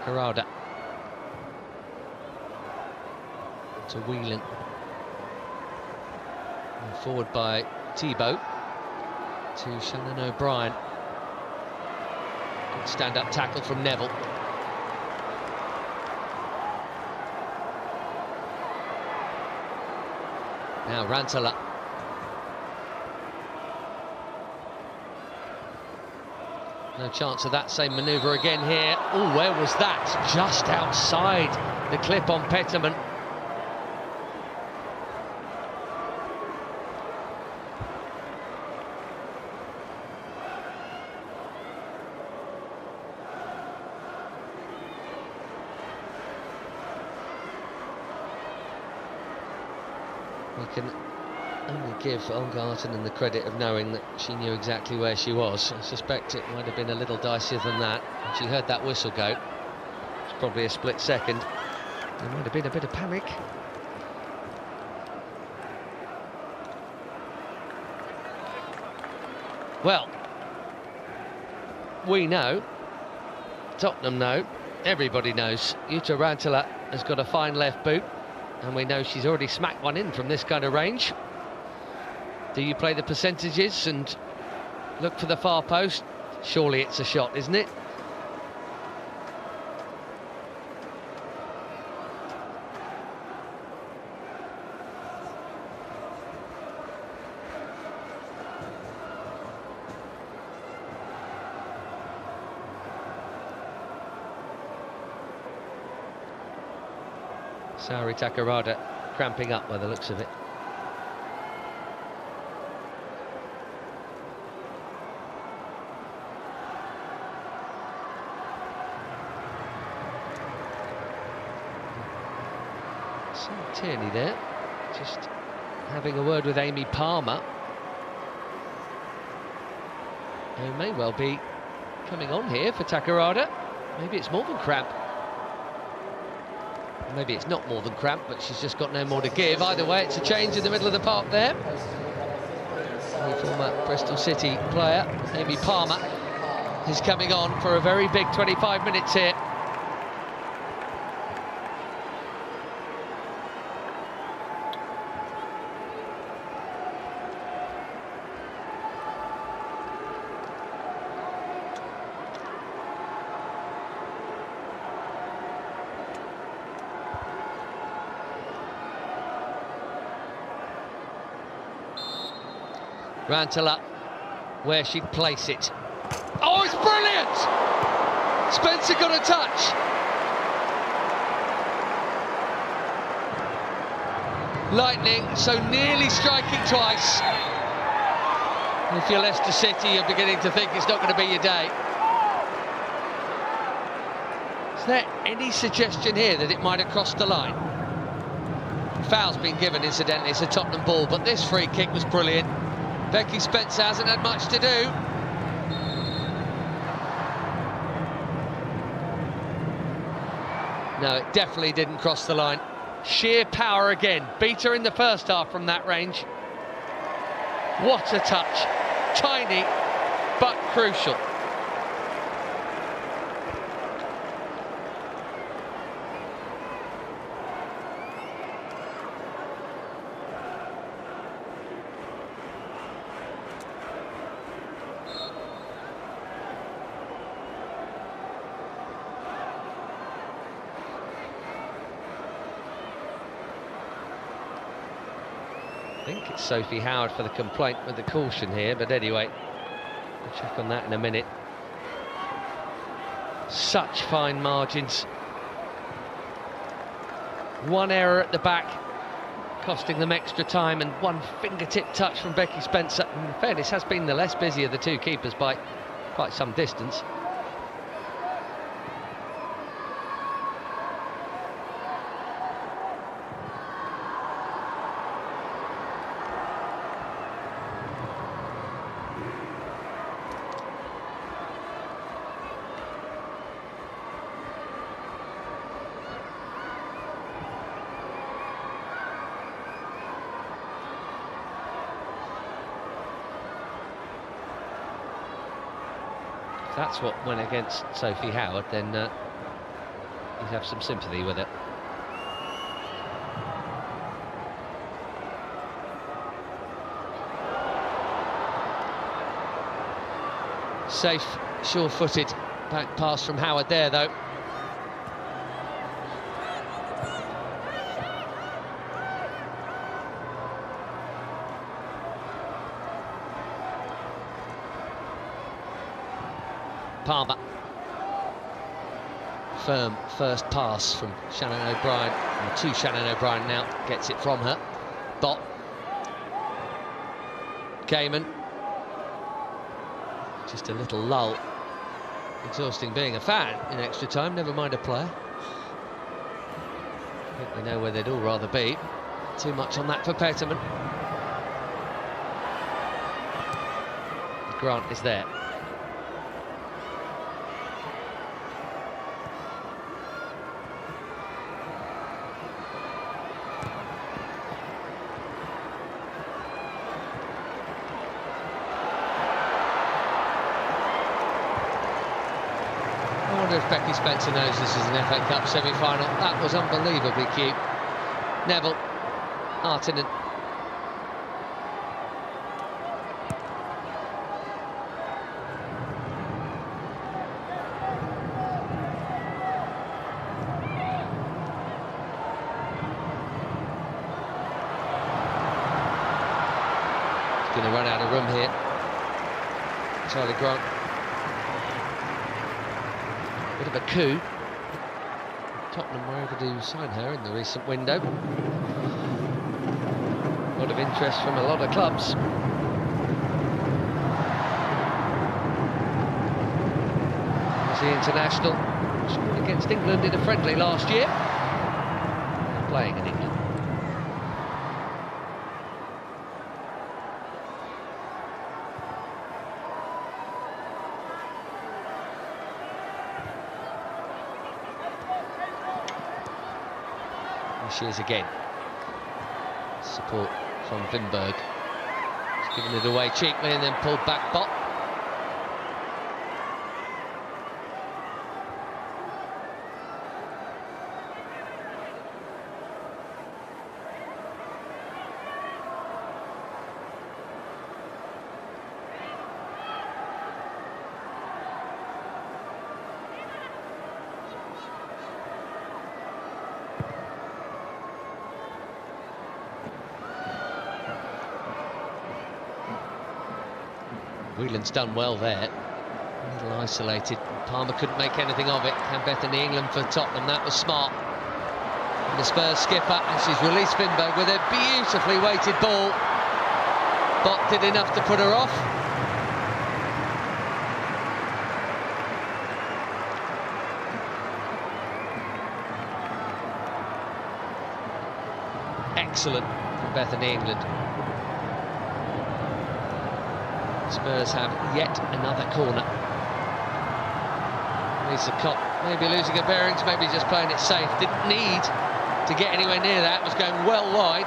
Takarada. To Whelan. And forward by Thibaut. To Shannon O'Brien. Good stand-up tackle from Neville. Now Rantala. No chance of that same manoeuvre again here. Oh, where was that? Just outside the clip on Petterman. We can only give Olgarten the credit of knowing that she knew exactly where she was. I suspect it might have been a little dicier than that. When she heard that whistle go, it's probably a split second. There might have been a bit of panic. Well, we know, Tottenham know, everybody knows, Jutta Rantala has got a fine left boot, and we know she's already smacked one in from this kind of range. Do you play the percentages and look for the far post? Surely it's a shot, isn't it? Saori Takarada cramping up by the looks of it. Tierney there, just having a word with Amy Palmer, who may well be coming on here for Takarada. Maybe it's more than cramp. Maybe it's not more than cramp, but she's just got no more to give. Either way, it's a change in the middle of the park there. The former Bristol City player, Amy Palmer, is coming on for a very big 25 minutes here. Rantala, where she'd place it. Oh, it's brilliant! Spencer got a touch. Lightning so nearly striking twice. If you're Leicester City, you're beginning to think it's not going to be your day. Is there any suggestion here that it might have crossed the line? Foul's been given, incidentally. It's a Tottenham ball, but this free kick was brilliant. Becky Spencer hasn't had much to do. No, it definitely didn't cross the line. Sheer power again. Beat her in the first half from that range. What a touch. Tiny, but crucial. I think it's Sophie Howard for the complaint with the caution here, but anyway, we'll check on that in a minute. Such fine margins. One error at the back, costing them extra time, and one fingertip touch from Becky Spencer. In fairness, has been the less busy of the two keepers by quite some distance. That's what went against Sophie Howard, then You'd have some sympathy with it. Safe, sure-footed back pass from Howard there, though. Palmer. Firm first pass from Shannon O'Brien, or to Shannon O'Brien now, gets it from her. Bot. Gaiman. Just a little lull. Exhausting being a fan in extra time, never mind a player. I think we know where they'd all rather be. Too much on that for Peterman. Grant is there. I wonder if Becky Spencer knows this is an FA Cup semi-final. That was unbelievably cute. Neville, Artinen. He's going to run out of room here. Charlie Grant. Bit of a coup. Tottenham were able to sign her in the recent window. A lot of interest from a lot of clubs. As the international scored against England in a friendly last year. Playing in England. She is again. Support from Vinberg. She's given it away cheaply and then pulled back Bot. Whelan's done well there. A little isolated. Palmer couldn't make anything of it. Cam Bethany, England for Tottenham. That was smart. And the Spurs skipper, and she's released Vinberg with a beautifully weighted ball. Bot did enough to put her off. Excellent from Bethany, England. Spurs have yet another corner. Lisa Kopp maybe losing her bearings, maybe just playing it safe. Didn't need to get anywhere near that, was going well wide.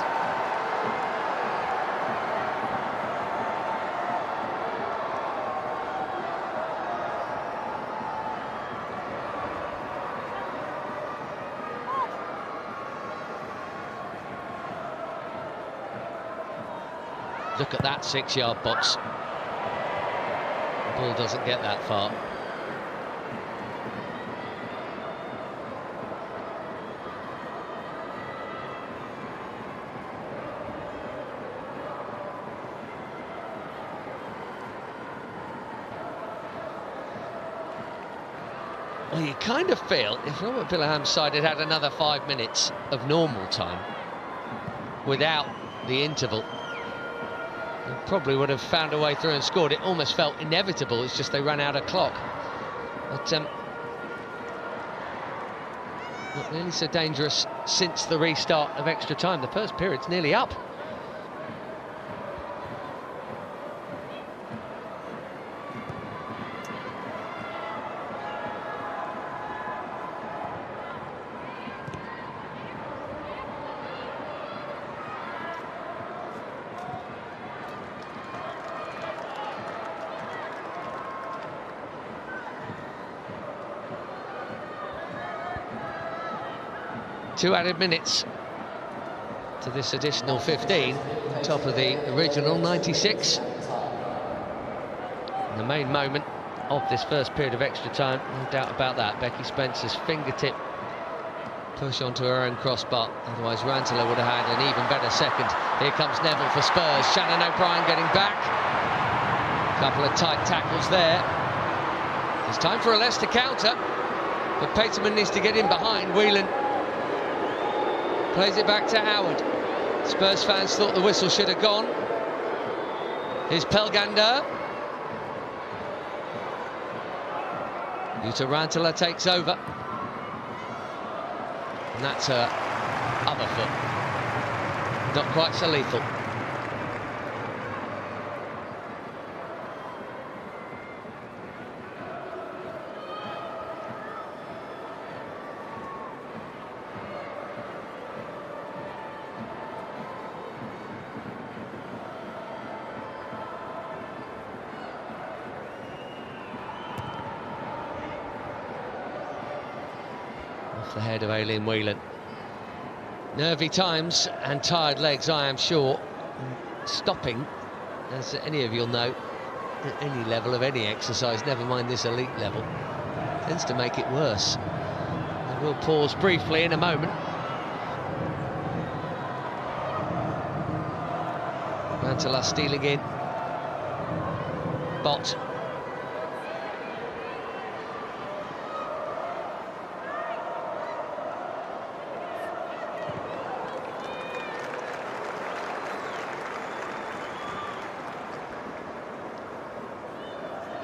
Look at that 6-yard box. Ball doesn't get that far. Well, you kind of feel if Robert Bellingham side had had another 5 minutes of normal time without the interval, they probably would have found a way through and scored. It almost felt inevitable. It's just they ran out of clock. But not nearly so dangerous since the restart of extra time. The first period's nearly up. 2 added minutes to this additional 15, on top of the original 96. And the main moment of this first period of extra time, no doubt about that. Becky Spencer's fingertip push onto her own crossbar, otherwise Rantala would have had an even better second. Here comes Neville for Spurs. Shannon O'Brien getting back. A couple of tight tackles there. It's time for a Leicester counter, but Peterman needs to get in behind. Whelan plays it back to Howard. Spurs fans thought the whistle should have gone. Here's Pelgander. Jutta Rantala takes over. And that's her other foot. Not quite so lethal. The head of Aileen Whelan. Nervy times and tired legs, I am sure. Stopping, as any of you'll know, at any level of any exercise, never mind this elite level, tends to make it worse. And we'll pause briefly in a moment. Rantala stealing in. Bott.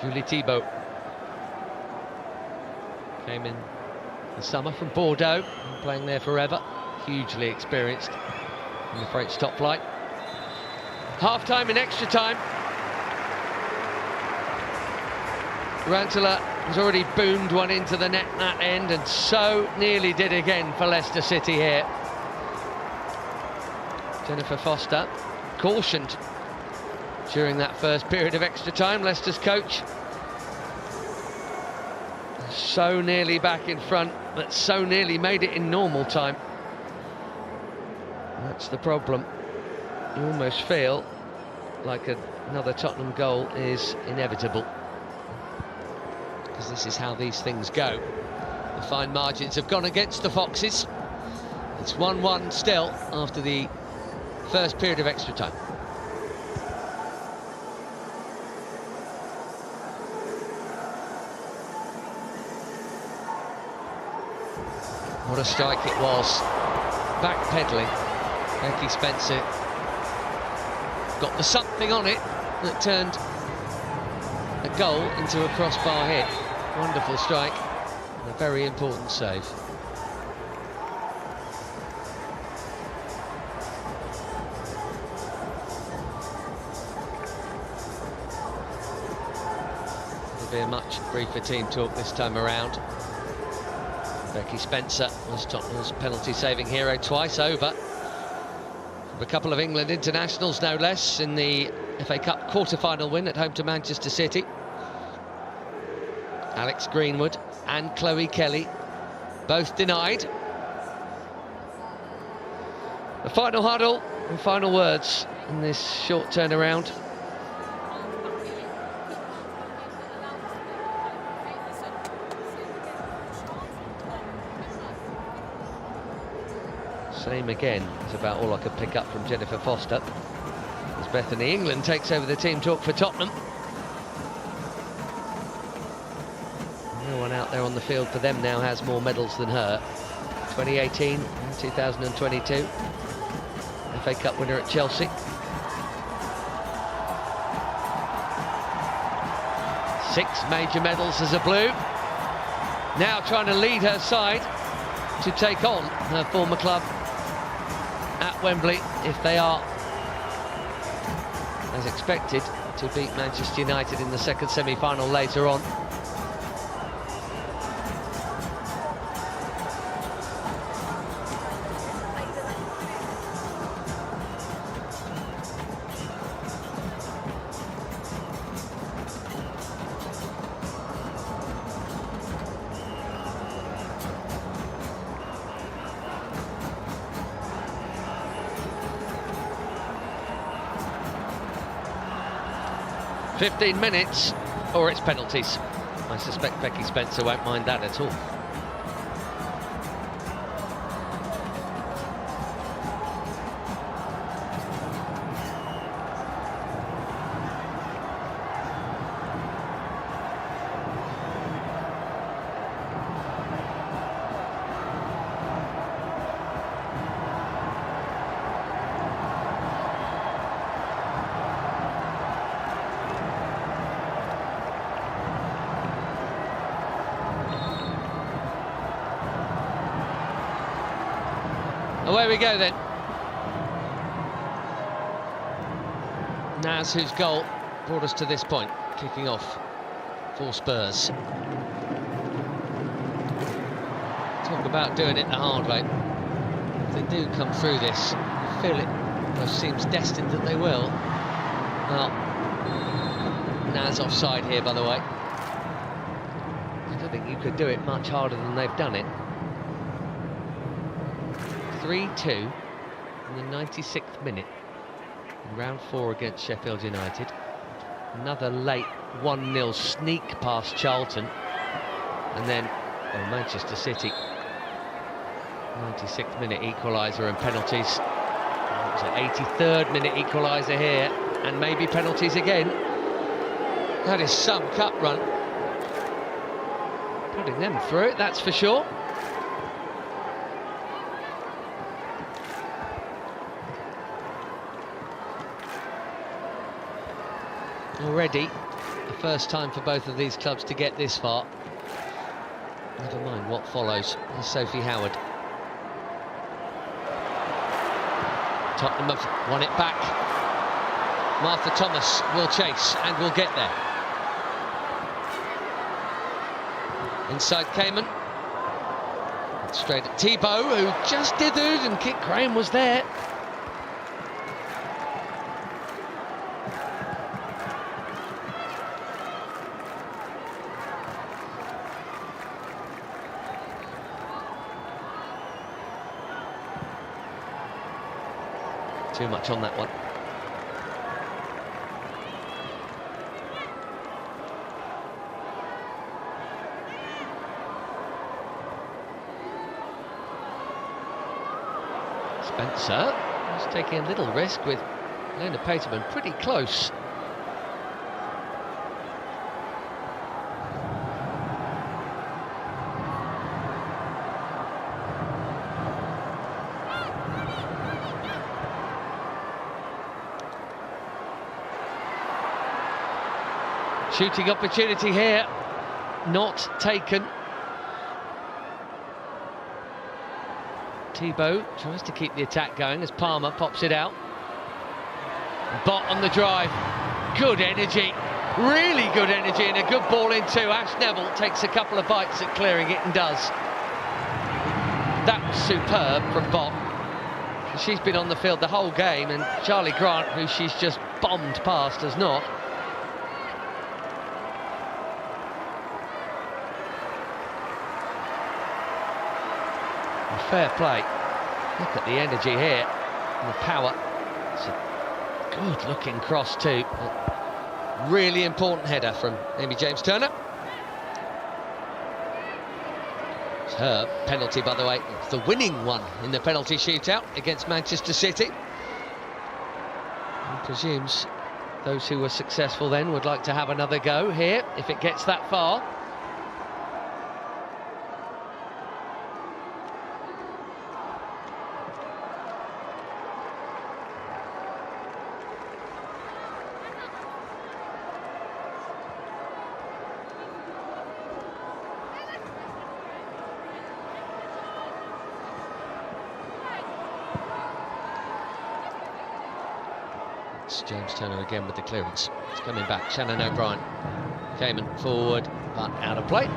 Julie Thibault came in the summer from Bordeaux, playing there forever, hugely experienced in the French top flight. Half-time in extra time. Rantala has already boomed one into the net that end, and so nearly did again for Leicester City here. Jennifer Foster cautioned during that first period of extra time, Leicester's coach. So nearly back in front, but so nearly made it in normal time. That's the problem. You almost feel like another Tottenham goal is inevitable, because this is how these things go. The fine margins have gone against the Foxes. It's 1-1 still after the first period of extra time. What a strike it was. Backpedaling. Becky Spencer got the something on it that turned a goal into a crossbar hit. Wonderful strike and a very important save. It'll be a much briefer team talk this time around. Becky Spencer was Tottenham's penalty-saving hero twice over. A couple of England internationals, no less, in the FA Cup quarter-final win at home to Manchester City. Alex Greenwood and Chloe Kelly, both denied. The final huddle and final words in this short turnaround. Same again, it's about all I could pick up from Jennifer Foster, as Bethany England takes over the team talk for Tottenham. No one out there on the field for them now has more medals than her. 2018 and 2022. FA Cup winner at Chelsea. 6 major medals as a Blue. Now trying to lead her side to take on her former club at Wembley, if they are, as expected, to beat Manchester United in the second semi-final later on. 15 minutes, or it's penalties. I suspect Becky Spencer won't mind that at all. Away we go then. Naz, whose goal brought us to this point, kicking off for Spurs. Talk about doing it the hard way. If they do come through this, you feel it almost seems destined that they will. Well, Naz offside here, by the way. I don't think you could do it much harder than they've done it. 3-2 in the 96th minute in round 4 against Sheffield United. Another late 1-0 sneak past Charlton, and then Manchester City. 96th minute equaliser and penalties. It was an 83rd minute equaliser here, and maybe penalties again. That is some cup run. Putting them through it, that's for sure. Already, the first time for both of these clubs to get this far. Never mind what follows. Here's Sophie Howard. Tottenham have won it back. Martha Thomas will chase and will get there. Inside Cayman. Straight at Thibaut, who just dithered, and Kit Graham was there. Too much on that one. Spencer is taking a little risk with Lena Peterman pretty close. Shooting opportunity here, not taken. Thibaut tries to keep the attack going as Palmer pops it out. Bot on the drive, good energy, really good energy, and a good ball in too. Ash Neville takes a couple of bites at clearing it and does. That was superb from Bot. She's been on the field the whole game, and Charlie Grant, who she's just bombed past, has not. Fair play. Look at the energy here and the power. It's a good looking cross too. A really important header from Amy James-Turner. It's her penalty, by the way. It's the winning one in the penalty shootout against Manchester City. And presumes those who were successful then would like to have another go here if it gets that far. James-Turner again with the clearance. It's coming back. Shannon O'Brien. Cayman forward, but out of play.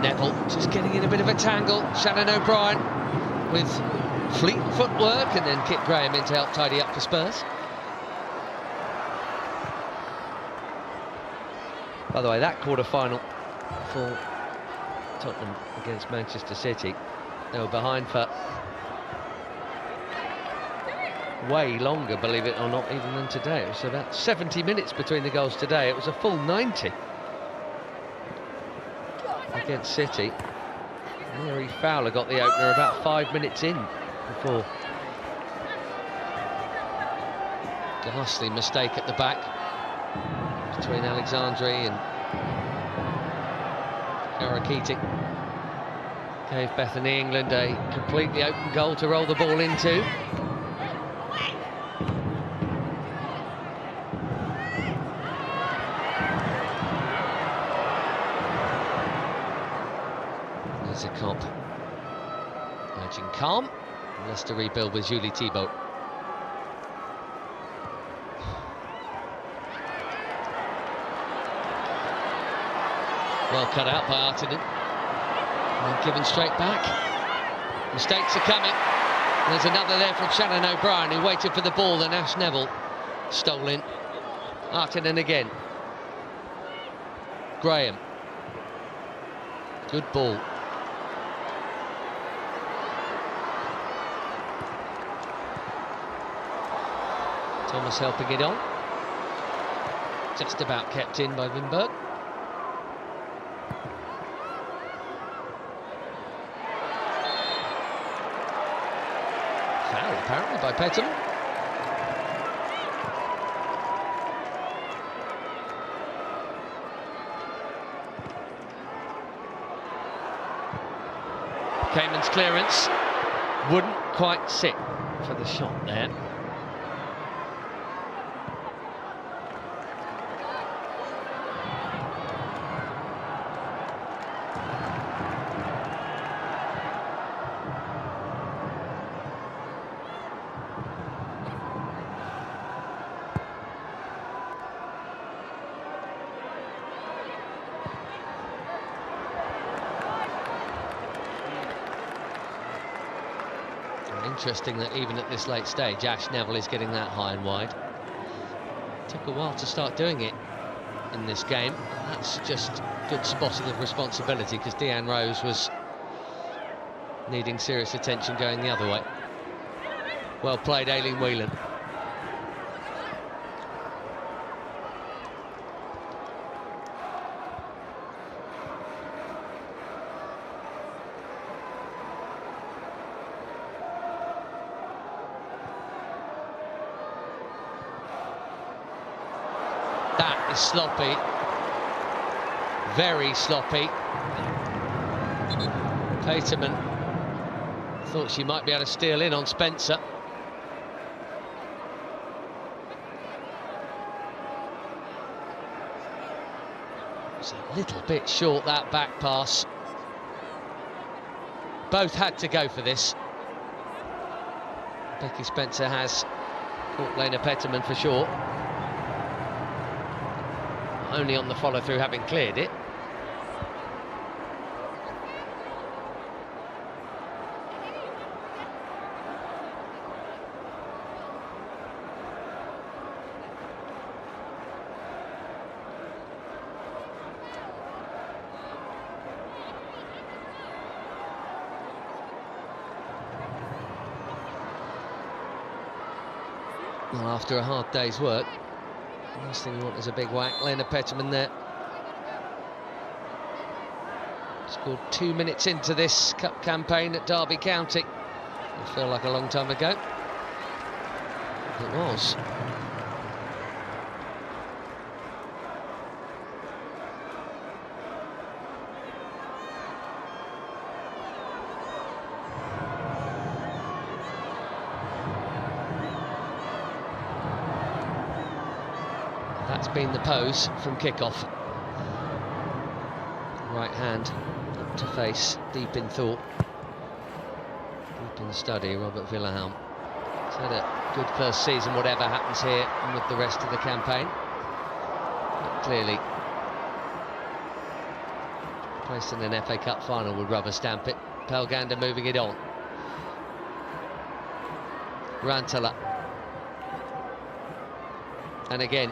Neville just getting in a bit of a tangle. Shannon O'Brien with fleet footwork, and then Kit Graham in to help tidy up for Spurs. By the way, that quarter-final for Tottenham against Manchester City, they were behind for way longer, believe it or not, even than today. It was about 70 minutes between the goals today. It was a full 90 against City. Mary Fowler got the opener about 5 minutes in before. Ghastly mistake at the back between Alexandri and Karakiti. Gave Bethany England a completely open goal to roll the ball into. There's a cop urging calm. Leicester rebuild with Julie Thibault. Well cut out by Artinen. And given straight back. Mistakes are coming. There's another there from Shannon O'Brien, who waited for the ball that Ash Neville stole in. Artinen again. Graham. Good ball. Thomas helping it on. Just about kept in by Wimberg. Foul apparently by Petterman. Cayman's clearance wouldn't quite sit for the shot there. Interesting that even at this late stage, Ash Neville is getting that high and wide. Took a while to start doing it in this game. That's just good spotting of responsibility, because Deanne Rose was needing serious attention going the other way. Well played, Aileen Whelan. That is sloppy, very sloppy. Peterman thought she might be able to steal in on Spencer. It's a little bit short, that back pass. Both had to go for this. Becky Spencer has caught Lena Peterman for short. Only on the follow-through, having cleared it. Well, after a hard day's work, the last thing you want is a big whack. Lena Peterman there. Scored 2 minutes into this cup campaign at Derby County. It'll feel like a long time ago. It was. That's been the pose from kickoff. Right hand up to face, deep in thought, deep in study. Robert Villahelm. He's had a good first season, whatever happens here and with the rest of the campaign. But clearly Place in an FA Cup final would rubber stamp it. Pelgander moving it on. Rantala. And again.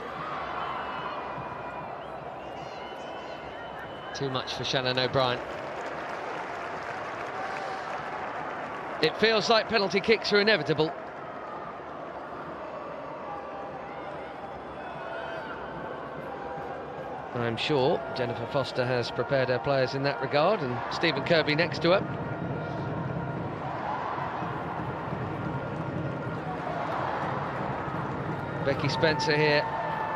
Too much for Shannon O'Brien. It feels like penalty kicks are inevitable. I'm sure Jennifer Foster has prepared her players in that regard, and Stephen Kirby next to her. Becky Spencer here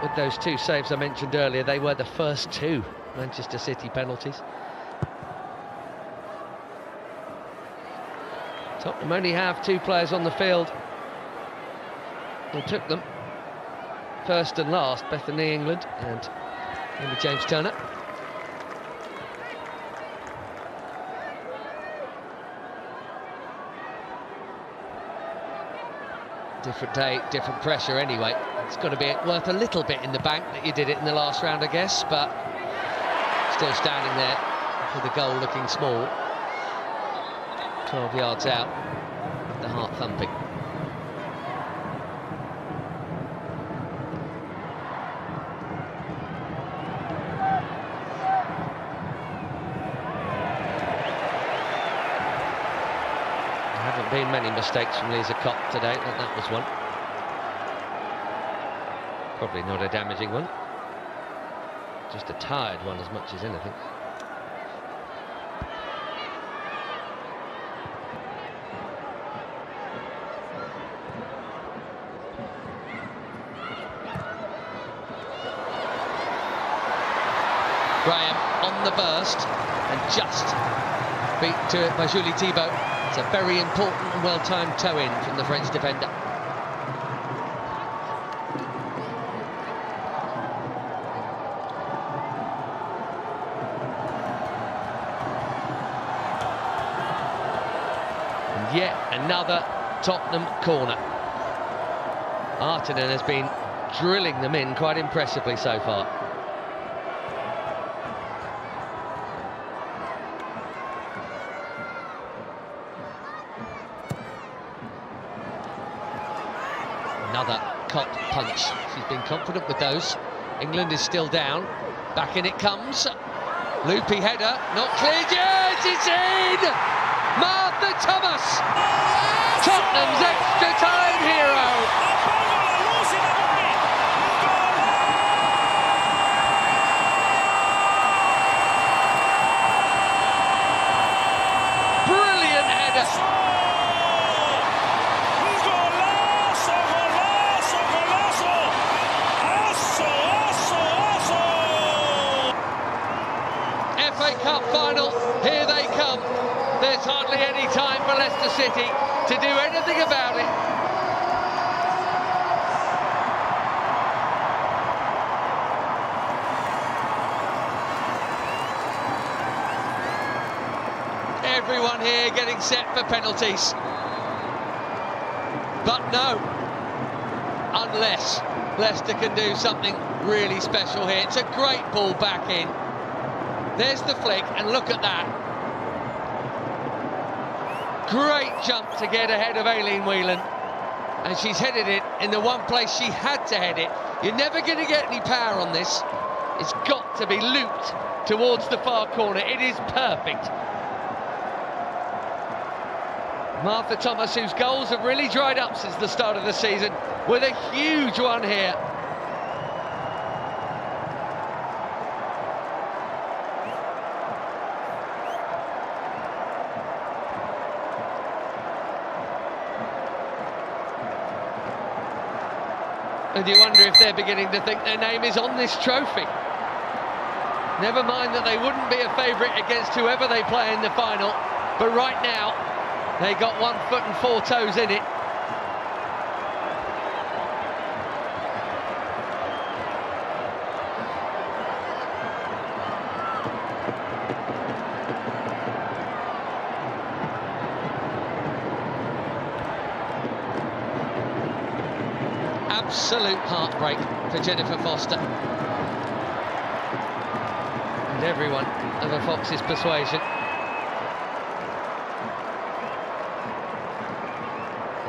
with those 2 saves I mentioned earlier. They were the first 2 Manchester City penalties. Tottenham only have 2 players on the field who took them. First and last, Bethany England and Amy James Turner. Different day, different pressure anyway. It's got to be worth a little bit in the bank that you did it in the last round, I guess, but still standing there with the goal looking small. 12 yards out, the heart thumping. Been many mistakes from Lisa Kopp today, and that was one. Probably not a damaging one, just a tired one as much as anything. Graham on the burst and just beat to it by Julie Thibault. It's a very important and well-timed toe-in from the French defender. And yet another Tottenham corner. Artinen has been drilling them in quite impressively so far. Another Kopp punch. She's been confident with those. England is still down. Back in it comes. Loopy header, not cleared yet. It's in! Martha Thomas! Tottenham's extra time hero! Brilliant header! FA Cup final, here they come. There's hardly any time for Leicester City to do anything about it. Everyone here getting set for penalties. But no, unless Leicester can do something really special here. It's a great ball back in. There's the flick, and look at that. Great jump to get ahead of Aileen Whelan. And she's headed it in the one place she had to head it. You're never going to get any power on this. It's got to be looped towards the far corner. It is perfect. Martha Thomas, whose goals have really dried up since the start of the season, with a huge one here. And you wonder if they're beginning to think their name is on this trophy. Never mind that they wouldn't be a favourite against whoever they play in the final, but right now, they got 1 foot and 4 toes in it. Absolute heartbreak for Jennifer Foster. And remind everyone of a Fox's persuasion.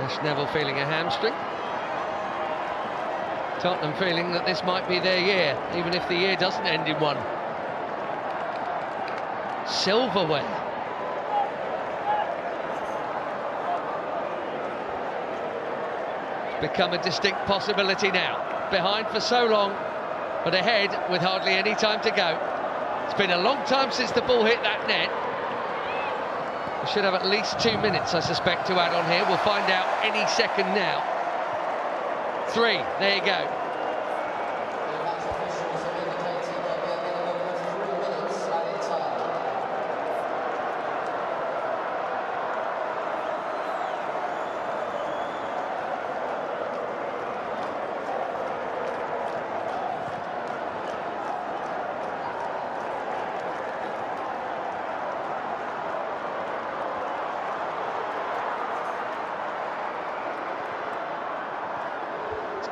Ash Neville feeling a hamstring. Tottenham feeling that this might be their year, even if the year doesn't end in one. Silverware. It's become a distinct possibility now. Behind for so long, but ahead with hardly any time to go. It's been a long time since the ball hit that net. We should have at least 2 minutes, I suspect, to add on here. We'll find out any second now. 3, there you go.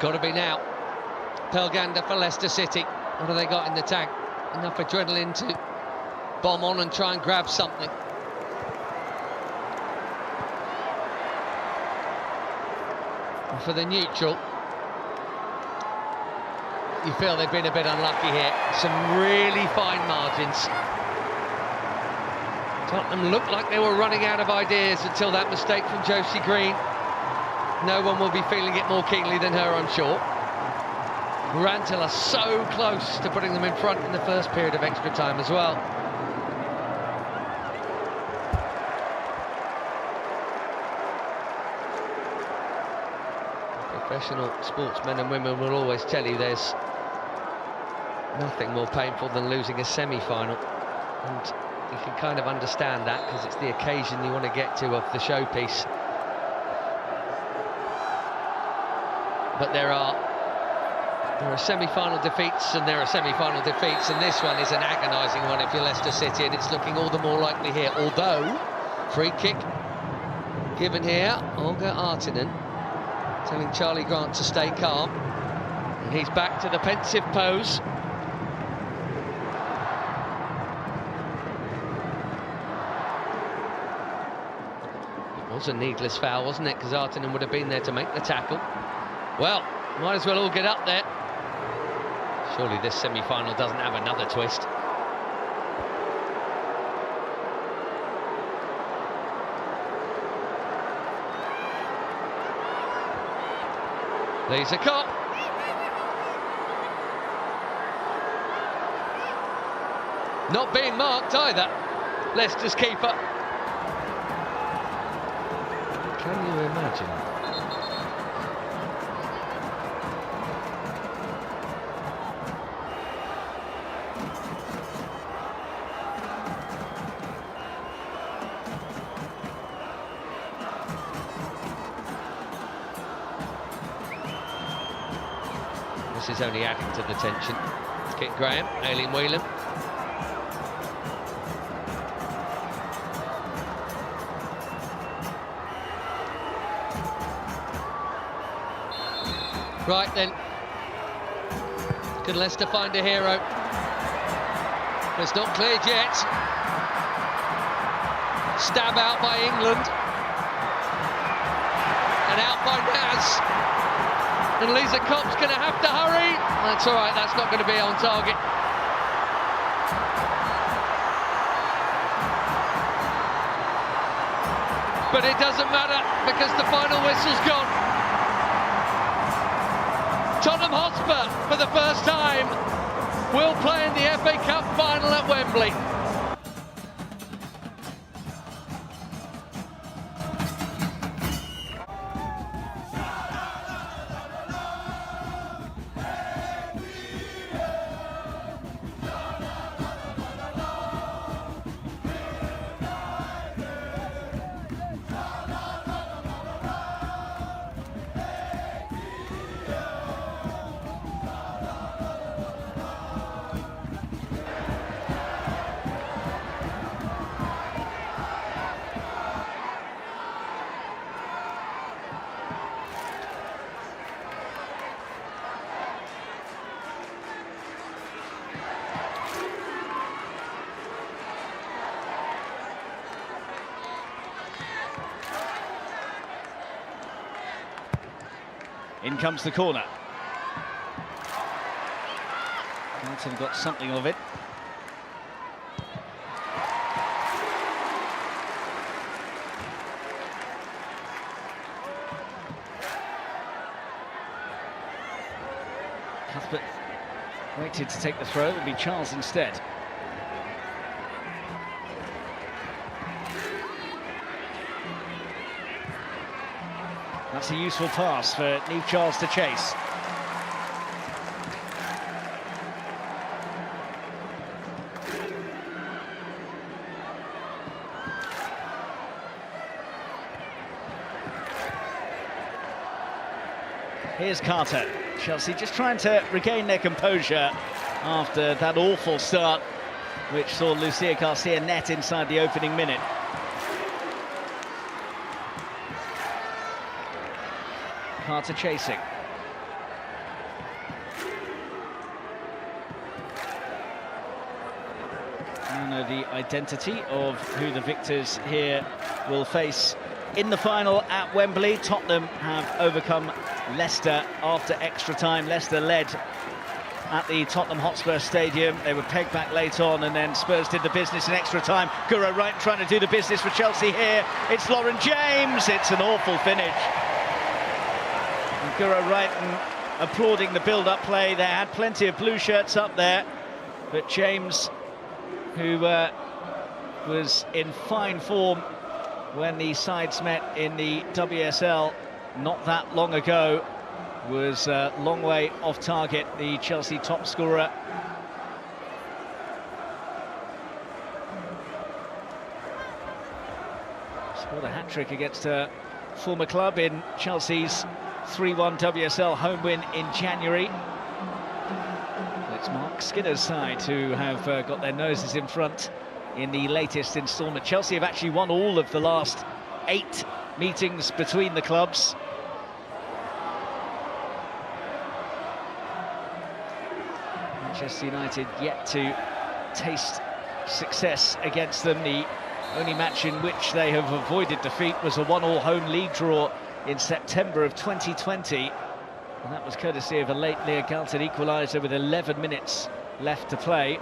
Got to be now. Pelgander for Leicester City. What have they got in the tank? Enough adrenaline to bomb on and try and grab something. And for the neutral, you feel they've been a bit unlucky here. Some really fine margins. Tottenham looked like they were running out of ideas until that mistake from Josie Green. No one will be feeling it more keenly than her, I'm sure. Rantil are so close to putting them in front in the first period of extra time as well. Professional sportsmen and women will always tell you there's nothing more painful than losing a semi-final. And you can kind of understand that because it's the occasion you want to get to of the showpiece. But there are semi-final defeats and there are semi-final defeats, and this one is an agonising one if you're Leicester City, and it's looking all the more likely here. Although, free kick given here, Olga Artinen telling Charlie Grant to stay calm, and he's back to the pensive pose. It was a needless foul, wasn't it? Because Artinen would have been there to make the tackle. Well, might as well all get up there. Surely this semi-final doesn't have another twist. Leaves a cop. Not being marked either. Leicester's keeper. Can you imagine? This is only adding to the tension. Let's kick Graham, Aileen Whelan. Right then, can Leicester find a hero? It's not cleared yet. Stab out by England. And out by Naz. And Lisa Kopp's going to have to hurry. That's all right, that's not going to be on target. But it doesn't matter because the final whistle's gone. Tottenham Hotspur, for the first time, will play in the FA Cup final at Wembley. In comes the corner. Carlton got something of it. Cuthbert waited to take the throw. It would be Charles instead. That's a useful pass for Neve Charles to chase. Here's Carter. Chelsea just trying to regain their composure after that awful start, which saw Lucia Garcia net inside the opening minute. Carter chasing. I know the identity of who the victors here will face in the final at Wembley. Tottenham have overcome Leicester after extra time. Leicester led at the Tottenham Hotspur Stadium. They were pegged back late on, and then Spurs did the business in extra time. Guro Wright trying to do the business for Chelsea here. It's Lauren James. It's an awful finish. Guro Wright applauding the build-up play. They had plenty of blue shirts up there, but James, who was in fine form when the sides met in the WSL not that long ago, was a long way off target, the Chelsea top scorer. Scored a hat-trick against her former club in Chelsea's 3-1 WSL home win in January. It's Mark Skinner's side who have got their noses in front in the latest instalment. Chelsea have actually won all of the last 8 meetings between the clubs. Manchester United yet to taste success against them. The only match in which they have avoided defeat was a 1-1 home league draw in September of 2020. And that was courtesy of a late Leah Galton equaliser with 11 minutes left to play.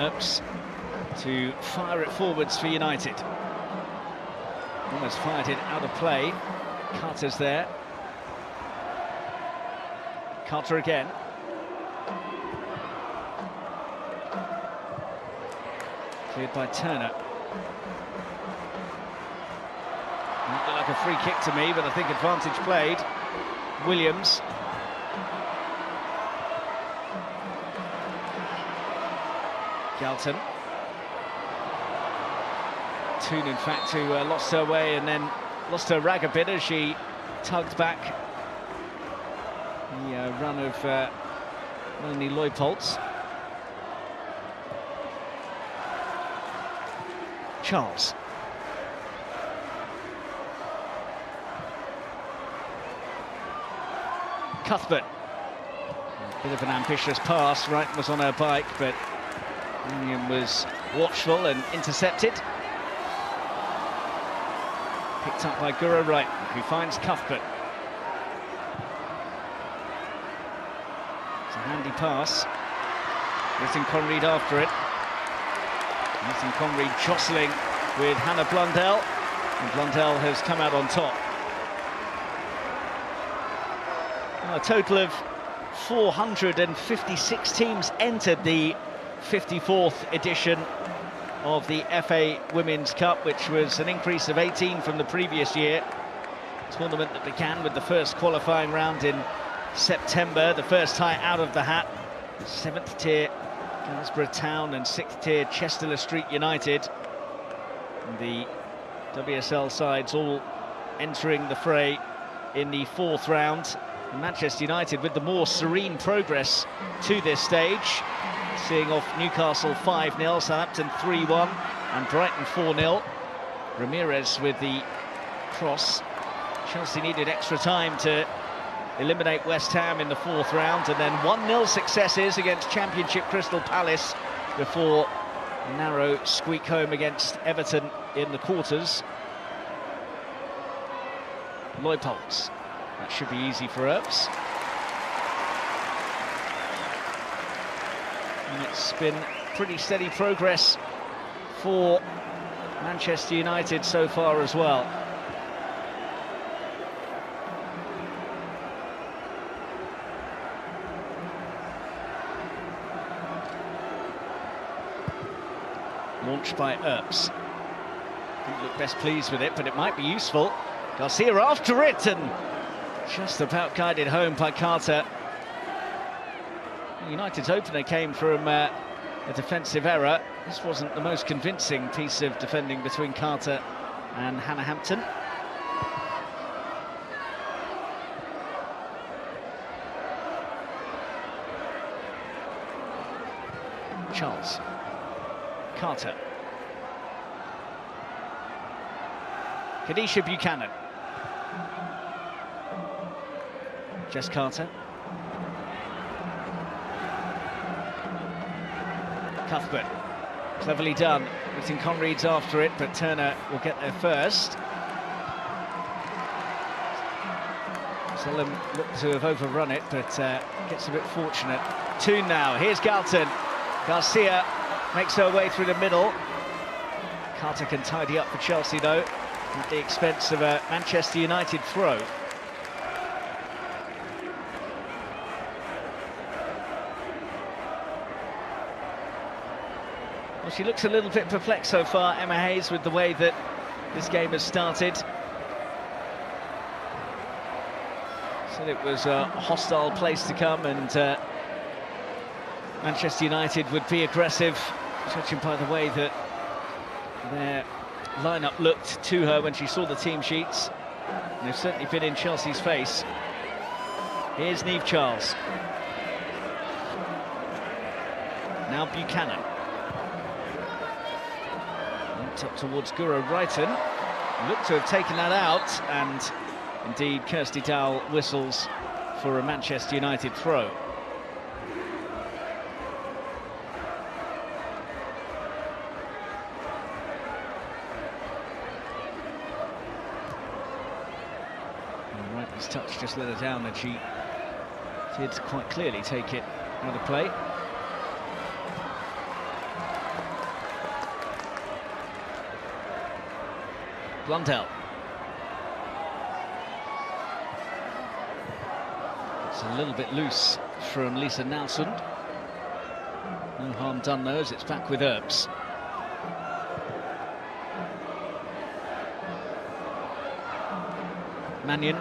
Oops, to fire it forwards for United. Almost fired it out of play. Carter's there. Carter again. Cleared by Turner. That looked like a free kick to me, but I think advantage played. Williams. Galton. Toon, in fact, who lost her way and then lost her rag a bit as she tugged back the run of Melanie Leupolz. Charles. Cuthbert. A bit of an ambitious pass. Wright was on her bike, but Bellingham was watchful and intercepted. Picked up by Guro Wright, who finds Cuthbert. It's a handy pass. Nathan Conread after it. Nathan Conread jostling with Hannah Blundell, and Blundell has come out on top. A total of 456 teams entered the 54th edition of the FA Women's Cup, which was an increase of 18 from the previous year. A tournament that began with the first qualifying round in September, the first tie out of the hat. 7th tier Glasgow Town and 6th tier Chester Street United. And the WSL sides all entering the fray in the 4th round. And Manchester United with the more serene progress to this stage, seeing off Newcastle 5-0, Southampton 3-1 and Brighton 4-0. Ramirez with the cross. Chelsea needed extra time to eliminate West Ham in the 4th round, and then 1-0 successes against Championship Crystal Palace before a narrow squeak home against Everton in the quarters. Leupolz. That should be easy for Earps. And it's been pretty steady progress for Manchester United so far as well. Launched by Earps. Didn't look best pleased with it, but it might be useful. Garcia after it, and just about guided home by Carter. United's opener came from a defensive error. This wasn't the most convincing piece of defending between Carter and Hannah Hampton. Charles. Carter. Kadisha Buchanan. Jess Carter. Cuthbert. Cleverly done. Everything Conrad's after it, but Turner will get there first. Selim looked to have overrun it, but gets a bit fortunate. Toon now. Here's Galton. Garcia makes her way through the middle. Carter can tidy up for Chelsea, though, at the expense of a Manchester United throw. Well, she looks a little bit perplexed so far, Emma Hayes, with the way that this game has started. Said it was a hostile place to come, and Manchester United would be aggressive, judging by the way that their lineup looked to her when she saw the team sheets. And they've certainly been in Chelsea's face. Here's Niamh Charles. Now Buchanan. Linked up towards Guro Brighton. Looked to have taken that out, and indeed Kirsty Dowell whistles for a Manchester United throw. Rightman's touch just let her down, and she did quite clearly take it out of play. Blundell. It's a little bit loose from Lisa Nelson. No harm done though, as it's back with Earps. Mannion.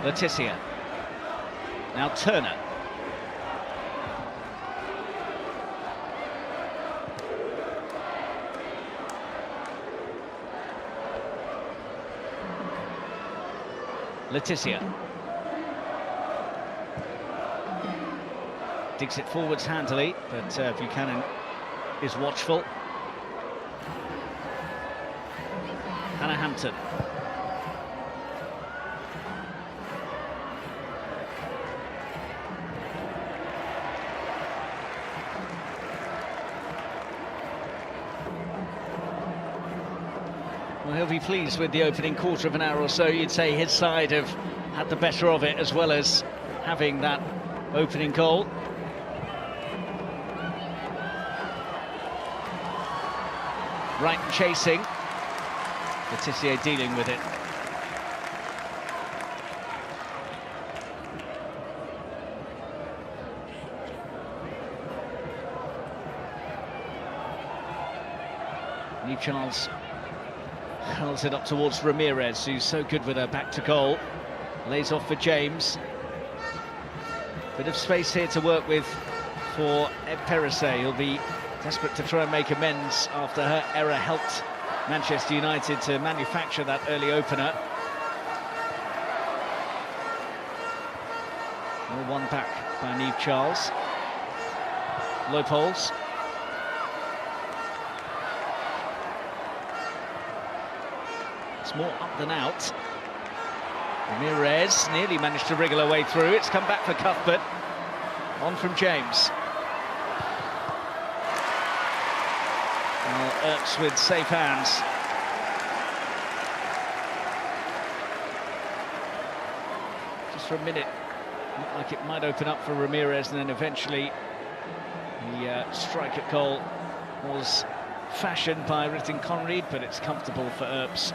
Letitia. Now Turner. Letitia. Digs it forwards handily, but Buchanan is watchful. Hannah Hampton. Well, he'll be pleased with the opening quarter of an hour or so. You'd say his side have had the better of it, as well as having that opening goal. Right chasing. Letitia dealing with it. Niamh Charles hurls it up towards Ramirez, who's so good with her back to goal. Lays off for James. Bit of space here to work with for Ed Perisset. He'll be desperate to try and make amends after her error helped Manchester United to manufacture that early opener. 0-1 back by Niamh Charles. Leupolz. It's more up than out. Ramirez nearly managed to wriggle her way through. It's come back for Cuthbert. On from James. Well, Earps with safe hands. Just for a minute, looked like it might open up for Ramirez, and then eventually the strike at goal was fashioned by Ritten Conried, but it's comfortable for Earps.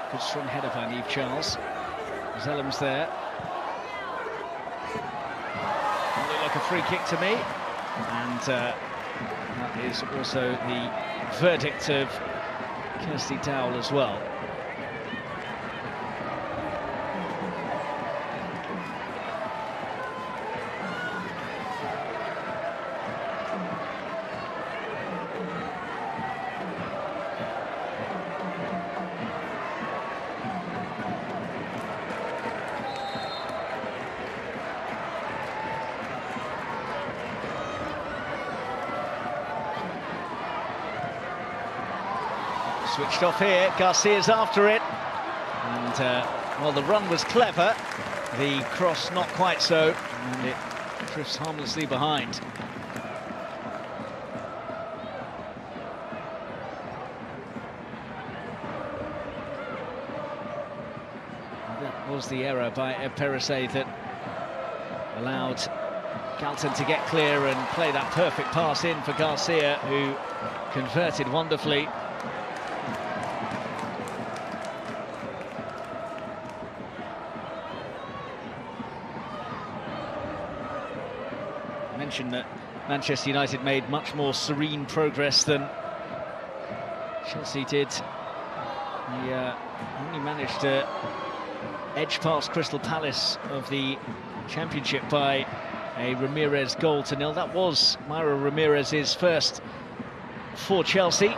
Good strong header by Niamh Charles. Zellam's there. Looked like a free kick to me. And that is also the verdict of Kirsty Dowell as well. Switched off here, Garcia's after it, and well, the run was clever, the cross not quite so, and it drifts harmlessly behind. That was the error by Perisset that allowed Galton to get clear and play that perfect pass in for Garcia, who converted wonderfully. That Manchester United made much more serene progress than Chelsea did. They only managed to edge past Crystal Palace of the Championship by a Ramirez goal to nil. That was Myra Ramirez's first for Chelsea.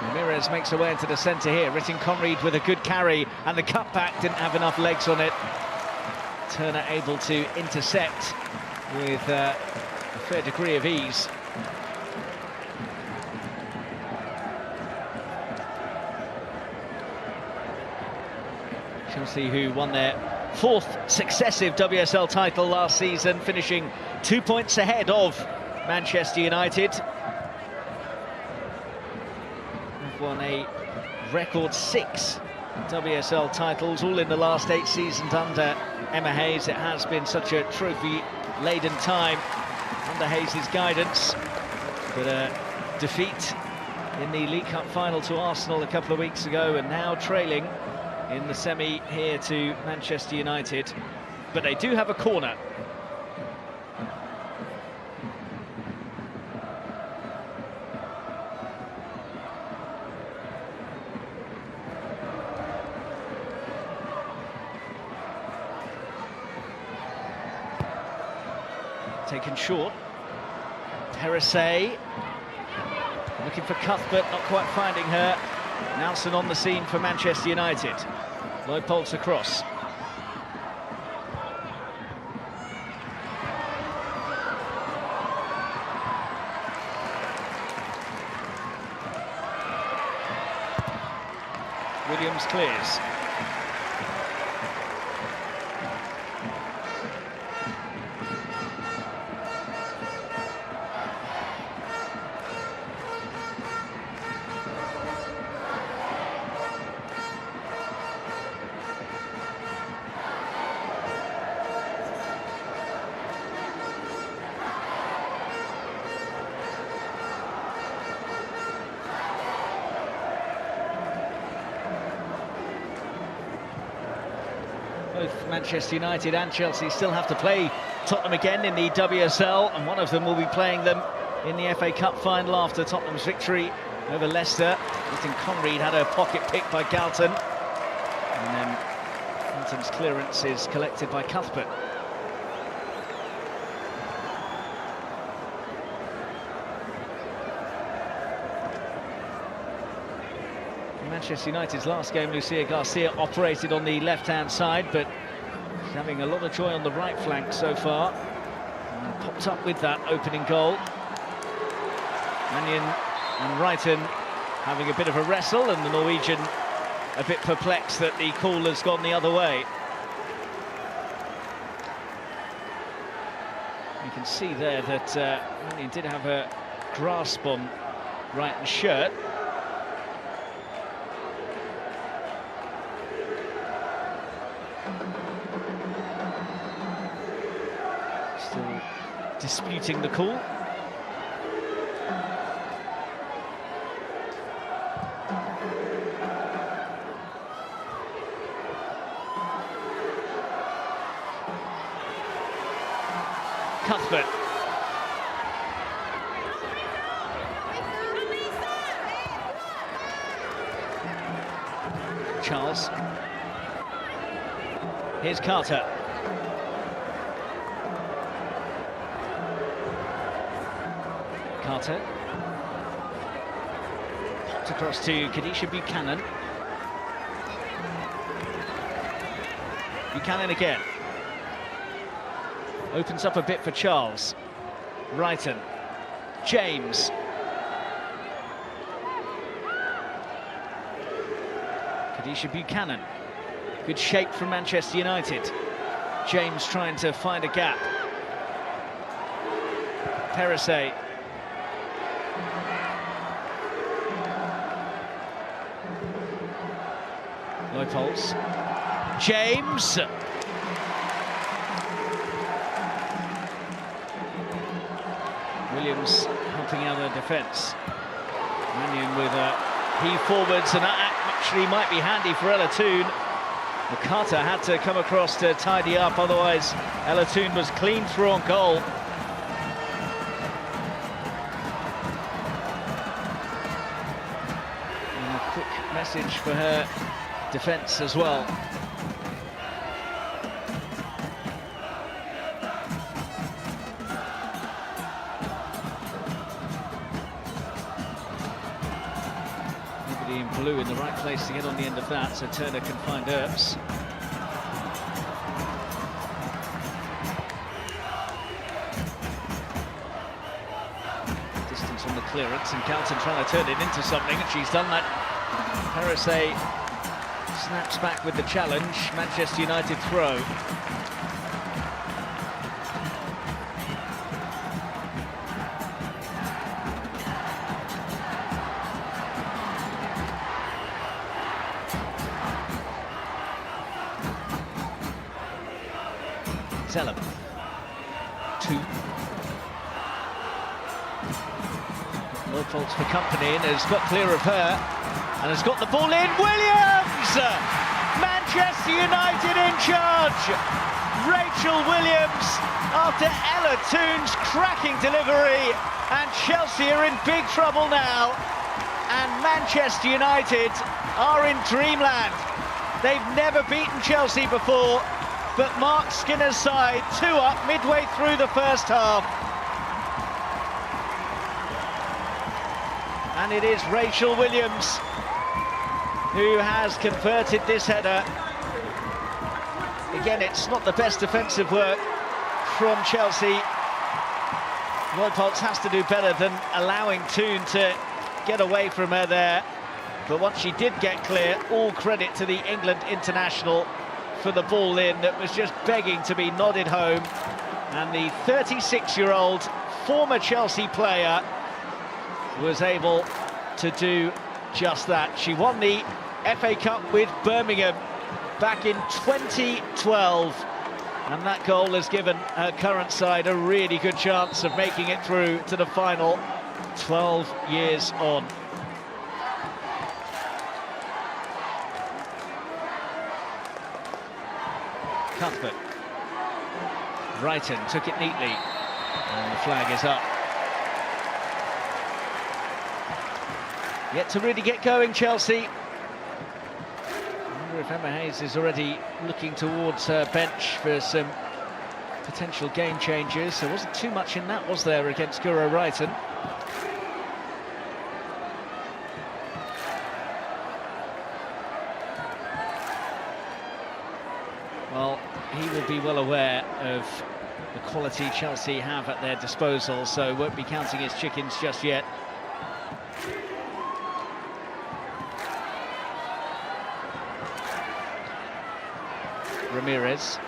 Ramirez makes her way into the centre here. Ritten Conried with a good carry, and the cutback didn't have enough legs on it. Turner able to intercept with a fair degree of ease. Chelsea, who won their 4th successive WSL title last season, finishing 2 points ahead of Manchester United. They've won a record 6 WSL titles, all in the last 8 seasons under Emma Hayes. It has been such a trophy-laden time under Hayes' guidance, but a defeat in the League Cup final to Arsenal a couple of weeks ago, and now trailing in the semi here to Manchester United. But they do have a corner. Taken short. Perisset looking for Cuthbert, not quite finding her. Nelson on the scene for Manchester United. Lloyd Poltz across. Williams clears. Both Manchester United and Chelsea still have to play Tottenham again in the WSL, and one of them will be playing them in the FA Cup final after Tottenham's victory over Leicester. Ritten Conried had her pocket picked by Galton, and then Galton's clearance is collected by Cuthbert. Manchester United's last game, Lucia Garcia operated on the left-hand side, but having a lot of joy on the right flank so far. And popped up with that opening goal. Mannion and Wrighton having a bit of a wrestle, and the Norwegian a bit perplexed that the call has gone the other way. You can see there that Mannion did have a grasp on Wrighton's shirt. Still disputing the call. Cuthbert. Charles. Here's Carter. Carter. Popped across to Kadisha Buchanan. Buchanan again. Opens up a bit for Charles. Wrighton. James. Kadisha Buchanan. Good shape from Manchester United. James trying to find a gap. Perisset. Leupolz. James. Williams helping out the defence. Mannion with a heave forwards, and that actually might be handy for Ella Toon. Carter had to come across to tidy up, otherwise Ella Toon was clean through on goal. And a quick message for her defence as well. In blue in the right place to get on the end of that, so Turner can find Earps. Distance on the clearance, and Carlton trying to turn it into something, and she's done that. Perisset snaps back with the challenge. Manchester United throw. Zellum. 2. Leupolz for company, and has got clear of her, and has got the ball in. Williams! Manchester United in charge! Rachel Williams after Ella Toon's cracking delivery, and Chelsea are in big trouble now, and Manchester United are in dreamland. They've never beaten Chelsea before, but Mark Skinner's side 2 up midway through the first half. And it is Rachel Williams who has converted this header. Again, it's not the best defensive work from Chelsea. Leupolz has to do better than allowing Toon to get away from her there. But once she did get clear, all credit to the England international for the ball in that was just begging to be nodded home, and the 36-year-old former Chelsea player was able to do just that. She won the FA Cup with Birmingham back in 2012, and that goal has given her current side a really good chance of making it through to the final 12 years on. Cuthbert. Wrighton took it neatly, and the flag is up. Yet to really get going, Chelsea. I wonder if Emma Hayes is already looking towards her bench for some potential game changes. There wasn't too much in that, was there, against Guro Wrighton? Well, he will be well aware of the quality Chelsea have at their disposal, so won't be counting his chickens just yet. Ramirez,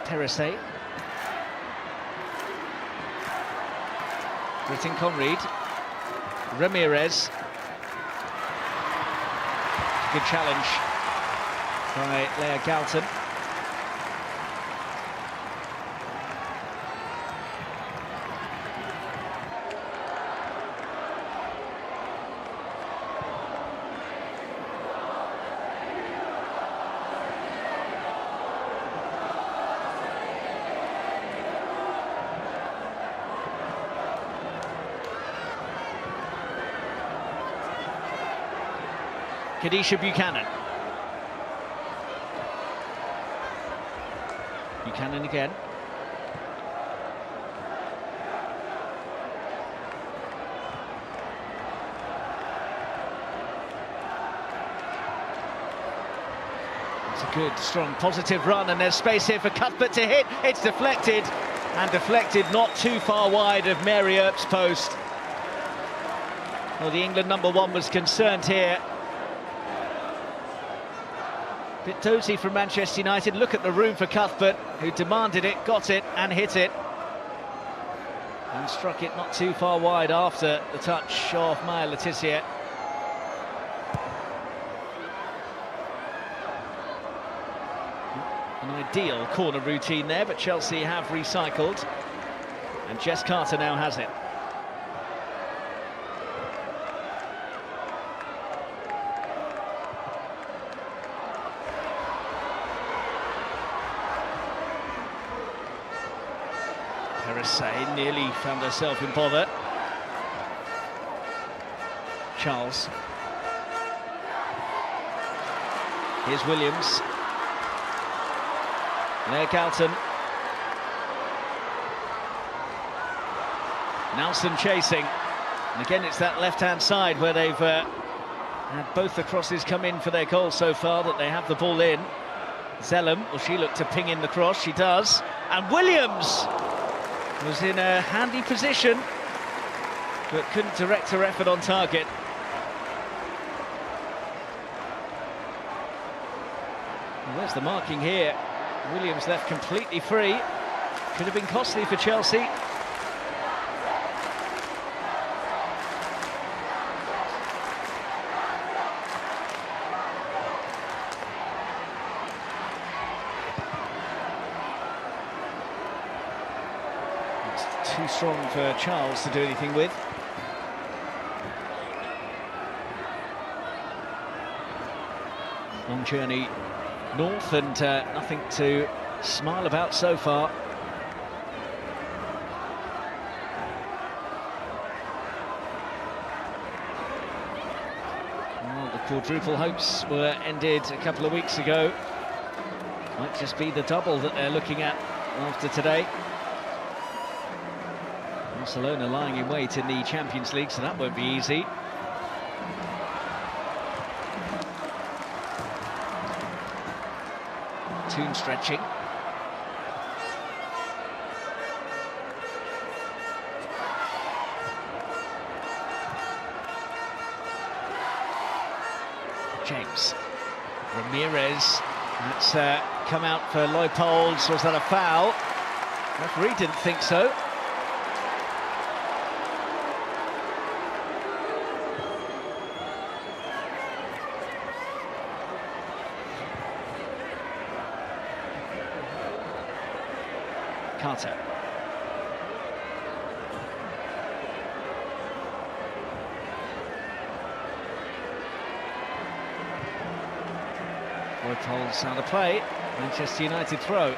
Terrace, Britton Conread, Ramirez. Good challenge by Leah Galton. Kadisha Buchanan. Buchanan again. It's a good, strong, positive run, and there's space here for Cuthbert to hit. It's deflected, and deflected not too far wide of Mary Earp's post. Well, the England #1 was concerned here. Bit dozy from Manchester United. Look at the room for Cuthbert, who demanded it, got it, and hit it. And struck it not too far wide after the touch of Maya Letitia. An ideal corner routine there, but Chelsea have recycled. And Jess Carter now has it. Terrace nearly found herself in bother. Charles. Here's Williams. Leah Galton. Nelson chasing. And again, it's that left-hand side where they've had both the crosses come in for their goal so far, that they have the ball in. Zellum, will she look to ping in the cross? She does. And Williams was in a handy position, but couldn't direct her effort on target. And where's the marking here? Williams left completely free. Could have been costly for Chelsea. Too strong for Charles to do anything with. Long journey north, and nothing to smile about so far. Well, the quadruple hopes were ended a couple of weeks ago. Might just be the double that they're looking at after today. Barcelona lying in wait in the Champions League, so that won't be easy. Toon stretching. James. Ramirez. That's come out for Leupolds. Was that a foul? Referee didn't think so. Carter. Leupolds out of play. Manchester United throw.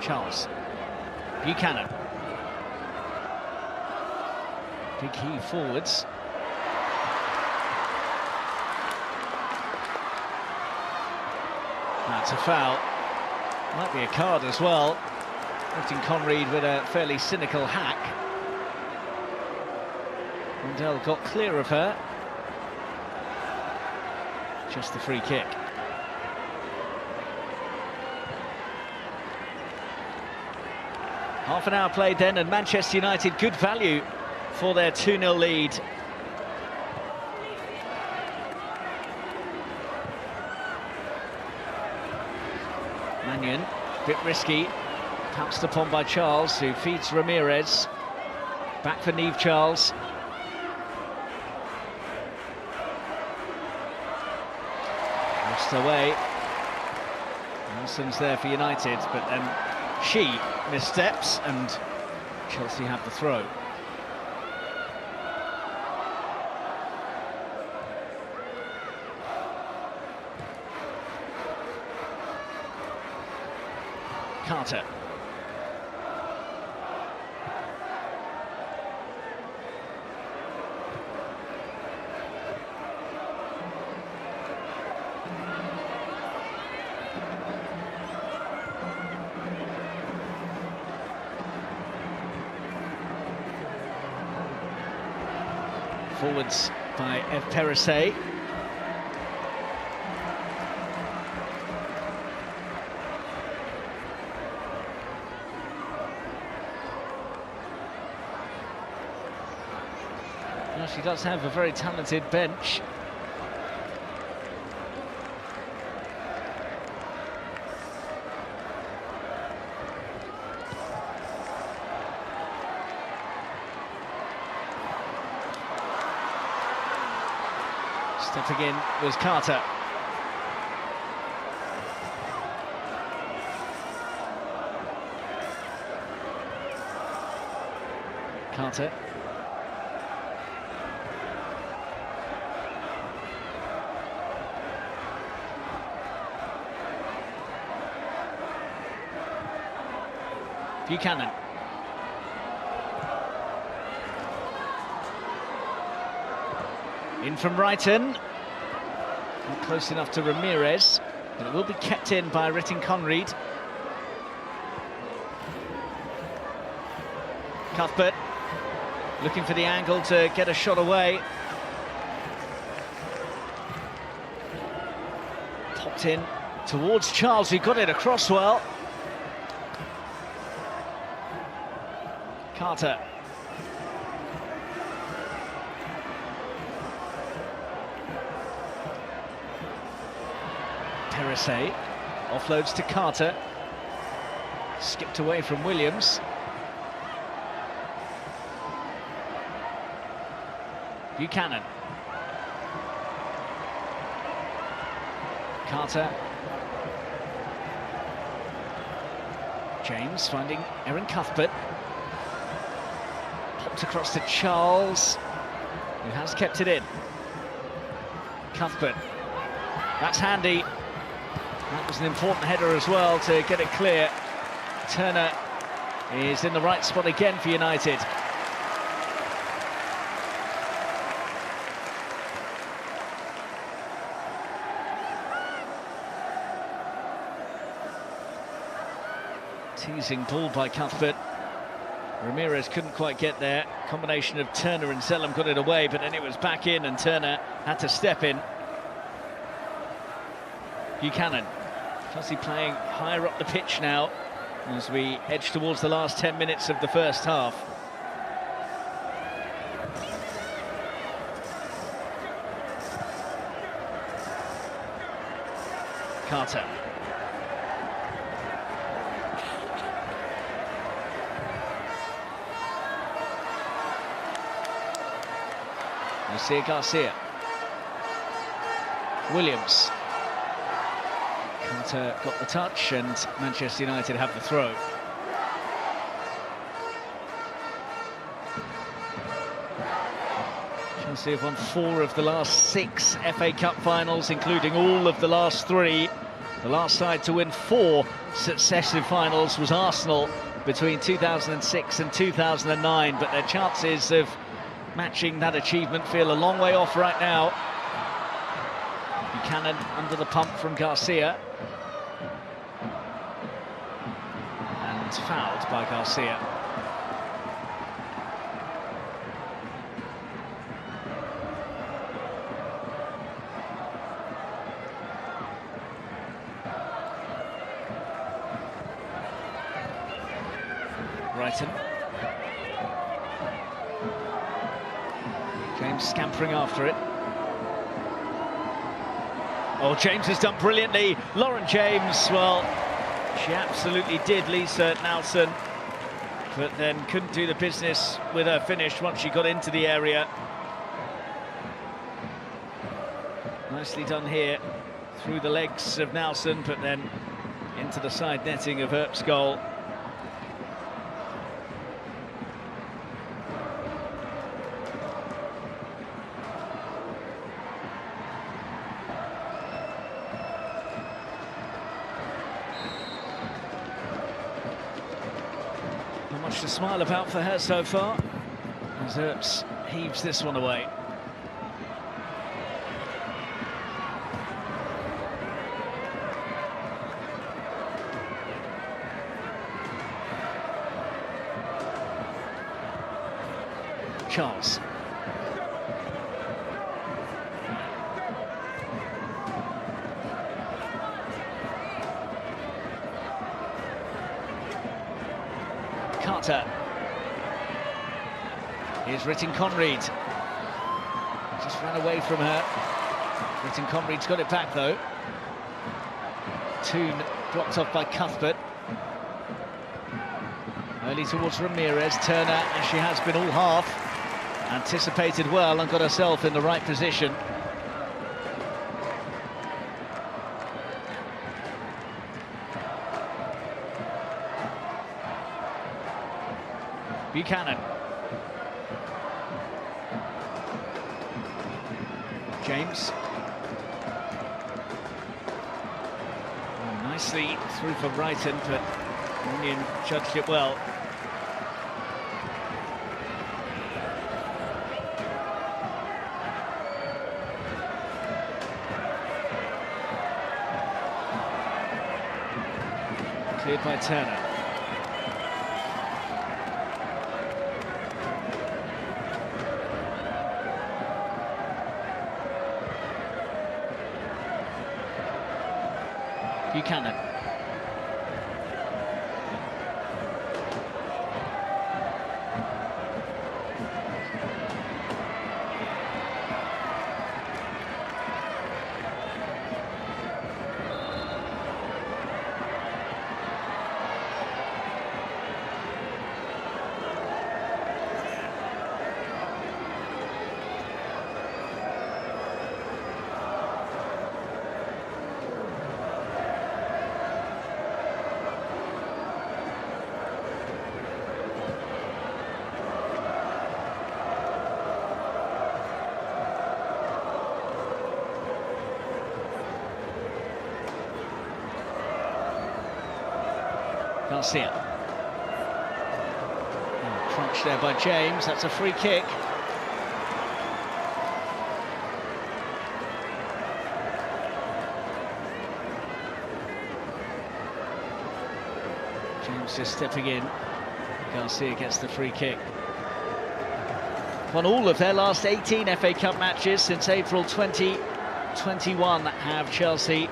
Charles. Buchanan. Big heave forwards. That's a foul. Might be a card as well. Martin Conread with a fairly cynical hack. Rondell got clear of her. Just the free kick. Half an hour played then, and Manchester United good value for their 2-0 lead. Mannion, bit risky, pounced upon by Charles, who feeds Ramirez. Back for Niamh Charles. Lost away. Nelson's there for United, but then she missteps and Chelsea have the throw. Carter. Forwards by Ev Perisset. Well, she does have a very talented bench. Stepping in was Carter. Carter. Buchanan. In from Brighton. Not close enough to Ramirez, but it will be kept in by Martin Conread. Cuthbert looking for the angle to get a shot away. Popped in towards Charles, who got it across well. Carter. Perisset offloads to Carter. Skipped away from Williams. Buchanan. Carter. James finding Erin Cuthbert. Popped across to Charles, who has kept it in. Cuthbert. That's handy. That was an important header as well to get it clear. Turner is in the right spot again for United. Teasing ball by Cuthbert. Ramirez couldn't quite get there. Combination of Turner and Zellam got it away, but then it was back in and Turner had to step in. Buchanan. Chelsea playing higher up the pitch now as we edge towards the last 10 minutes of the first half. Carter. Garcia. Williams. Carter got the touch and Manchester United have the throw. Chelsea have won 4 of the last 6 FA Cup finals, including all of the last 3 The last side to win 4 successive finals was Arsenal between 2006 and 2009, but their chances of matching that achievement feel a long way off right now. Buchanan under the pump from Garcia. And fouled by Garcia. Brighton. James scampering after it. Oh, James has done brilliantly. Lauren James, well, she absolutely did Lisa Nelson, but then couldn't do the business with her finish once she got into the area. Nicely done here through the legs of Nelson, but then into the side netting of Earp's goal. To smile about for her so far, as Earps heaves this one away. Charles. Carter. Here's Ritten Conried. Just ran away from her. Ritten Conried's got it back though. Toon blocked off by Cuthbert. Early towards Ramirez. Turner, as she has been all half, anticipated well and got herself in the right position. Buchanan. James. Oh, nicely through for Brighton, but Union judged it well. Cleared by Turner. Buchanan. Garcia. Crunched there by James, that's a free kick. James just stepping in. Garcia gets the free kick. Won all of their last 18 FA Cup matches since April 2021 have Chelsea.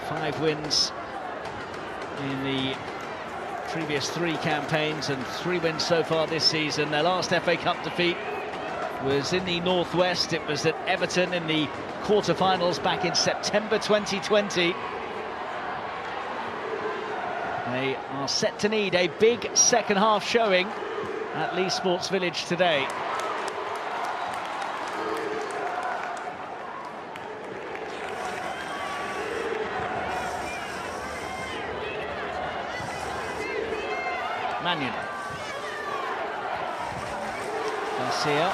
5 wins in the previous 3 campaigns and 3 wins so far this season. Their last FA Cup defeat was in the Northwest. It was at Everton in the quarter-finals back in September 2020. They are set to need a big second-half showing at Leigh Sports Village today. Mannion. Garcia.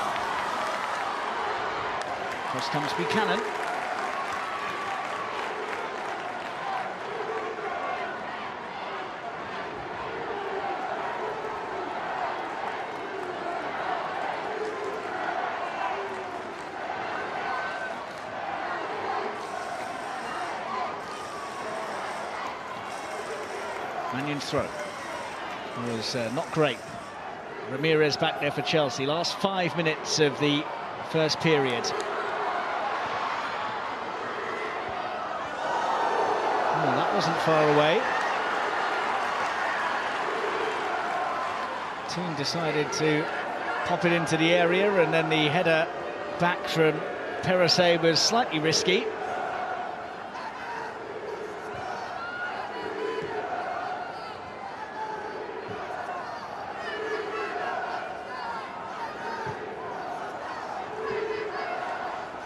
Cross comes Buchanan. Mannion's throw was not great. Ramirez back there for Chelsea. Last 5 minutes of the first period. Oh, that wasn't far away. Team decided to pop it into the area, and then the header back from Perese was slightly risky.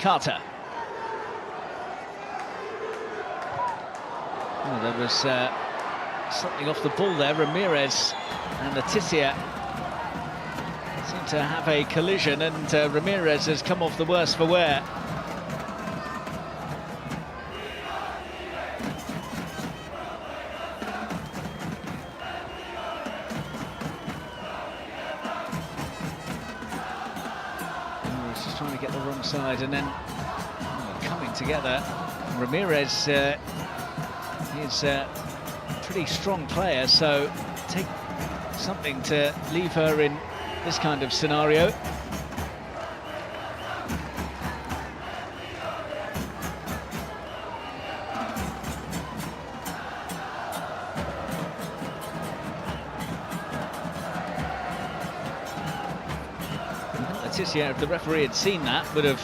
Carter. Oh, there was something off the ball there. Ramirez and Letizia seem to have a collision, and Ramirez has come off the worse for wear. Trying to get the wrong side, and then coming together. Ramirez is a pretty strong player, so take something to leave her in this kind of scenario. Letizia, if the referee had seen that, would have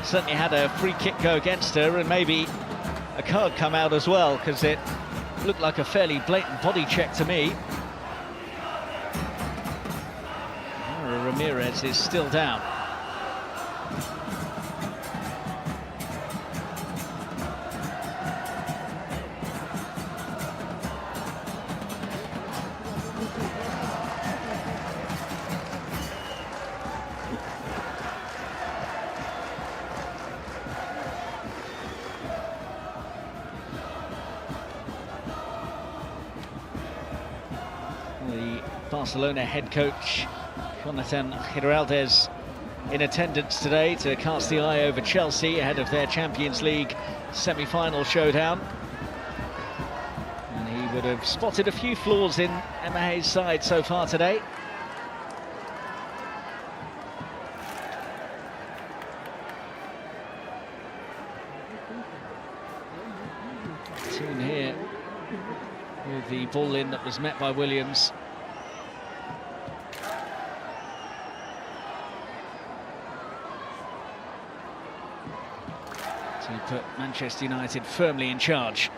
certainly had a free kick go against her, and maybe a card come out as well, because it looked like a fairly blatant body check to me. Ramirez is still down. Barcelona head coach Jonathan Giraldez in attendance today to cast the eye over Chelsea ahead of their Champions League semi-final showdown. And he would have spotted a few flaws in Emma Hayes' side so far today. Toon here with the ball in that was met by Williams. Put Manchester United firmly in charge.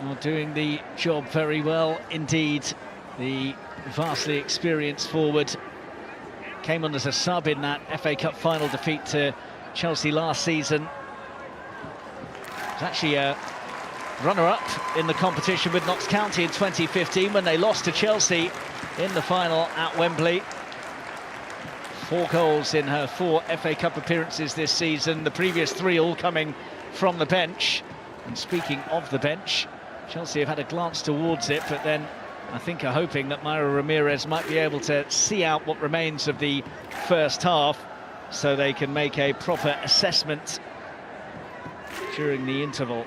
Well, doing the job very well indeed. The vastly experienced forward came on as a sub in that FA Cup final defeat to Chelsea last season. Was actually a runner-up in the competition with Notts County in 2015 when they lost to Chelsea in the final at Wembley. 4 goals in her 4 FA Cup appearances this season, the previous 3 all coming from the bench. And speaking of the bench, Chelsea have had a glance towards it, but then I think are hoping that Mayra Ramirez might be able to see out what remains of the first half so they can make a proper assessment during the interval.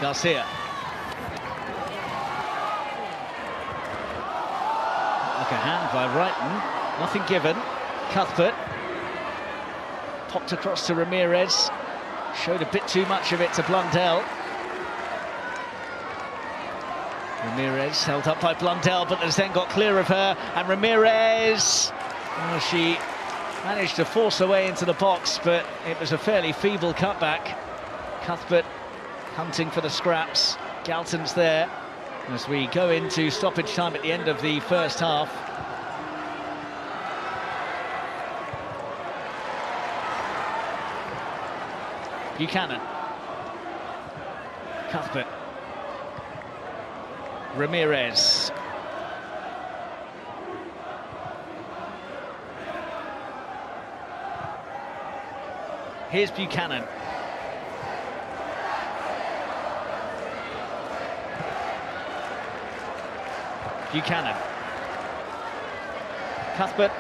Garcia. Like a hand by Wrighton, nothing given. Cuthbert popped across to Ramirez, showed a bit too much of it to Blundell. Ramirez held up by Blundell, but has then got clear of her, and Ramirez, well, she managed to force her way into the box, but it was a fairly feeble cutback. Cuthbert hunting for the scraps. Galton's there as we go into stoppage time at the end of the first half. Buchanan. Cuthbert. Ramirez. Here's Buchanan. Buchanan. Cuthbert.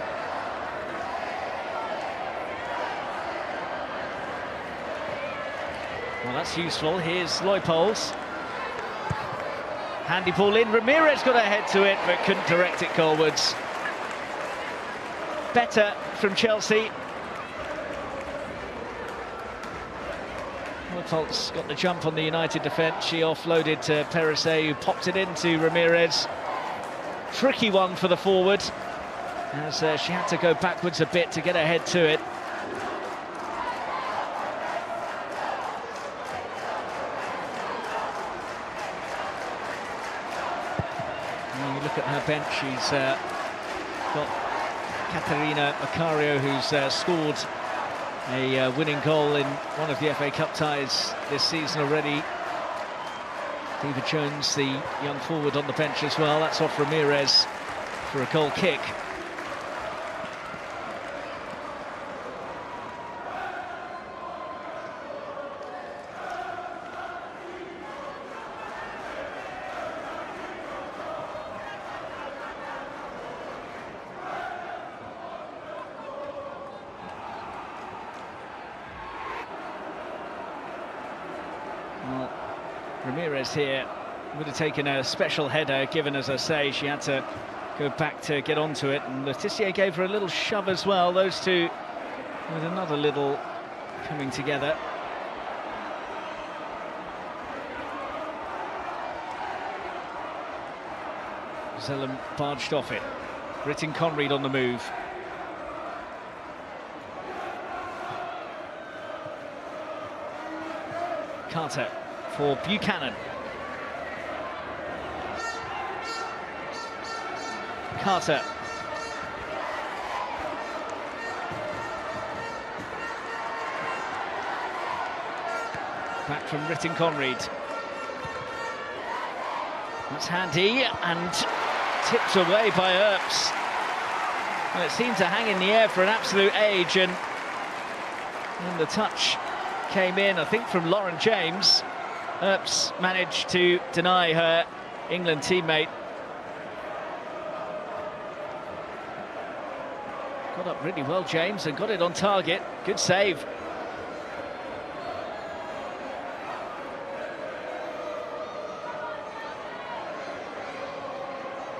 Well, that's useful. Here's Leupolz. Handy ball in. Ramirez got a head to it, but couldn't direct it goalwards. Better from Chelsea. Leupolz got the jump on the United defence. She offloaded to Perisset, who popped it into Ramirez. Tricky one for the forward, as she had to go backwards a bit to get her head to it. You look at her bench, she's got Caterina Macario, who's scored a winning goal in one of the FA Cup ties this season already. Eva Jones, the young forward, on the bench as well. That's off Ramirez for a goal kick. Well, Ramirez here would have taken a special header, given, as I say, she had to go back to get onto it, and Letitia gave her a little shove as well. Those two with another little coming together. Zellum barged off it. Britton Conread on the move. Carter for Buchanan. Carter. Back from Britton Conread. That's handy, and tipped away by Earps. Well, it seemed to hang in the air for an absolute age, and the touch came in, I think, from Lauren James. Earps managed to deny her England teammate. Got up really well, James, and got it on target. Good save.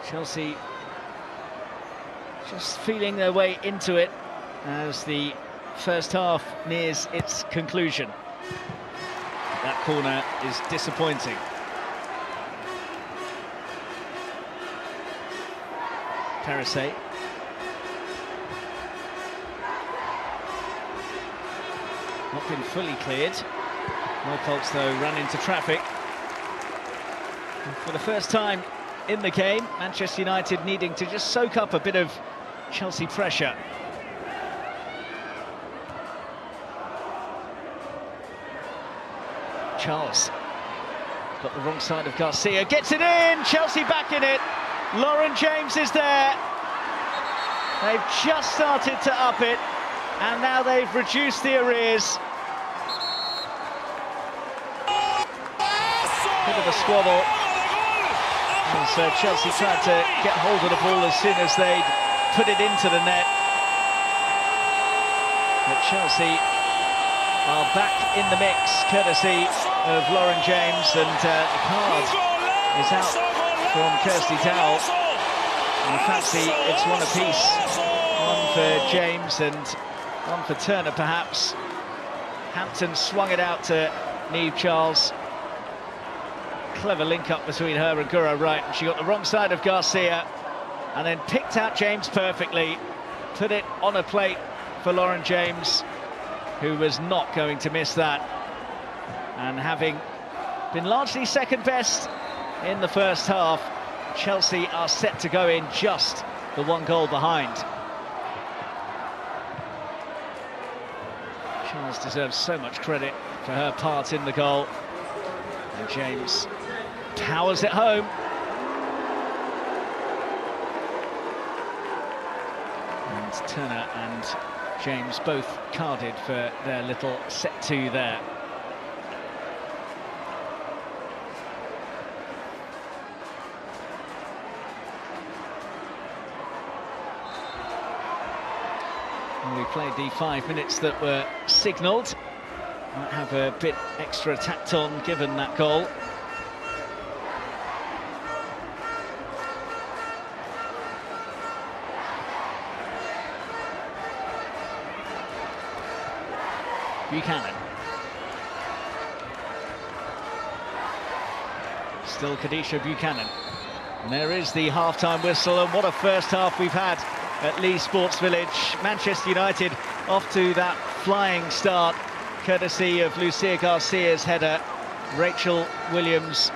Chelsea just feeling their way into it as the first half nears its conclusion. That corner is disappointing. Perisset. Not been fully cleared. Leupolz, though, ran into traffic. And for the first time in the game, Manchester United needing to just soak up a bit of Chelsea pressure. Charles got the wrong side of Garcia, gets it in, Chelsea back in it. Lauren James is there. They've just started to up it, and now they've reduced the arrears. Bit of a squabble. And Chelsea tried to get hold of the ball as soon as they'd put it into the net. But Chelsea are back in the mix, courtesy of Lauren James, and the card is out from Kirsty Dowell. And fancy it's one apiece. One for James and one for Turner, perhaps. Hampton swung it out to Niamh Charles. Clever link-up between her and Guro Wright, and she got the wrong side of Garcia and then picked out James perfectly, put it on a plate for Lauren James, who was not going to miss that. And having been largely second best in the first half, Chelsea are set to go in just the one goal behind. Charles deserves so much credit for her part in the goal. And James powers it home. And Turner and James both carded for their little set-to there. And we played the 5 minutes that were signalled. Might have a bit extra tacked on given that goal. Buchanan. Still Kadisha Buchanan. And there is the half-time whistle, and what a first half we've had at Leigh Sports Village. Manchester United off to that flying start, courtesy of Lucia Garcia's header. Rachel Williams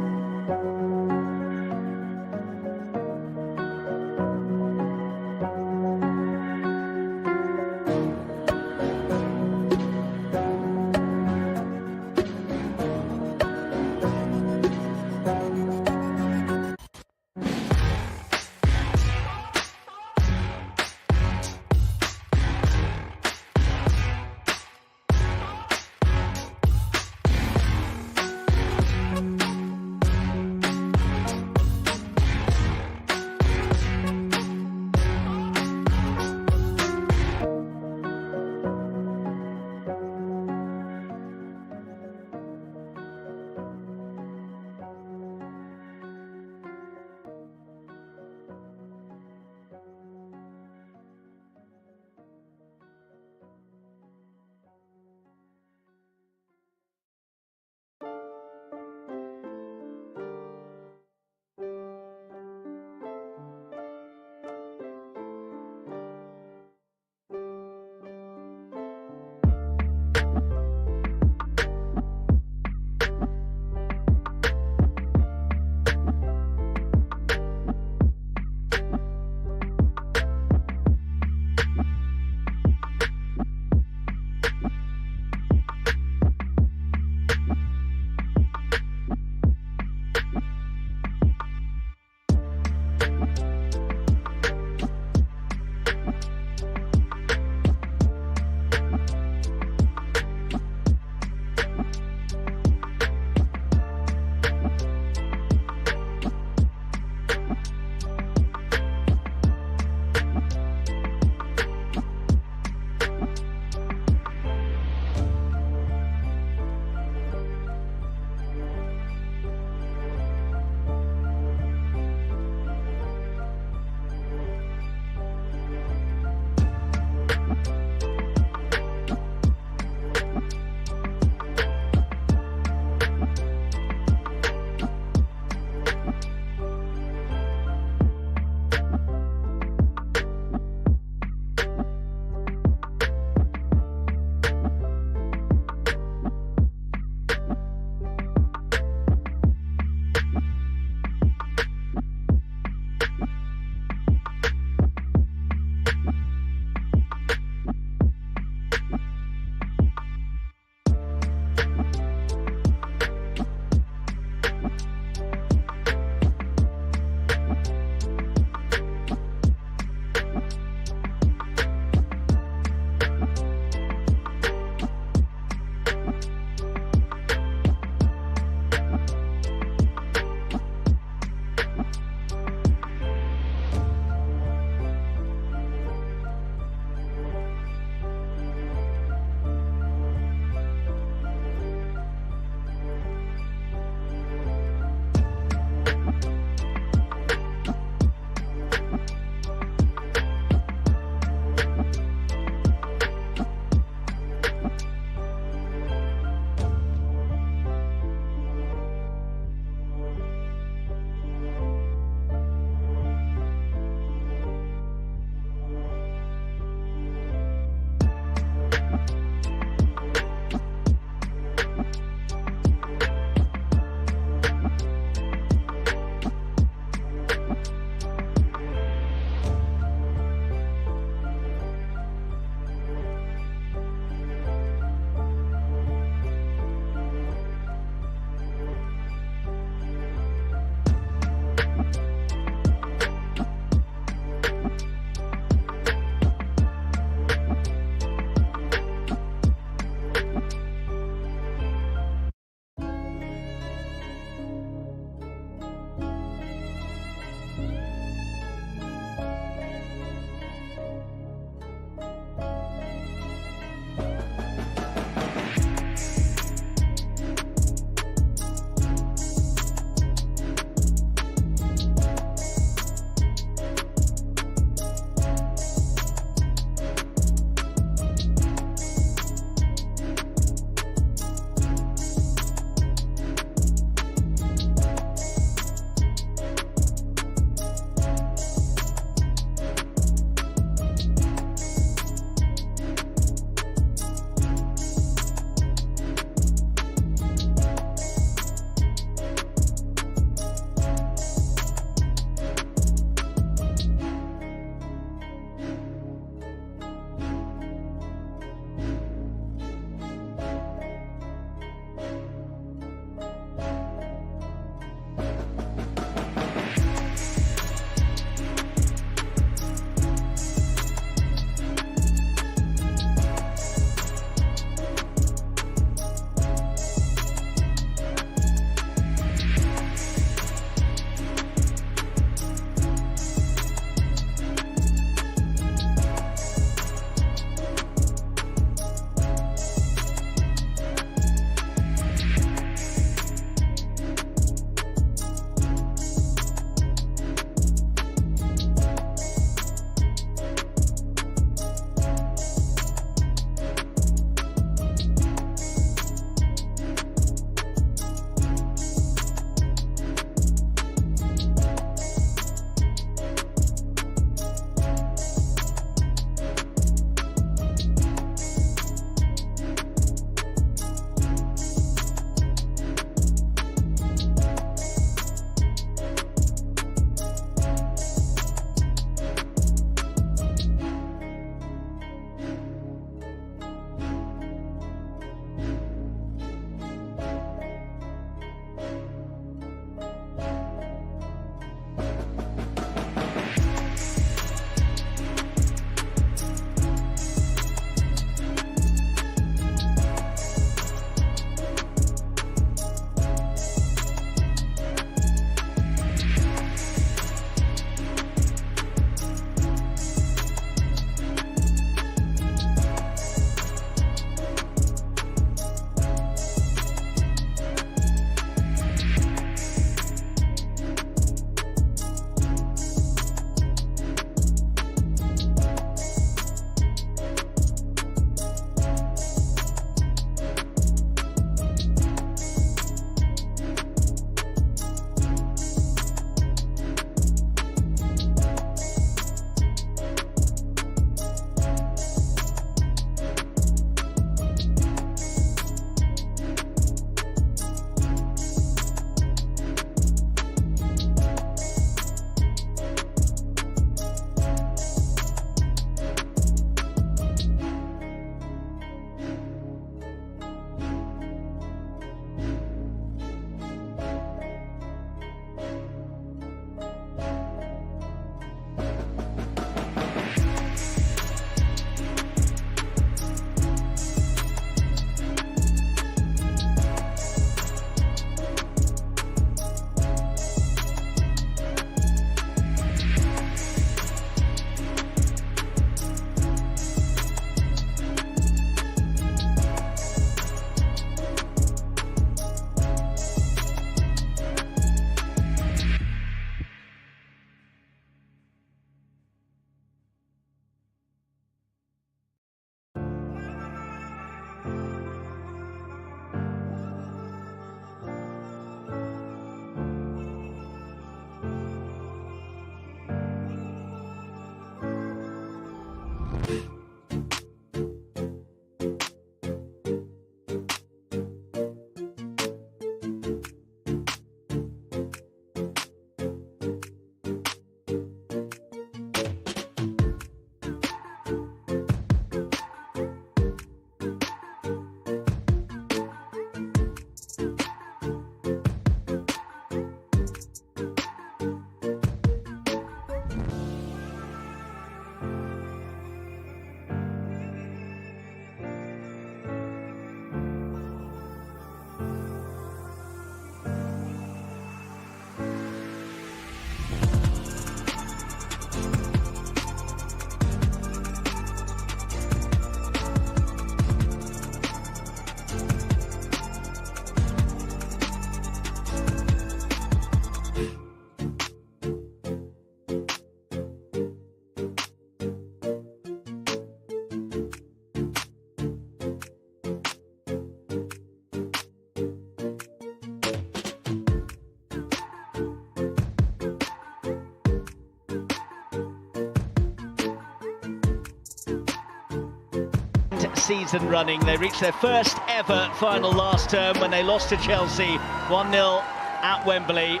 season running. They reached their first ever final last term when they lost to Chelsea 1-0 at Wembley.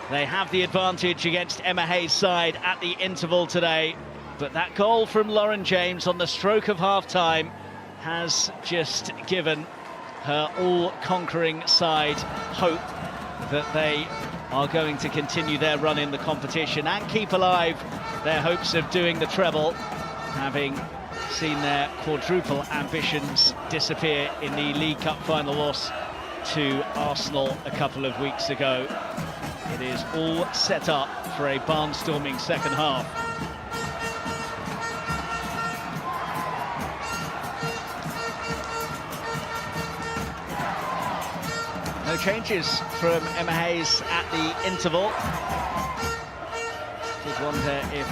They have the advantage against Emma Hayes' side at the interval today. But that goal from Lauren James on the stroke of half-time has just given her all-conquering side hope that they are going to continue their run in the competition and keep alive their hopes of doing the treble, having seen their quadruple ambitions disappear in the League Cup final loss to Arsenal a couple of weeks ago. It is all set up for a barnstorming second half. No changes from Emma Hayes at the interval. Did wonder if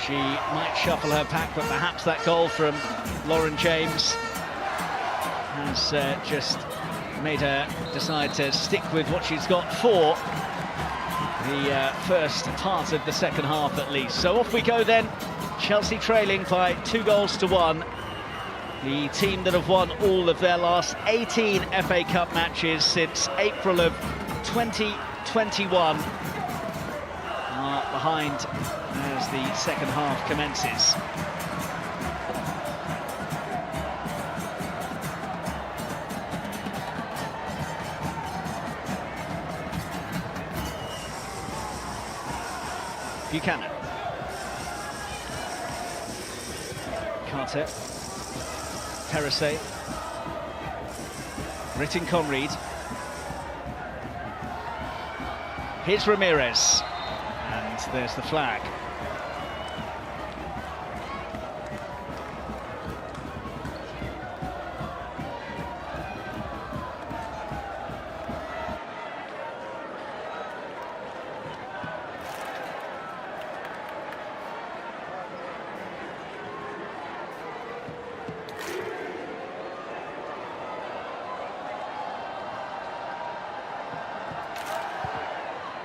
she might shuffle her pack, but perhaps that goal from Lauren James has just made her decide to stick with what she's got for the first part of the second half at least. So off we go then. Chelsea trailing by 2-1. The team that have won all of their last 18 FA Cup matches since April of 2021 are behind as the second half commences. Buchanan. Carter. Terrace. Britton Conread. Here's Ramirez. And there's the flag.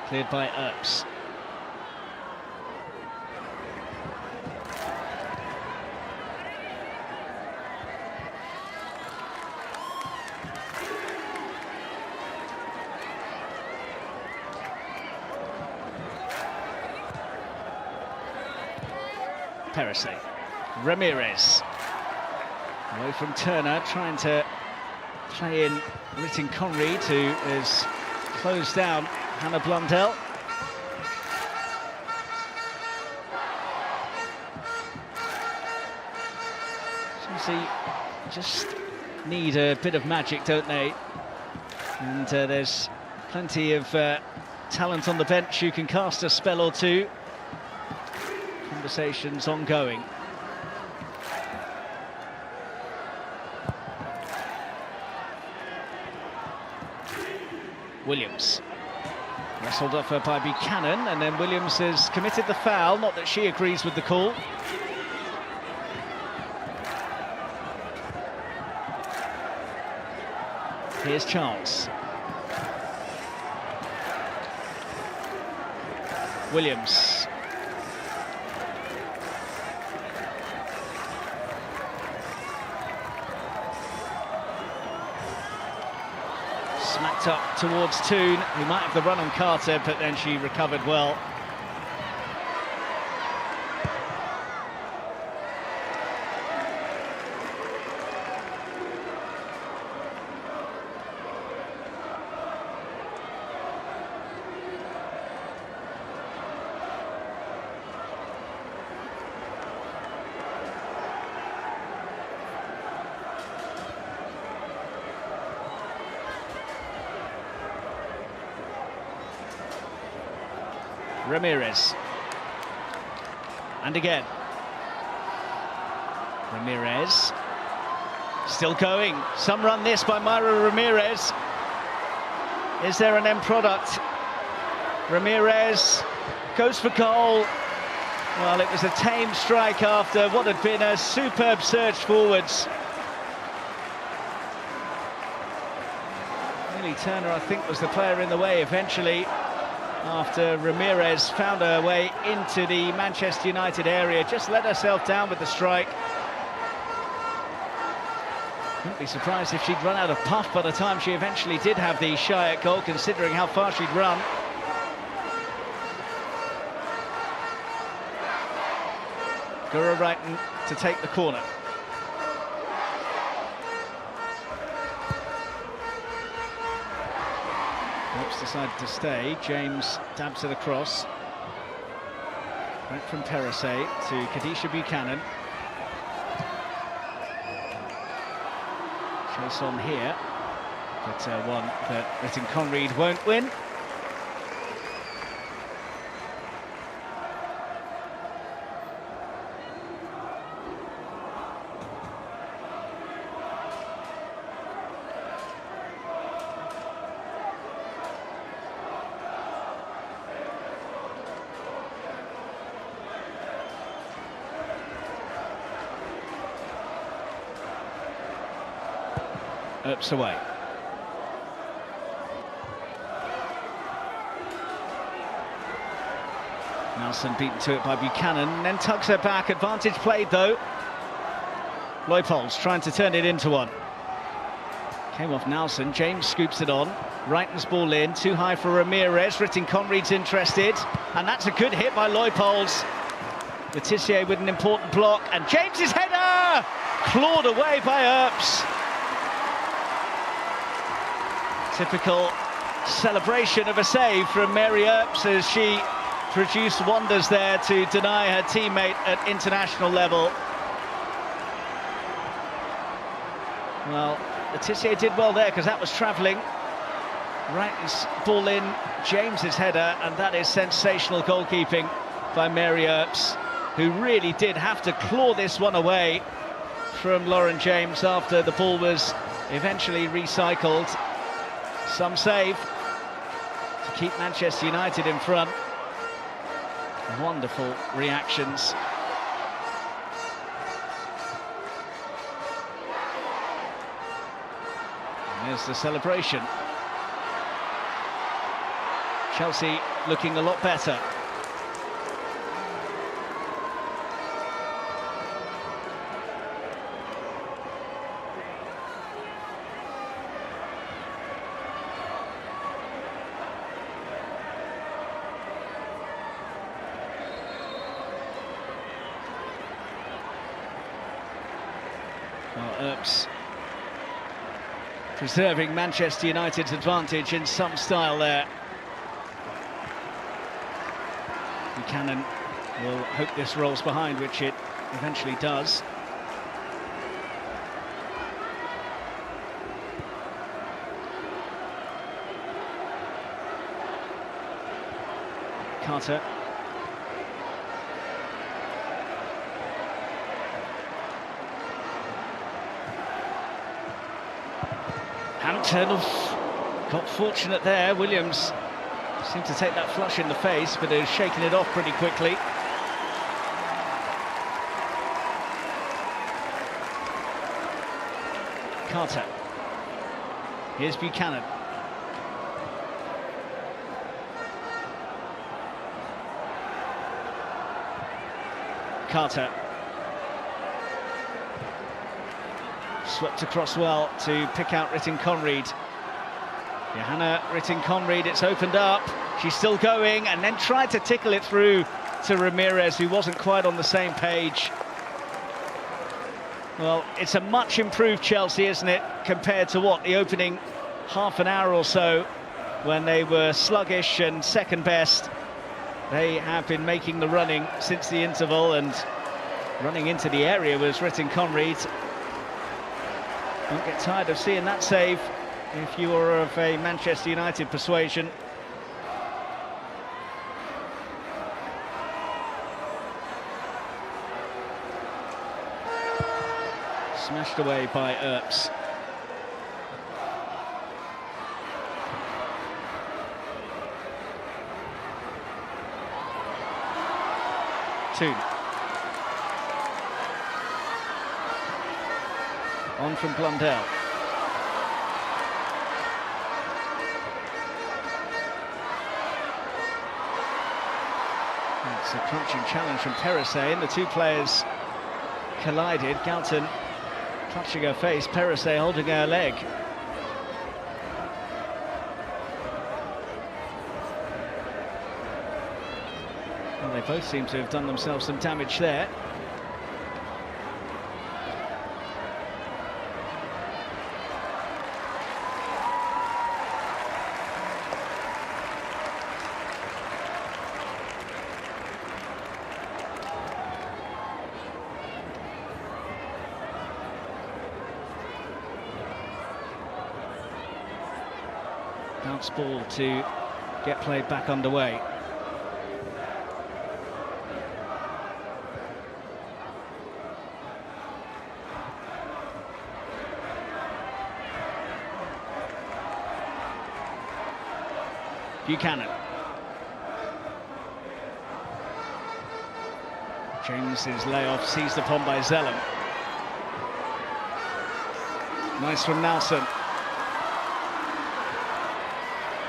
Cleared by Earps. Terrace. Ramirez. Away from Turner, trying to play in Britton Conread, who is closed down Hannah Blundell. Chelsea just need a bit of magic, don't they? And there's plenty of talent on the bench who can cast a spell or two. Conversations ongoing. Williams. Wrestled off her by Buchanan, and then Williams has committed the foul. Not that she agrees with the call. Here's Charles. Williams. Smacked up towards Toon, who might have the run on Carter, but then she recovered well. Ramirez. And again. Ramirez. Still going. Some run this by Myra Ramirez. Is there an end product? Ramirez goes for goal. Well, it was a tame strike after what had been a superb surge forwards. Really, Turner, I think, was the player in the way eventually, after Ramirez found her way into the Manchester United area, just let herself down with the strike. Wouldn't be surprised if she'd run out of puff by the time she eventually did have the shy at goal, considering how far she'd run. Guro Reiten to take the corner. Phillips decided to stay. James dabs it across. Right from Perisset to Kadisha Buchanan. Chase on here, but one that Ritten Conried won't win. Earps away. Nelson beaten to it by Buchanan, then tugs her back. Advantage played though. Leupolz trying to turn it into one. Came off Nelson. James scoops it on. Reiten's ball in, too high for Ramirez. Ritten Conried's interested, and that's a good hit by Leupolz. Letitia with an important block, and James's header clawed away by Earps. Typical celebration of a save from Mary Earps as she produced wonders there to deny her teammate at international level. Well, Letitia did well there because that was travelling. Reiten's ball in, James's header, and that is sensational goalkeeping by Mary Earps, who really did have to claw this one away from Lauren James after the ball was eventually recycled. Some save to keep Manchester United in front. Wonderful reactions. And there's the celebration. Chelsea looking a lot better. Earps preserving Manchester United's advantage in some style there. Buchanan will hope this rolls behind, which it eventually does. Carter. Hampton got fortunate there. Williams seemed to take that flush in the face, but has shaken it off pretty quickly. Carter. Here's Buchanan. Carter. Swept across well to pick out Ritten Conried. Johanna Ritten Conried, it's opened up. She's still going, and then tried to tickle it through to Ramirez, who wasn't quite on the same page. Well, it's a much improved Chelsea, isn't it, compared to what, the opening half an hour or so, when they were sluggish and second best. They have been making the running since the interval, and running into the area was Ritten Conried. Don't get tired of seeing that save if you are of a Manchester United persuasion. Smashed away by Earps. Two. On from Blundell. It's a crunching challenge from Perisset, and the two players collided. Galton Clutching her face, Perisset holding her leg. Well, they both seem to have done themselves some damage there. Bounce ball to get played back underway. Buchanan. James's layoff seized upon by Zellum. Nice from Nelson.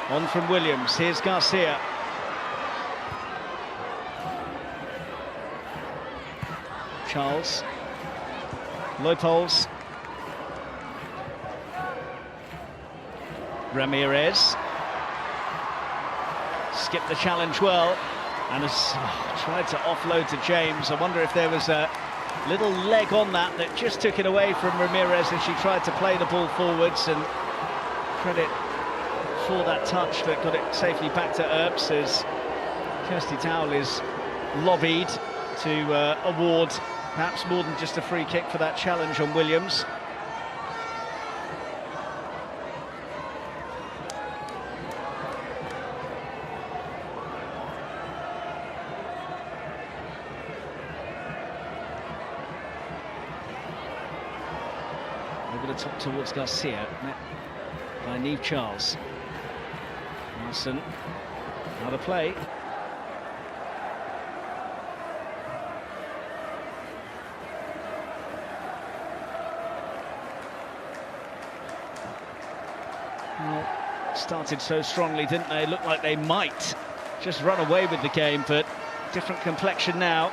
On from Williams, here's Garcia. Charles. Leupolz. Ramirez. Skipped the challenge well and has tried to offload to James. I wonder if there was a little leg on that just took it away from Ramirez as she tried to play the ball forwards, and credit for that touch that got it safely back to Earps as Kirsty Towell is lobbied to award perhaps more than just a free kick for that challenge on Williams. Over the top towards Garcia, met by Niamh Charles. Nelson, out of play. Well, started so strongly, didn't they? Looked like they might just run away with the game, but different complexion now.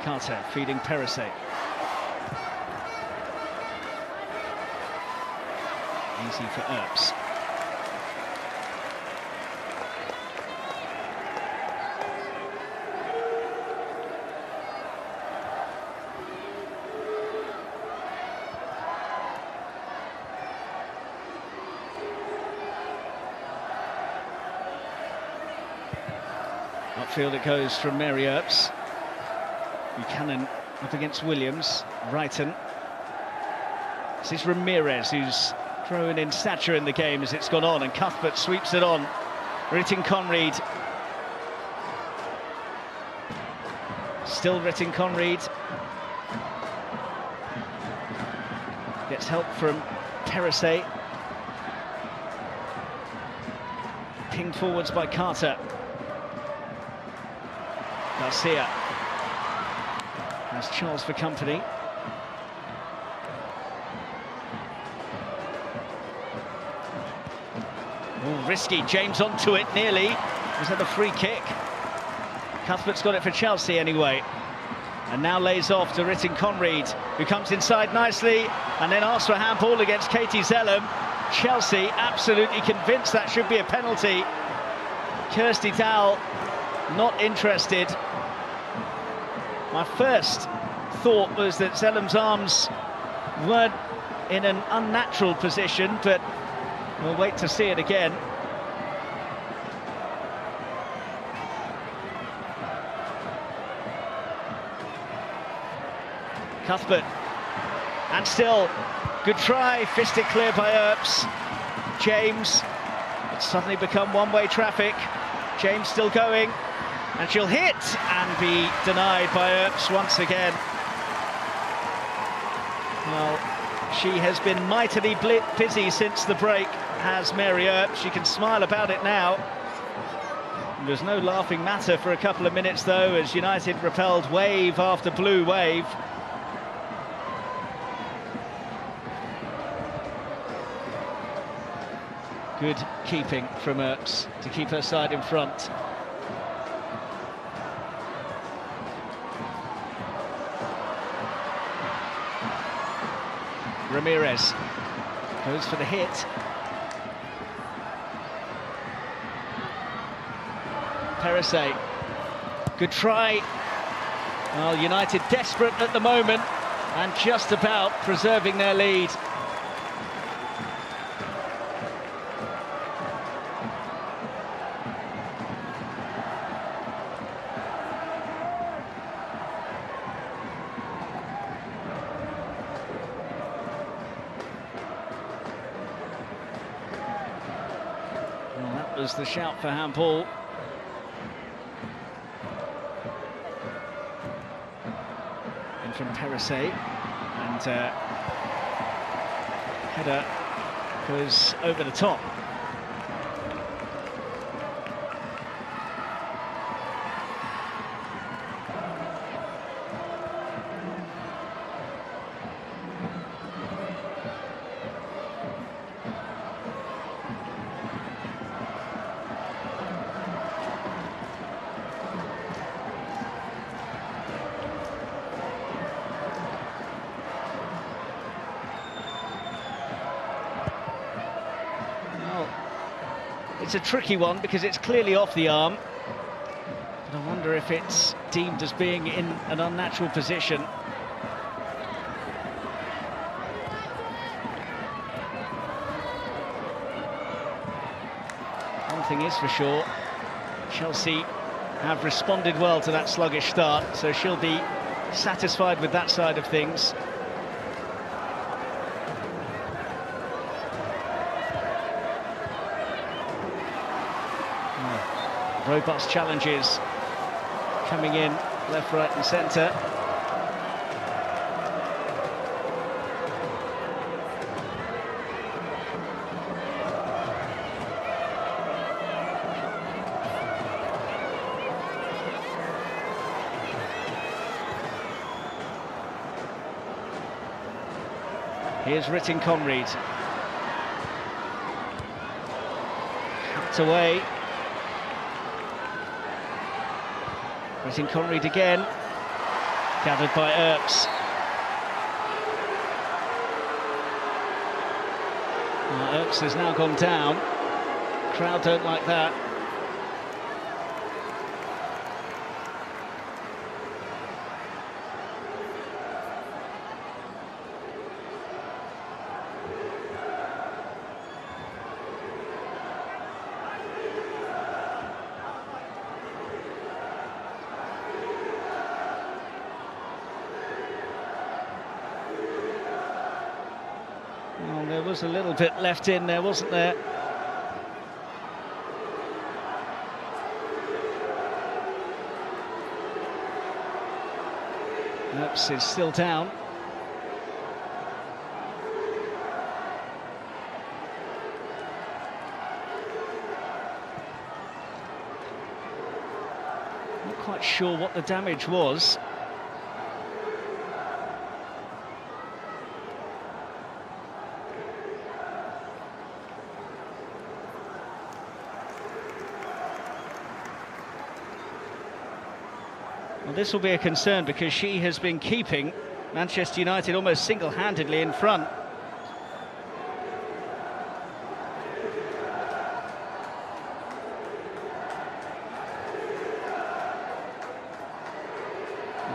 Carter feeding Perisset. Easy for Earps. Upfield it goes from Mary Earps. Buchanan up against Williams. Wrighton. This is Ramirez, who's growing in stature in the game as it's gone on, and Cuthbert sweeps it on. Rytting Conried. Still Rytting Conried. Gets help from Perisset. Pinged forwards by Carter. Garcia. There's Charles for company. Oh, risky. James onto it, nearly. Was that a free kick? Cuthbert's got it for Chelsea anyway. And now lays off to Rytting Conried, who comes inside nicely and then asks for a handball against Katie Zellum. Chelsea absolutely convinced that should be a penalty. Kirsty Towell not interested. My first thought was that Zellum's arms weren't in an unnatural position, but we'll wait to see it again. Cuthbert, and still, good try, fisted clear by Earps. James, it's suddenly become one-way traffic. James still going, and she'll hit and be denied by Earps once again. Well, she has been mightily busy since the break, has Mary Earps. She can smile about it now. There's no laughing matter for a couple of minutes, though, as United repelled wave after blue wave. Good keeping from Earps to keep her side in front. Ramirez goes for the hit. Perisset, good try. Well, United desperate at the moment and just about preserving their lead. Well, that was the shout for handball. From Perisset, and header goes over the top. It's a tricky one because it's clearly off the arm, but I wonder if it's deemed as being in an unnatural position. One thing is for sure, Chelsea have responded well to that sluggish start, so she'll be satisfied with that side of things. Robust challenges coming in left, right and centre. Here's Ritten Conried. Cut away. Ritten Conried again, gathered by Earps. Well, Earps has now gone down. Crowd don't like that. There was a little bit left in there, wasn't there? Earps is still down. Not quite sure what the damage was. Well, this will be a concern because she has been keeping Manchester United almost single-handedly in front.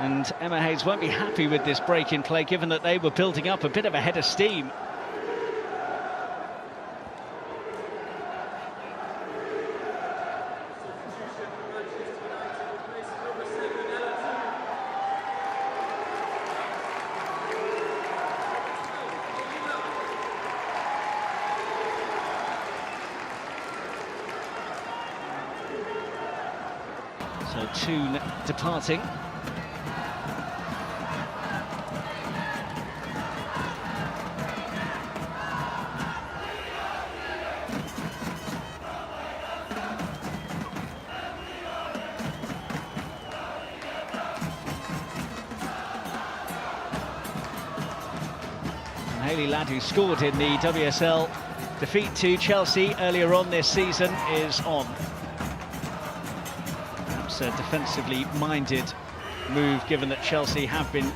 And Emma Hayes won't be happy with this break in play, given that they were building up a bit of a head of steam. So two departing. Hayley Ladd, who scored in the WSL defeat to Chelsea earlier on this season, is on. Perhaps a defensively minded move, given that Chelsea have been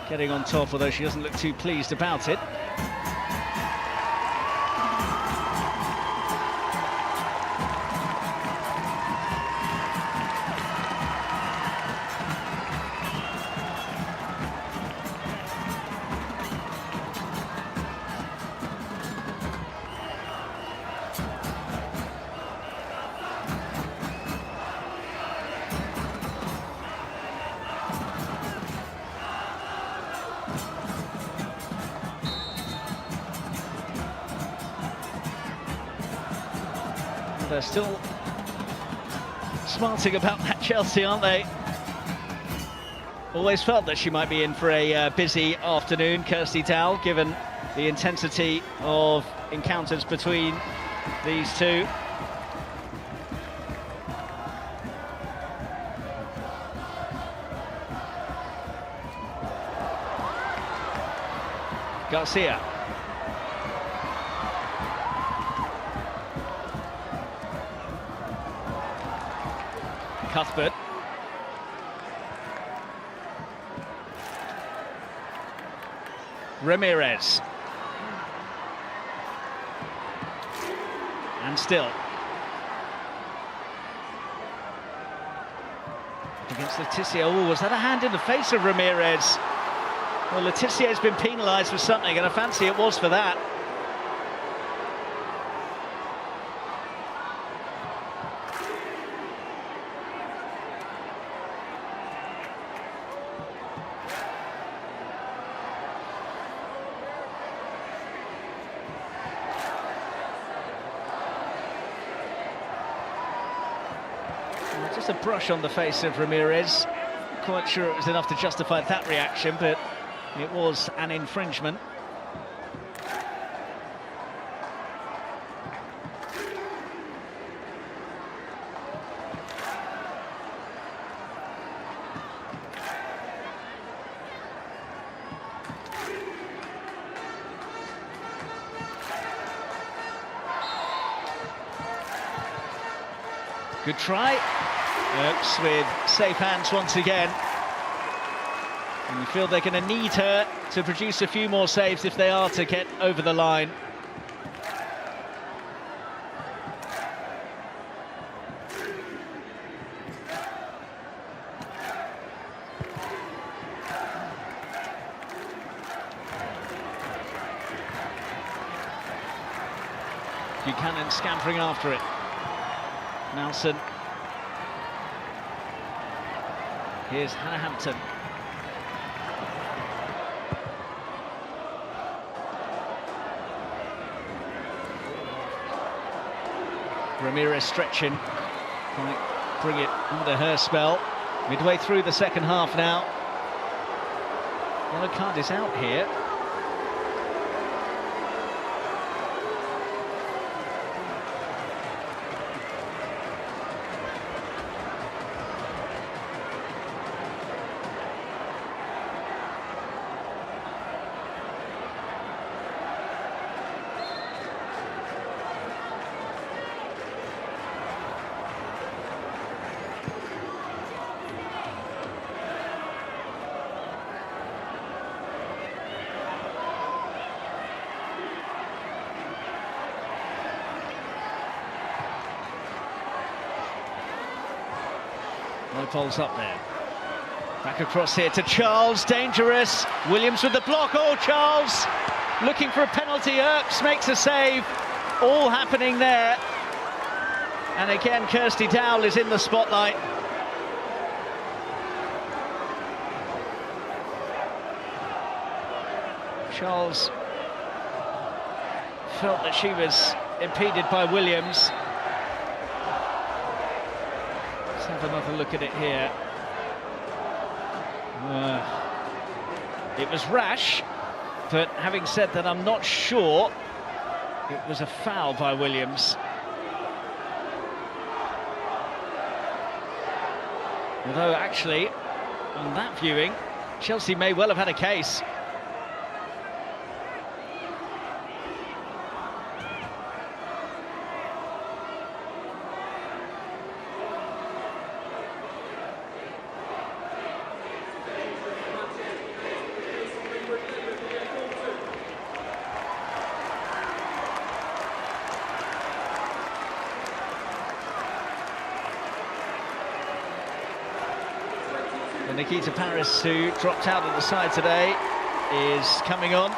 getting on top, although she doesn't look too pleased about it. They're still smarting about that Chelsea, aren't they? Always felt that she might be in for a busy afternoon, Kirsty Dowell, given the intensity of encounters between these two. Garcia. Cuthbert. Ramirez. And still. Against Letizia. Oh, was that a hand in the face of Ramirez? Well, Letizier's been penalised for something, and I fancy it was for that. Just a brush on the face of Ramirez. Quite sure it was enough to justify that reaction, but it was an infringement. Good try. Oaks with safe hands once again. And you feel they're going to need her to produce a few more saves if they are to get over the line. Buchanan scampering after it. Nelson. Here's Hannah Hampton. Ramirez stretching, might bring it under her spell. Midway through the second half now. Yellow card is out here. No poles up there. Back across here to Charles, dangerous. Williams with the block. Oh, Charles looking for a penalty. Earps makes a save. All happening there. And again, Kirsty Dowell is in the spotlight. Charles felt that she was impeded by Williams. Let's have another look at it here. It was rash, but having said that, I'm not sure it was a foul by Williams. Although, actually, on that viewing, Chelsea may well have had a case. Nikita Paris, who dropped out of the side today, is coming on.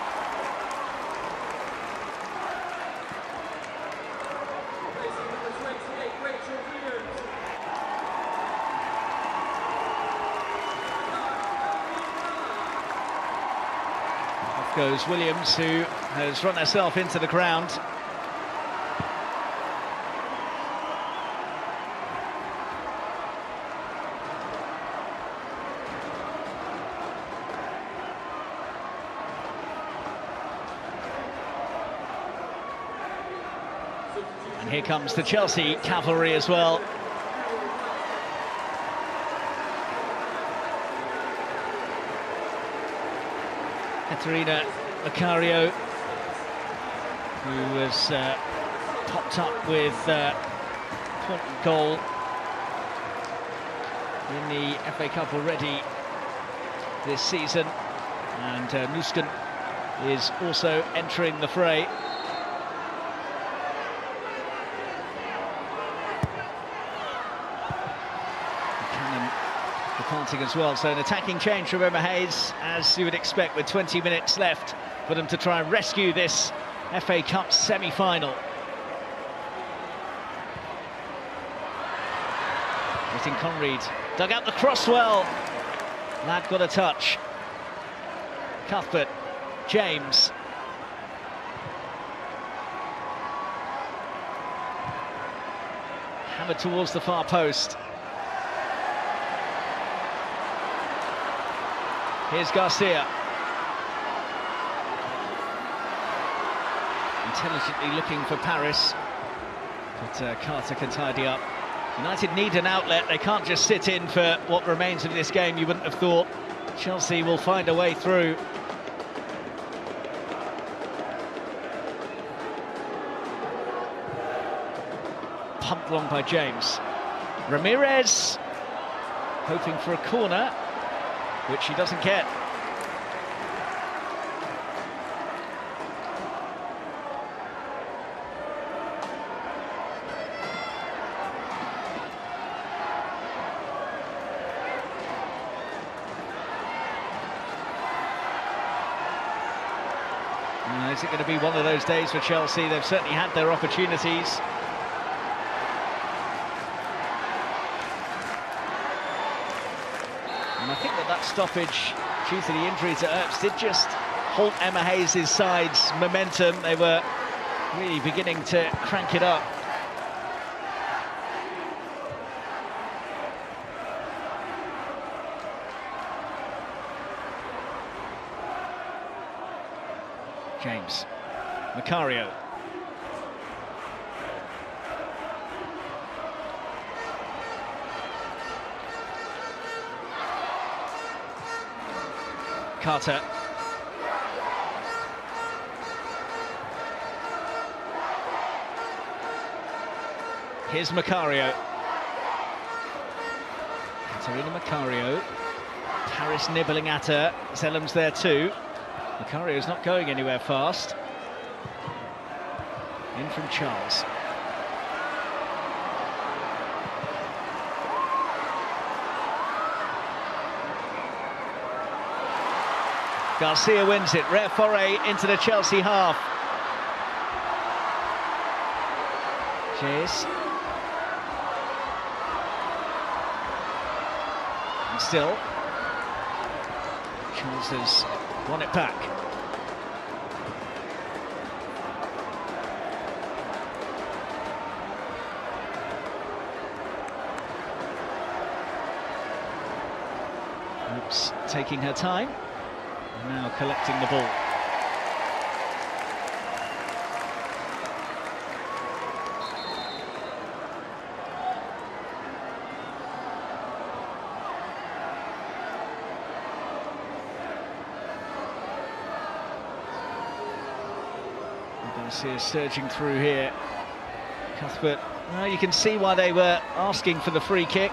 Off goes Williams, who has run herself into the ground. And here comes the Chelsea cavalry as well. Katerina Macario, who was popped up with important goal in the FA Cup already this season, and Nusken is also entering the fray. Departing as well, so an attacking change from Emma Hayes, as you would expect with 20 minutes left for them to try and rescue this FA Cup semi-final. Getting Conread, dug out the cross well. Lad got a touch. Cuthbert, James. Hammered towards the far post. Here's Garcia. Intelligently looking for Paris, but Carter can tidy up. United need an outlet. They can't just sit in for what remains of this game. You wouldn't have thought. Chelsea will find a way through. Pumped long by James. Ramirez hoping for a corner, which he doesn't get. Is it going to be one of those days for Chelsea? They've certainly had their opportunities. And I think that stoppage, due to the injury to Earps, did just halt Emma Hayes' side's momentum. They were really beginning to crank it up. James, Macario. Carter. Here's Macario. Katerina Macario. Paris nibbling at her. Zellam's there too. Macario's not going anywhere fast. In from Charles. Garcia wins it. Rare foray into the Chelsea half. Cheers. And still, Charles has won it back. Oops, taking her time. Now collecting the ball. Garcia surging through here. Cuthbert, well, you can see why they were asking for the free kick.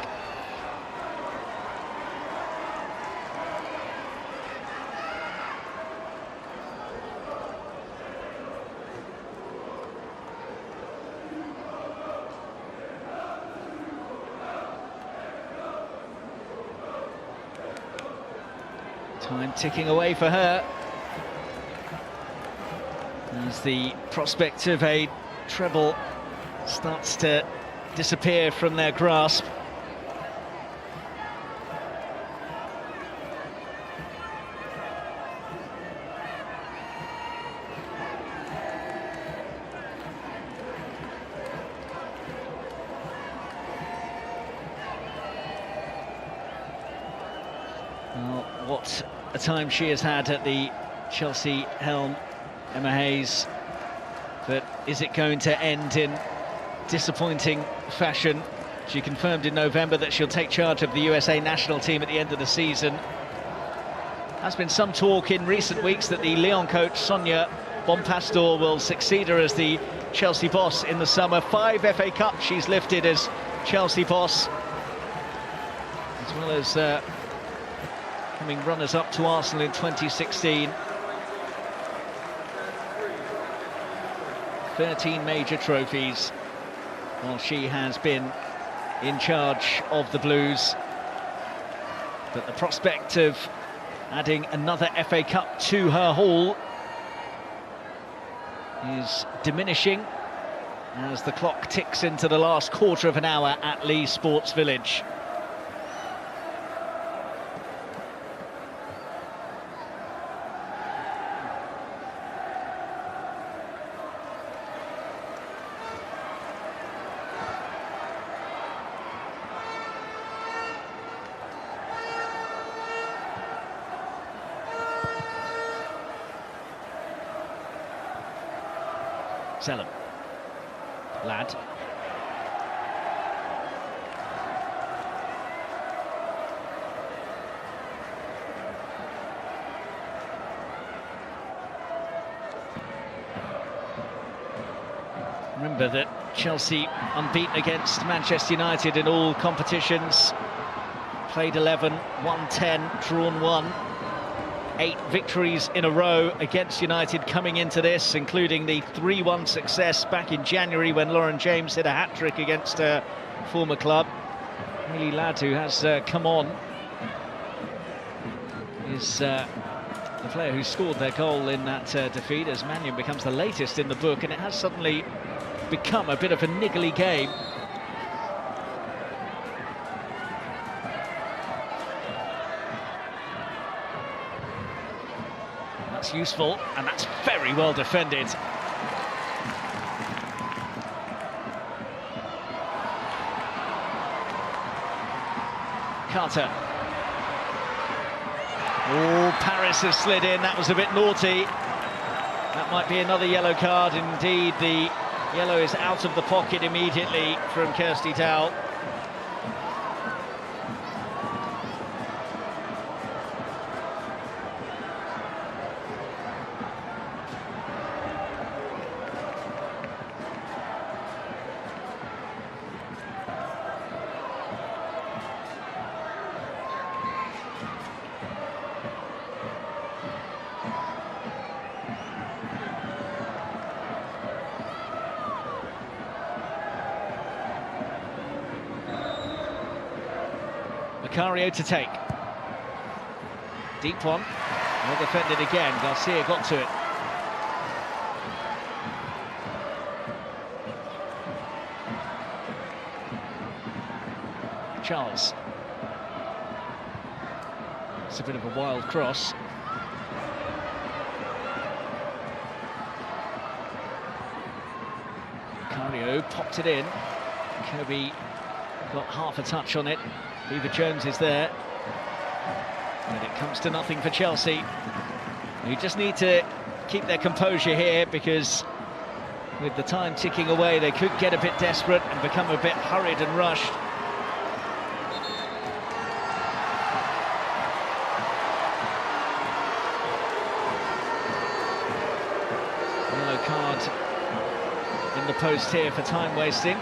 Time ticking away for her. As the prospect of a treble starts to disappear from their grasp. Well, what a time she has had at the Chelsea helm, Emma Hayes. But is it going to end in disappointing fashion? She confirmed in November that she'll take charge of the USA national team at the end of the season. There's been some talk in recent weeks that the Lyon coach Sonia Bonpastor will succeed her as the Chelsea boss in the summer. 5 FA Cups she's lifted as Chelsea boss, as well as coming runners-up to Arsenal in 2016. 13 major trophies while she has been in charge of the Blues. But the prospect of adding another FA Cup to her haul is diminishing as the clock ticks into the last quarter of an hour at Leigh Sports Village. Selim. Ladd. Remember that Chelsea unbeaten against Manchester United in all competitions. Played 11, won 10, drawn 1. 8 victories in a row against United coming into this, including the 3-1 success back in January when Lauren James hit a hat-trick against her former club. Hayley Ladd, who has come on, is the player who scored their goal in that defeat, as Mannion becomes the latest in the book, and it has suddenly become a bit of a niggly game. That's useful, and that's very well defended. Carter. Oh, Paris has slid in. That was a bit naughty. That might be another yellow card. Indeed, the yellow is out of the pocket immediately from Kirsty Dowell. Macario to take. Deep one. Well defended again. Garcia got to it. Charles. It's a bit of a wild cross. Macario popped it in. Kirby got half a touch on it. Eva Jones is there, and it comes to nothing for Chelsea. You just need to keep their composure here, because with the time ticking away, they could get a bit desperate and become a bit hurried and rushed. Yellow card in the post here for time wasting.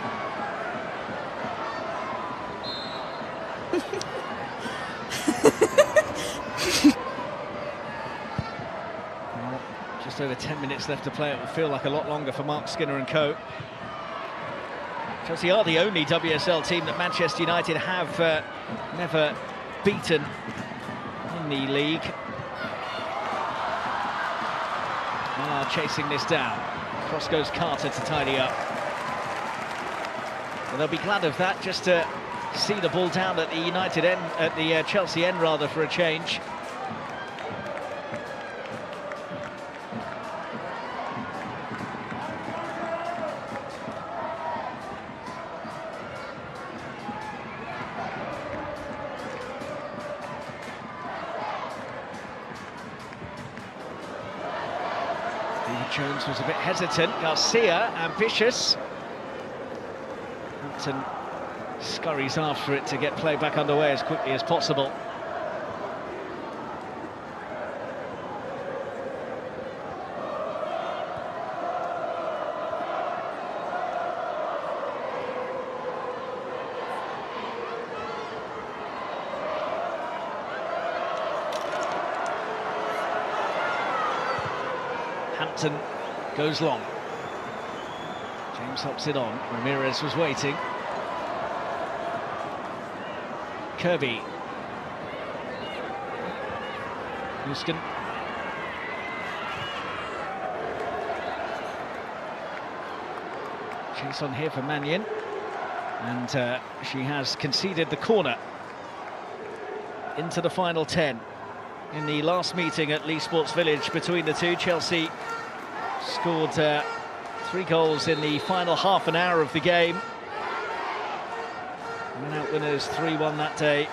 Just over 10 minutes left to play. It will feel like a lot longer for Mark Skinner and co. Chelsea are the only WSL team that Manchester United have never beaten in the league. are chasing this down. Cross goes Carter to tidy up. Well, they'll be glad of that, just to see the ball down at the United end, at the Chelsea end rather, for a change. Jones was a bit hesitant. Garcia, ambitious. Hampton scurries after it to get play back underway as quickly as possible. Hampton goes long. James hops it on. Ramirez was waiting. Kirby. Nuskin. Chase on here for Mannion. And she has conceded the corner into the final 10. In the last meeting at Leigh Sports Village between the two, Chelsea scored 3 goals in the final half an hour of the game. Went out winners 3-1 that day.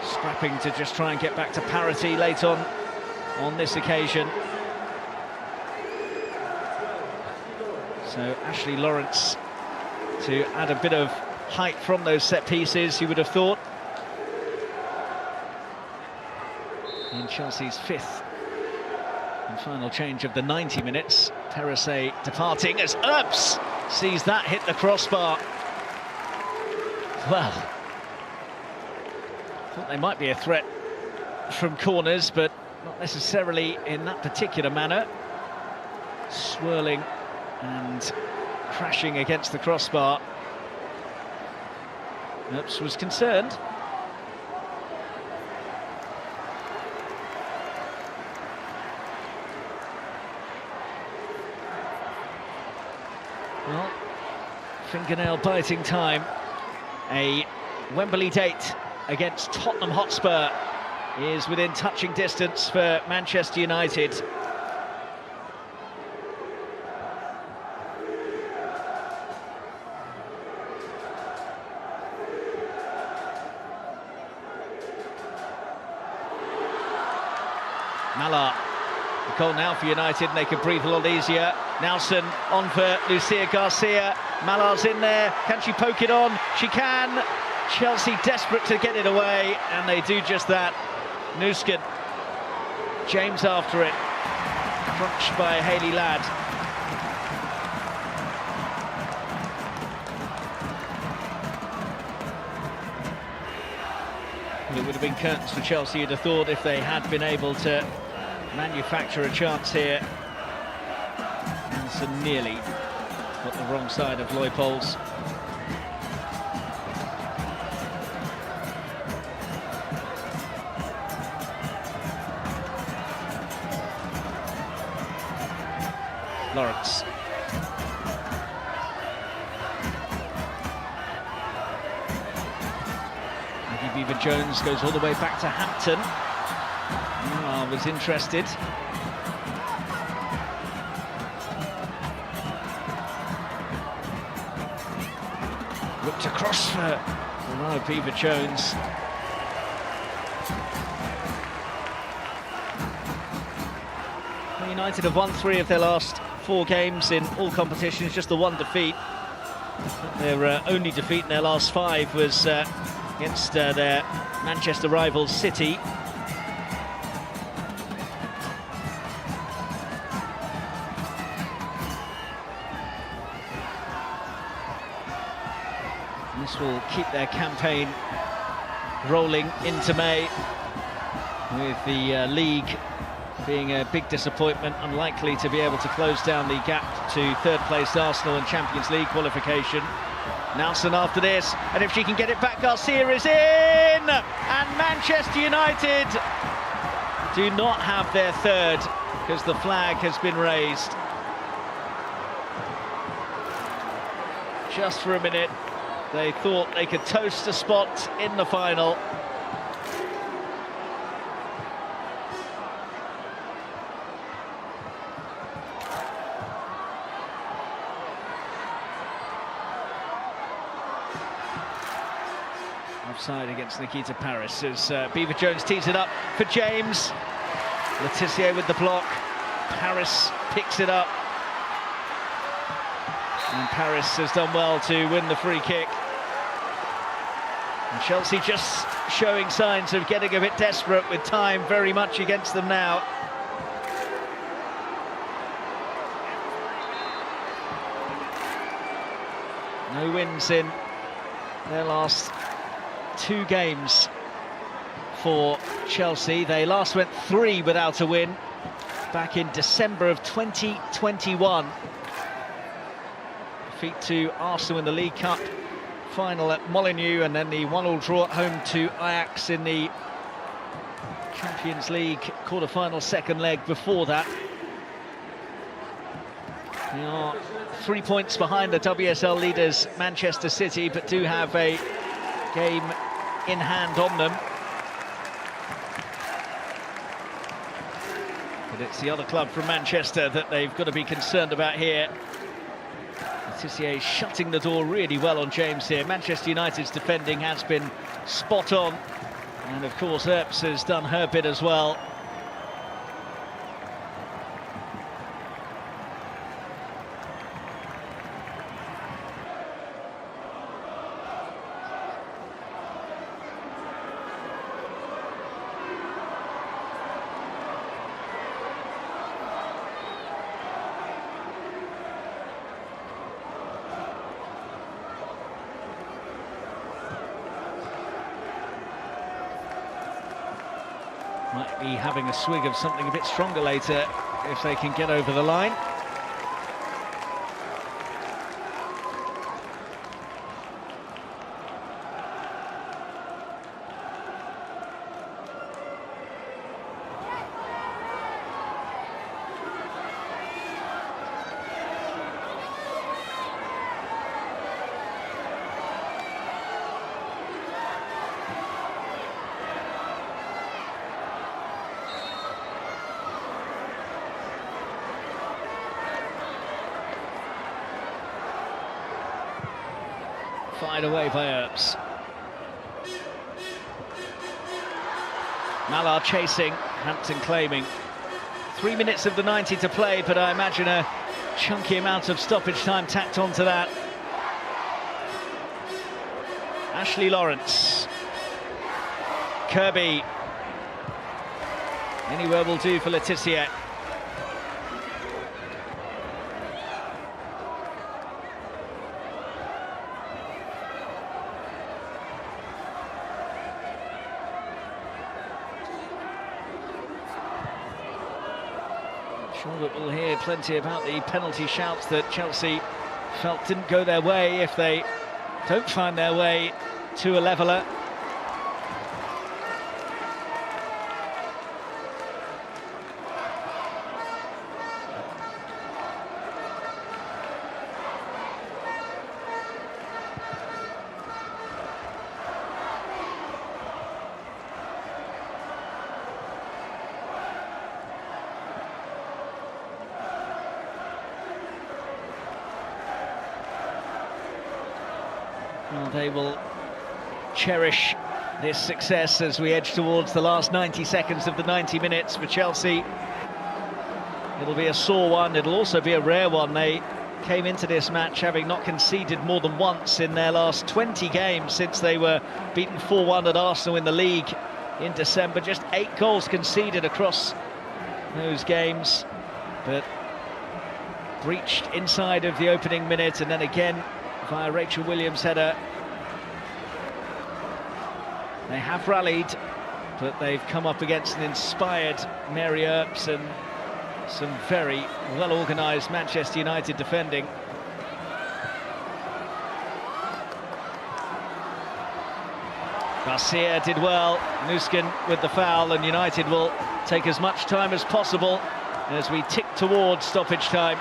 Scrapping to just try and get back to parity late on this occasion. So Ashley Lawrence to add a bit of height from those set pieces, you would have thought. In Chelsea's 5th and final change of the 90 minutes. Terrace departing as Earps sees that hit the crossbar. Well, thought they might be a threat from corners, but not necessarily in that particular manner. Swirling and crashing against the crossbar. Earps was concerned. Well, fingernail biting time. A Wembley date against Tottenham Hotspur is within touching distance for Manchester United. Mallard. The goal now for United, and they can breathe a lot easier. Nelson on for Lucia Garcia. Mallard's in there. Can she poke it on? She can. Chelsea desperate to get it away, and they do just that. Nuskin. James after it. Crunched by Hayley Ladd. It would have been curtains for Chelsea, you'd have thought, if they had been able to manufacture a chance here. Nelson nearly got the wrong side of Leupolz. Lawrence. Beever-Jones goes all the way back to Hampton. Was interested. Whipped across for Beever-Jones. United have won 3 of their last 4 games in all competitions, just the 1 defeat. Their only defeat in their last 5 was against their Manchester rivals City. This will keep their campaign rolling into May, with the league being a big disappointment, unlikely to be able to close down the gap to 3rd place Arsenal and Champions League qualification. Nelson after this, and if she can get it back, Garcia is in! And Manchester United do not have their 3rd because the flag has been raised. Just for a minute, they thought they could toast a spot in the final. Offside against Nikita Paris as Beaver Jones tees it up for James. Letitia with the block. Paris picks it up. And Paris has done well to win the free kick. And Chelsea just showing signs of getting a bit desperate with time very much against them now. No wins in their last 2 games for Chelsea. They last went 3 without a win back in December of 2021. Defeat to Arsenal in the League Cup final at Molineux, and then the 1-1 draw at home to Ajax in the Champions League quarter-final second leg before that. They are 3 points behind the WSL leaders Manchester City, but do have a game in hand on them. But it's the other club from Manchester that they've got to be concerned about here. Letitia shutting the door really well on James here. Manchester United's defending has been spot on. And of course Earps has done her bit as well. Might be having a swig of something a bit stronger later if they can get over the line. Fired away by Earps. Mallard chasing, Hampton claiming. 3 minutes of the 90 to play, but I imagine a chunky amount of stoppage time tacked onto that. Ashley Lawrence. Kirby. Anywhere will do for Letitia. Sure that we'll hear plenty about the penalty shouts that Chelsea felt didn't go their way if they don't find their way to a leveller. Well, they will cherish this success as we edge towards the last 90 seconds of the 90 minutes for Chelsea. It'll be a sore one, it'll also be a rare one. They came into this match having not conceded more than once in their last 20 games since they were beaten 4-1 at Arsenal in the league in December. Just 8 goals conceded across those games, but breached inside of the opening minute, and then again via Rachel Williams' header. They have rallied, but they've come up against an inspired Mary Earps and some very well-organised Manchester United defending. Garcia did well, Nuskin with the foul, and United will take as much time as possible as we tick towards stoppage time.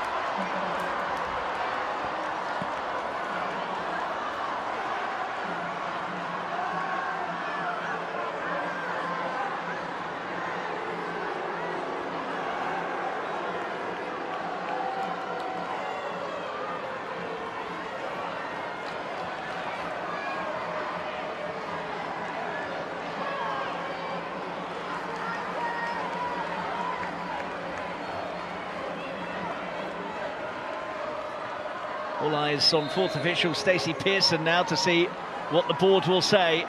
All eyes on fourth official Stacey Pearson now to see what the board will say.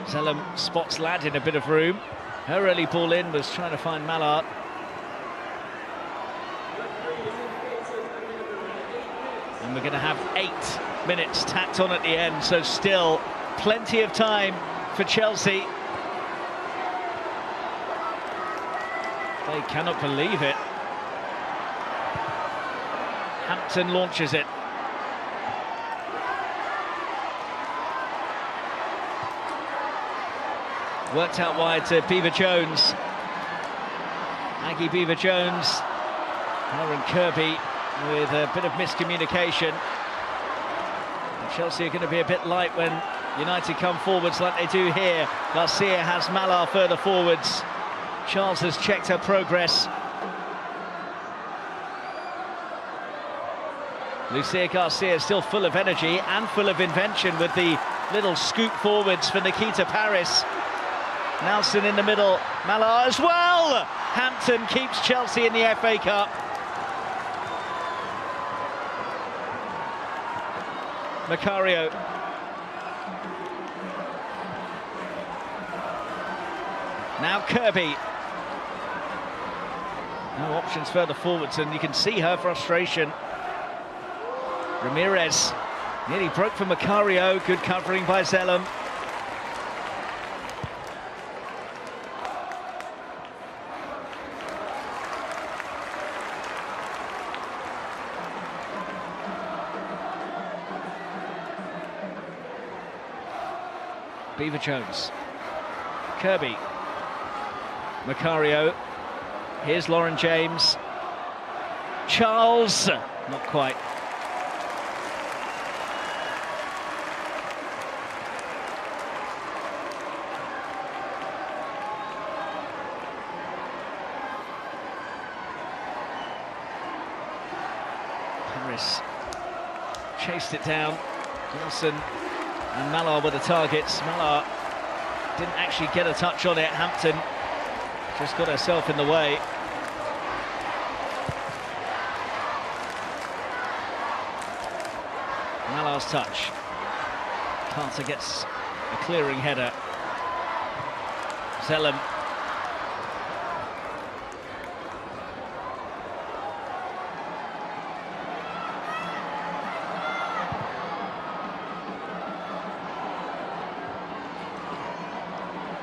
Zellum spots Ladd in a bit of room. Her early ball in was trying to find Mallard. And we're going to have 8 minutes tacked on at the end, so still plenty of time for Chelsea. They cannot believe it. Hampton launches it. Worked out wide to Beaver-Jones. Maggie Beaver-Jones. Her and Kirby with a bit of miscommunication. And Chelsea are going to be a bit light when United come forwards like they do here. Garcia has Mallard further forwards. Charles has checked her progress. Lucia Garcia is still full of energy and full of invention with the little scoop forwards for Nikita Paris. Nelson in the middle, Mallard as well! Hampton keeps Chelsea in the FA Cup. Macario. Now Kirby. No options further forwards, and you can see her frustration. Ramirez nearly broke for Macario. Good covering by Zellum. Beaver-Jones. Kirby. Macario. Here's Lauren James. Charles. Not quite. Paris chased it down. Wilson and Mallard were the targets. Mallard didn't actually get a touch on it. Hampton just got herself in the way. Mallard's touch. Carter gets a clearing header. Zellum.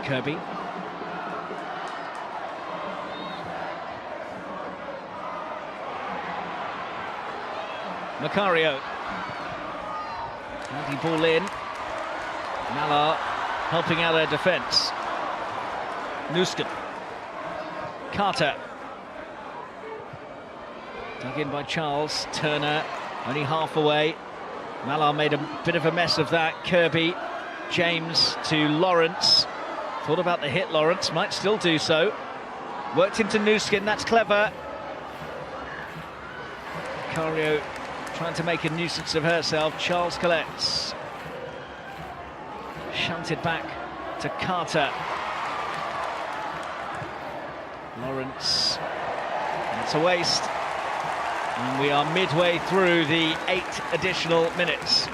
Kirby. Macario. Handy ball in. Mallard helping out their defence. Nusken. Carter. Dug in by Charles. Turner only half away. Mallard made a bit of a mess of that. Kirby. James to Lawrence. Thought about the hit, Lawrence. Might still do so. Worked into Nusken. That's clever. Macario trying to make a nuisance of herself. Charles collects. Shunted back to Carter. Lawrence. It's a waste. And we are midway through the 8 additional minutes.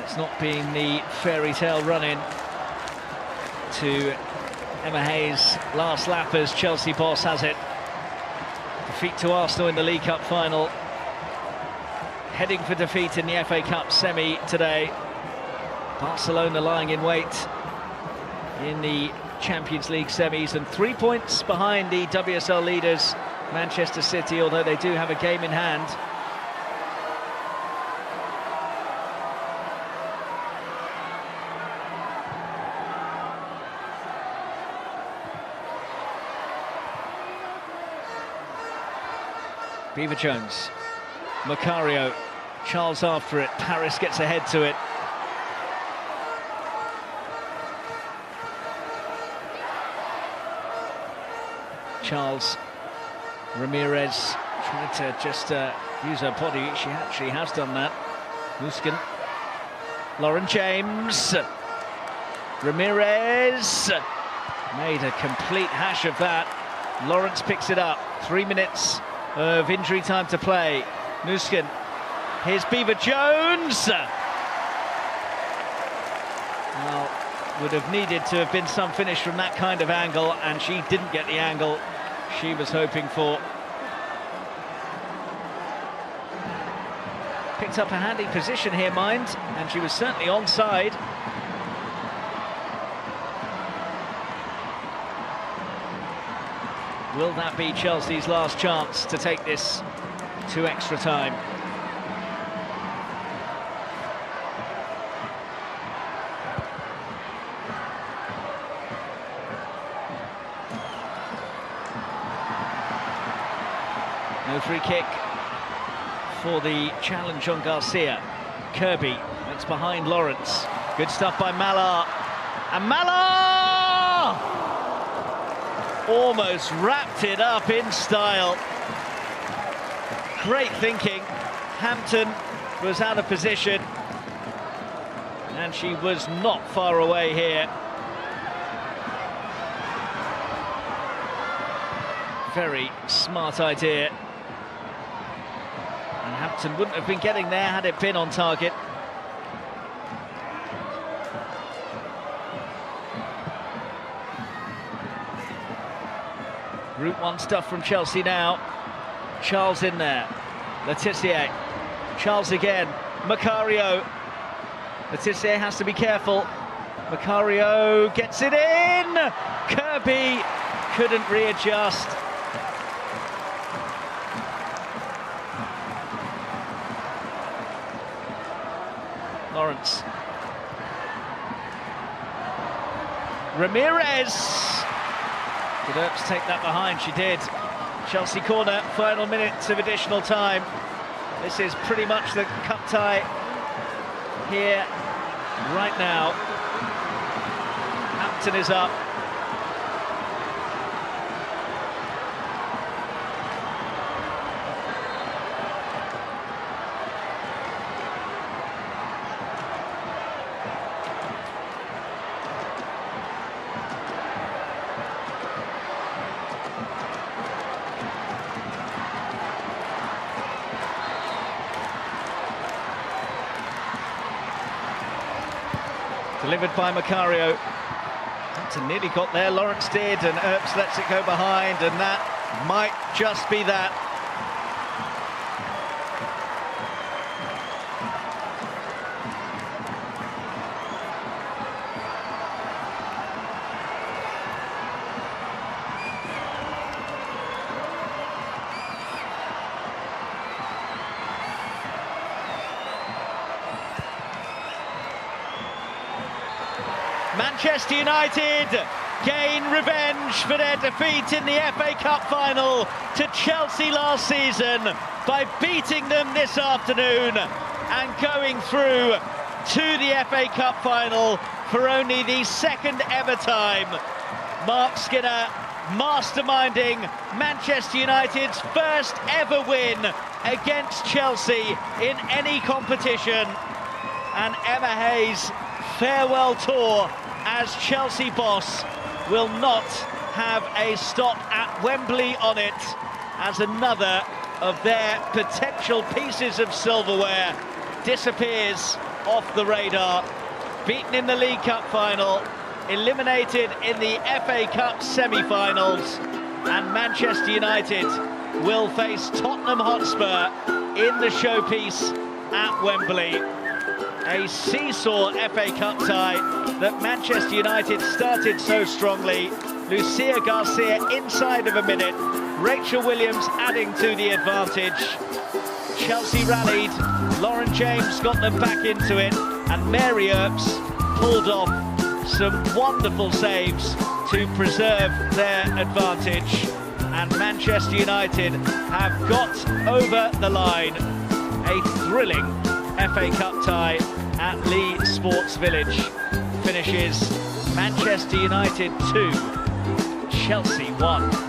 It's not been the fairy tale run-in to Emma Hayes' last lap as Chelsea boss has it. Defeat to Arsenal in the League Cup final. Heading for defeat in the FA Cup semi today. Barcelona lying in wait in the Champions League semis, and 3 points behind the WSL leaders, Manchester City, although they do have a game in hand. Beaver Jones, Macario, Charles after it, Paris gets ahead to it. Charles, Ramirez trying to just use her body. She actually has done that. Muskin, Lauren James, Ramirez made a complete hash of that. Lawrence picks it up. 3 minutes of injury time to play. Muskin, here's Beaver Jones. Well, would have needed to have been some finish from that kind of angle, and she didn't get the angle she was hoping for. Picked up a handy position here, mind, and she was certainly onside. Will that be Chelsea's last chance to take this to extra time? No free kick for the challenge on Garcia. Kirby, that's behind Lawrence. Good stuff by Malar. And Malar! Almost wrapped it up in style. Great thinking. Hampton was out of position, and she was not far away here. Very smart idea. And Hampton wouldn't have been getting there had it been on target. Route 1 stuff from Chelsea now. Charles in there. Letitia. Charles again. Macario. Letitia has to be careful. Macario gets it in! Kirby couldn't readjust. Lawrence. Ramirez! Did Earps take that behind? She did. Chelsea corner, final minutes of additional time. This is pretty much the cup tie here, right now. Hampton is up. Delivered by Macario. Hampton nearly got there, Lawrence did, and Earps lets it go behind, and that might just be that. Manchester United gain revenge for their defeat in the FA Cup final to Chelsea last season by beating them this afternoon and going through to the FA Cup final for only the second ever time. Mark Skinner masterminding Manchester United's first ever win against Chelsea in any competition, and Emma Hayes' farewell tour as Chelsea boss will not have a stop at Wembley on it, as another of their potential pieces of silverware disappears off the radar. Beaten in the League Cup final, eliminated in the FA Cup semi-finals, and Manchester United will face Tottenham Hotspur in the showpiece at Wembley. A seesaw FA Cup tie that Manchester United started so strongly. Lucia Garcia inside of a minute. Rachel Williams adding to the advantage. Chelsea rallied. Lauren James got them back into it. And Mary Earps pulled off some wonderful saves to preserve their advantage. And Manchester United have got over the line. A thrilling FA Cup tie at Lee Sports Village. Finishes Manchester United 2, Chelsea 1.